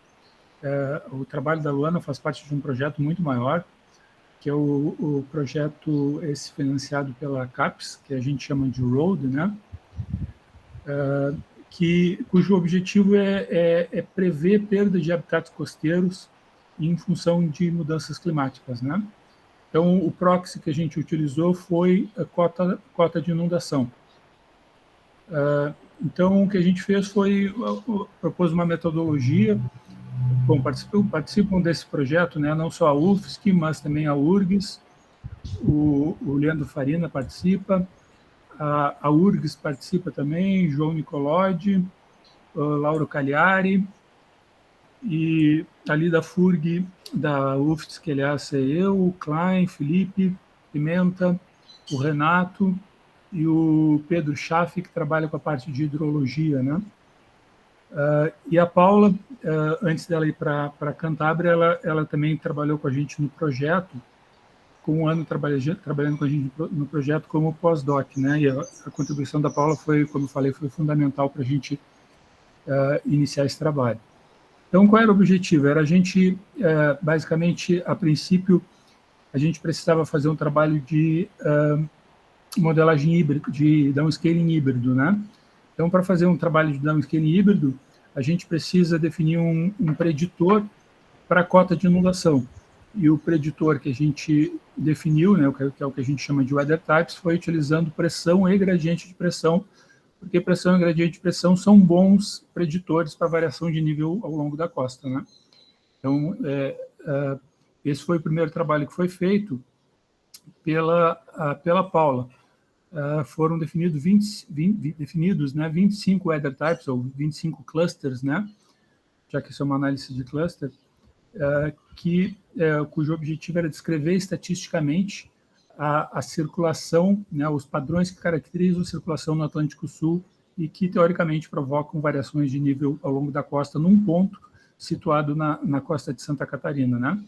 o trabalho da Luana faz parte de um projeto muito maior, que é o projeto esse financiado pela CAPES, que a gente chama de ROAD, né, cujo objetivo é prever perda de habitats costeiros em função de mudanças climáticas, né? Então, o proxy que a gente utilizou foi a cota de inundação. Então, o que a gente fez foi propôs uma metodologia. Bom, participam desse projeto, né, não só a UFSC, mas também a URGS, o Leandro Farina participa, a URGS participa também, João Nicolodi, Lauro Cagliari, e ali da FURG, da UFSC, que aliás é eu, o Klein, Felipe, Pimenta, o Renato e o Pedro Schaff, que trabalha com a parte de hidrologia, né? E a Paula, antes dela ir para Cantábria, ela também trabalhou com a gente no projeto, com um ano trabalhando com a gente no projeto como pós-doc, né? E a contribuição da Paula foi, como eu falei, foi fundamental para a gente iniciar esse trabalho. Então, qual era o objetivo? Era a gente, basicamente, a princípio, a gente precisava fazer um trabalho de modelagem híbrida, de downscaling híbrido, né? Então, para fazer um trabalho de downscaling híbrido, a gente precisa definir um preditor para a cota de inundação. E o preditor que a gente definiu, né, que é o que a gente chama de weather types, foi utilizando pressão e gradiente de pressão, porque pressão e gradiente de pressão são bons preditores para variação de nível ao longo da costa, né? Então, esse foi o primeiro trabalho que foi feito pela Paula. Foram definidos 25 weather types, ou 25 clusters, né? Já que isso é uma análise de cluster, cujo objetivo era descrever estatisticamente a circulação, né, os padrões que caracterizam a circulação no Atlântico Sul e que, teoricamente, provocam variações de nível ao longo da costa num ponto situado na costa de Santa Catarina, né?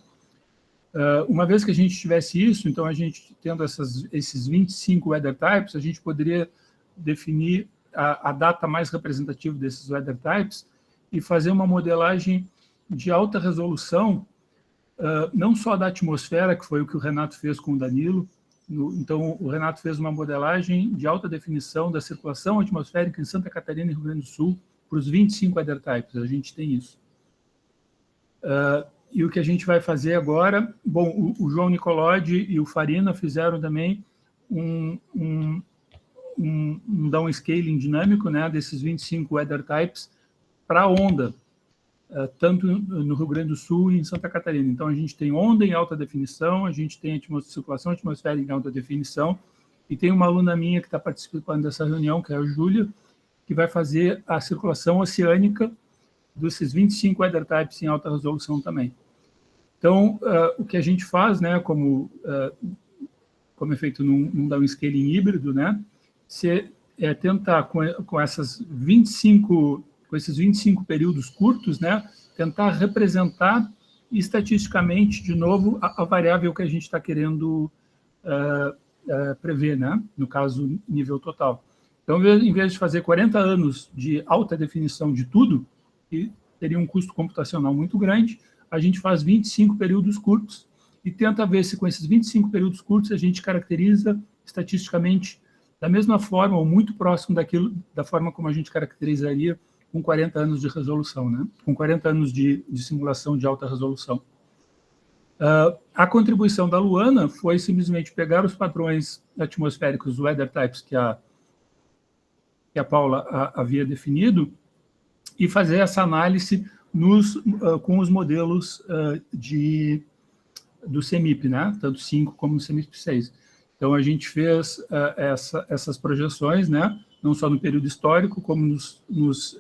Uma vez que a gente tivesse isso, então, a gente tendo esses 25 weather types, a gente poderia definir a data mais representativa desses weather types e fazer uma modelagem de alta resolução, não só da atmosfera, que foi o que o Renato fez com o Danilo. Então, o Renato fez uma modelagem de alta definição da circulação atmosférica em Santa Catarina e Rio Grande do Sul para os 25 weather types. A gente tem isso. E o que a gente vai fazer agora... Bom, o João Nicolodi e o Farina fizeram também um downscaling dinâmico, né, desses 25 weather types para a onda, tanto no Rio Grande do Sul e em Santa Catarina. Então, a gente tem onda em alta definição, a gente tem circulação atmosférica em alta definição, e tem uma aluna minha que está participando dessa reunião, que é a Júlia, que vai fazer a circulação oceânica desses 25 weather types em alta resolução também. Então, o que a gente faz, né, como é feito num downscaling híbrido, né, é tentar, com esses 25 períodos curtos, né, tentar representar estatisticamente, de novo, a variável que a gente está querendo prever, né, no caso, nível total. Então, em vez de fazer 40 anos de alta definição de tudo, que teria um custo computacional muito grande, a gente faz 25 períodos curtos e tenta ver se, com esses 25 períodos curtos, a gente caracteriza estatisticamente da mesma forma, ou muito próximo da forma como a gente caracterizaria com 40 anos de resolução, né? Com 40 anos de simulação de alta resolução. A contribuição da Luana foi simplesmente pegar os padrões atmosféricos, os weather types que a Paula havia definido, e fazer essa análise com os modelos do CEMIP, né? Tanto 5 como o CEMIP 6. Então, a gente fez essas projeções, né, não só no período histórico, como nos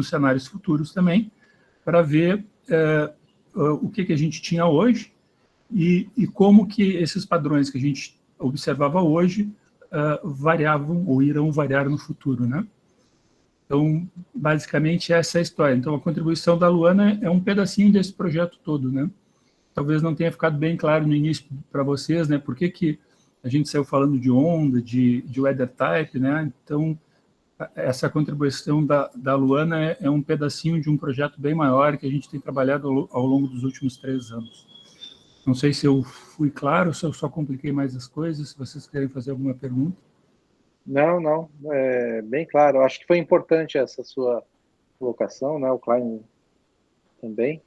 cenários futuros também, para ver o que a gente tinha hoje e como que esses padrões que a gente observava hoje variavam ou irão variar no futuro, né? Então, basicamente, essa é a história. Então, a contribuição da Luana é um pedacinho desse projeto todo, né? Talvez não tenha ficado bem claro no início para vocês, né? Por que a gente saiu falando de onda, de weather type, né? Então, essa contribuição da Luana é um pedacinho de um projeto bem maior que a gente tem trabalhado ao longo dos últimos 3 anos. Não sei se eu fui claro, se eu só compliquei mais as coisas, se vocês querem fazer alguma pergunta. Não, é bem claro. Eu acho que foi importante essa sua colocação, né? O Klein também.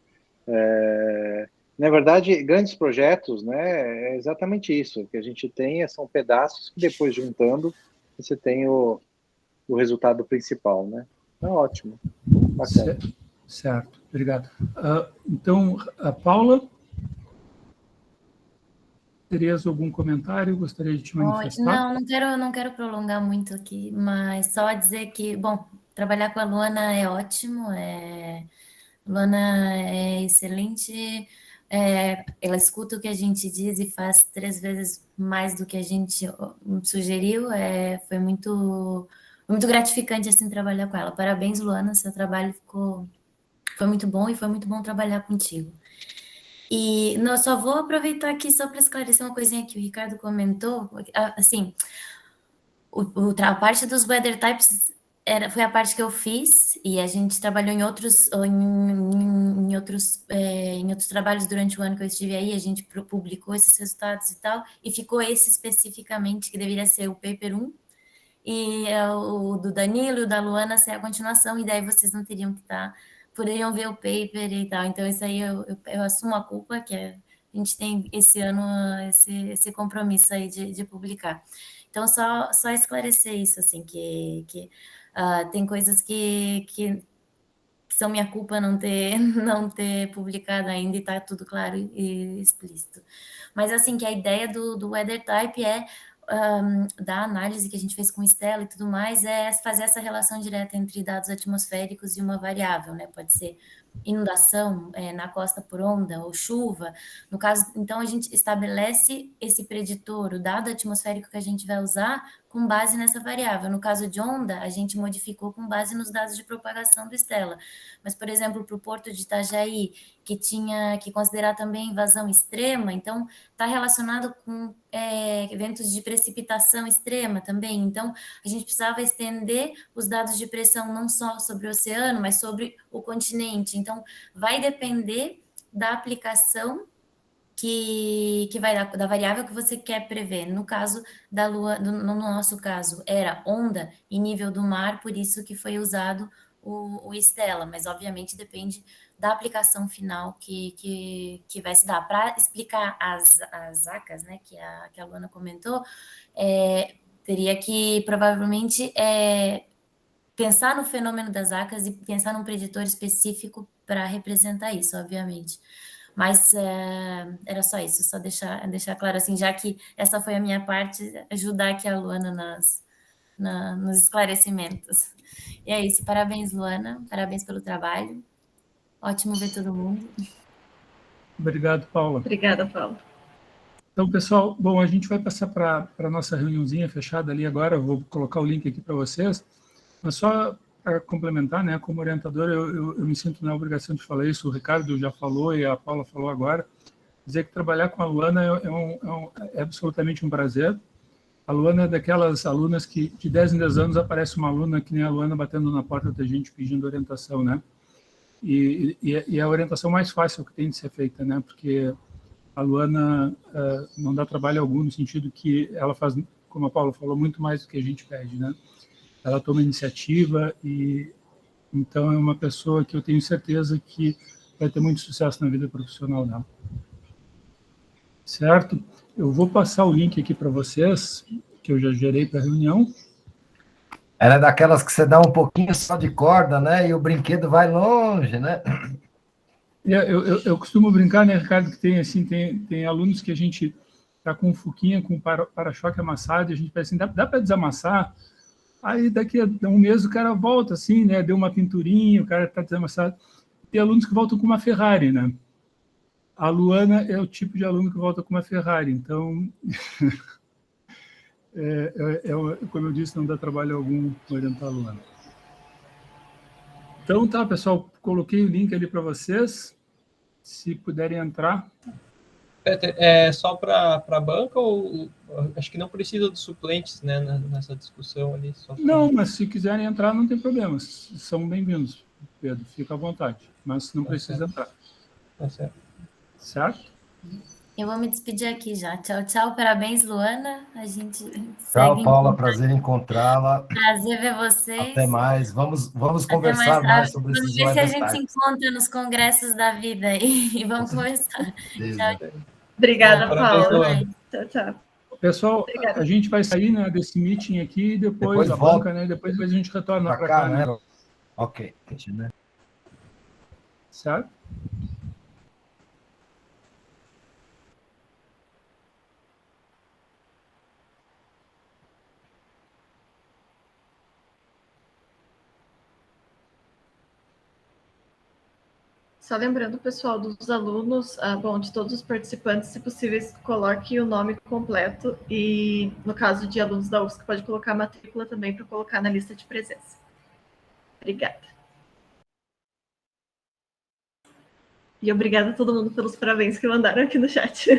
Na verdade, grandes projetos, né? É exatamente isso. O que a gente tem são pedaços que depois juntando você tem o resultado principal, né? Então, ótimo. Bacana. Certo, obrigado. Então, a Paula, terias algum comentário? Gostaria de te manifestar? Não quero prolongar muito aqui, mas só dizer que, bom, trabalhar com a Luana é ótimo, Luana é excelente, ela escuta o que a gente diz e faz 3 vezes mais do que a gente sugeriu, foi muito gratificante, assim, trabalhar com ela. Parabéns, Luana, seu trabalho foi muito bom e foi muito bom trabalhar contigo. E eu só vou aproveitar aqui só para esclarecer uma coisinha que o Ricardo comentou, assim, a parte dos weather types foi a parte que eu fiz, e a gente trabalhou em outros trabalhos durante o ano que eu estive aí, a gente publicou esses resultados e tal, e ficou esse especificamente, que deveria ser o paper 1, e o do Danilo e o da Luana ser a continuação, e daí vocês não poderiam ver o paper e tal. Então, isso aí eu assumo a culpa, que a gente tem esse ano esse compromisso aí de publicar. Então, só esclarecer isso, assim, que tem coisas que são minha culpa não ter publicado ainda, e está tudo claro e explícito. Mas, assim, que a ideia do weather type da análise que a gente fez com Stella e tudo mais, é fazer essa relação direta entre dados atmosféricos e uma variável, né? Pode ser inundação na costa por onda ou chuva. No caso, então, a gente estabelece esse preditor, o dado atmosférico que a gente vai usar, com base nessa variável. No caso de onda, a gente modificou com base nos dados de propagação do Stella. Mas, por exemplo, para o Porto de Itajaí, que tinha que considerar também invasão extrema, então está relacionado com eventos de precipitação extrema também. Então, a gente precisava estender os dados de pressão não só sobre o oceano, mas sobre o continente. Então, vai depender da aplicação que vai da variável que você quer prever. No caso da Lua, no nosso caso, era onda e nível do mar, por isso que foi usado o Stella, mas obviamente depende da aplicação final que vai se dar. Para explicar as ACAs, né, que a Luana comentou, teria que provavelmente pensar no fenômeno das ACAs e pensar num preditor específico para representar isso, obviamente. Mas era só isso, só deixar claro, assim, já que essa foi a minha parte, ajudar aqui a Luana nos esclarecimentos. E é isso, parabéns, Luana, parabéns pelo trabalho, ótimo ver todo mundo. Obrigado, Paula. Obrigada, Paula. Então, pessoal, bom, a gente vai passar para a nossa reuniãozinha fechada ali agora, eu vou colocar o link aqui para vocês, mas só para complementar, né, como orientador, eu me sinto na obrigação de falar isso, o Ricardo já falou e a Paula falou agora, dizer que trabalhar com a Luana é absolutamente um prazer. A Luana é daquelas alunas que de 10 em 10 anos aparece uma aluna que nem a Luana batendo na porta da gente pedindo orientação, né? E é a orientação mais fácil que tem de ser feita, né? Porque a Luana não dá trabalho algum, no sentido que ela faz, como a Paula falou, muito mais do que a gente pede, né? Ela toma iniciativa e então é uma pessoa que eu tenho certeza que vai ter muito sucesso na vida profissional dela. Certo? Eu vou passar o link aqui para vocês, que eu já gerei para a reunião. Ela é daquelas que você dá um pouquinho só de corda, né? E o brinquedo vai longe, né? Eu costumo brincar, né, Ricardo, que tem alunos que a gente tá com um Fuquinha com para-choque amassado, e a gente pensa assim, dá para desamassar? Aí daqui a um mês o cara volta assim, né? Deu uma pinturinha, o cara está desamassado. Tem alunos que voltam com uma Ferrari, né? A Luana é o tipo de aluno que volta com uma Ferrari, então, como eu disse, não dá trabalho algum orientar a Luana. Então tá, pessoal, coloquei o link ali para vocês, se puderem entrar. Peter, é só para a banca ou acho que não precisa dos suplentes, né, nessa discussão ali? Não, mas se quiserem entrar, não tem problema, são bem-vindos, Pedro, fica à vontade, mas não precisa entrar. Tá certo. Certo? Eu vou me despedir aqui já. Tchau, tchau. Parabéns, Luana. A gente Tchau, Paula. Prazer encontrá-la. Prazer ver vocês. Até mais. Vamos conversar mais sobre esses Vamos ver se a gente se encontra nos congressos da vida aí. E vamos conversar. Tchau. Obrigada, Paula. Tchau, tchau. Pessoal, obrigada. A gente vai sair, né, desse meeting aqui e depois a banca, né? Depois a gente retorna para cá, né? Ok. Né? Certo? Só lembrando, pessoal, dos alunos, bom, de todos os participantes, se possível, coloque o nome completo e, no caso de alunos da UFSC, pode colocar a matrícula também para colocar na lista de presença. Obrigada. E obrigada a todo mundo pelos parabéns que mandaram aqui no chat.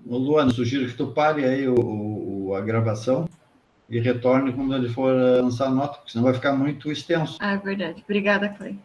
Luana, sugiro que tu pare aí a gravação e retorne quando ele for lançar a nota, porque senão vai ficar muito extenso. Ah, é verdade. Obrigada, Clay.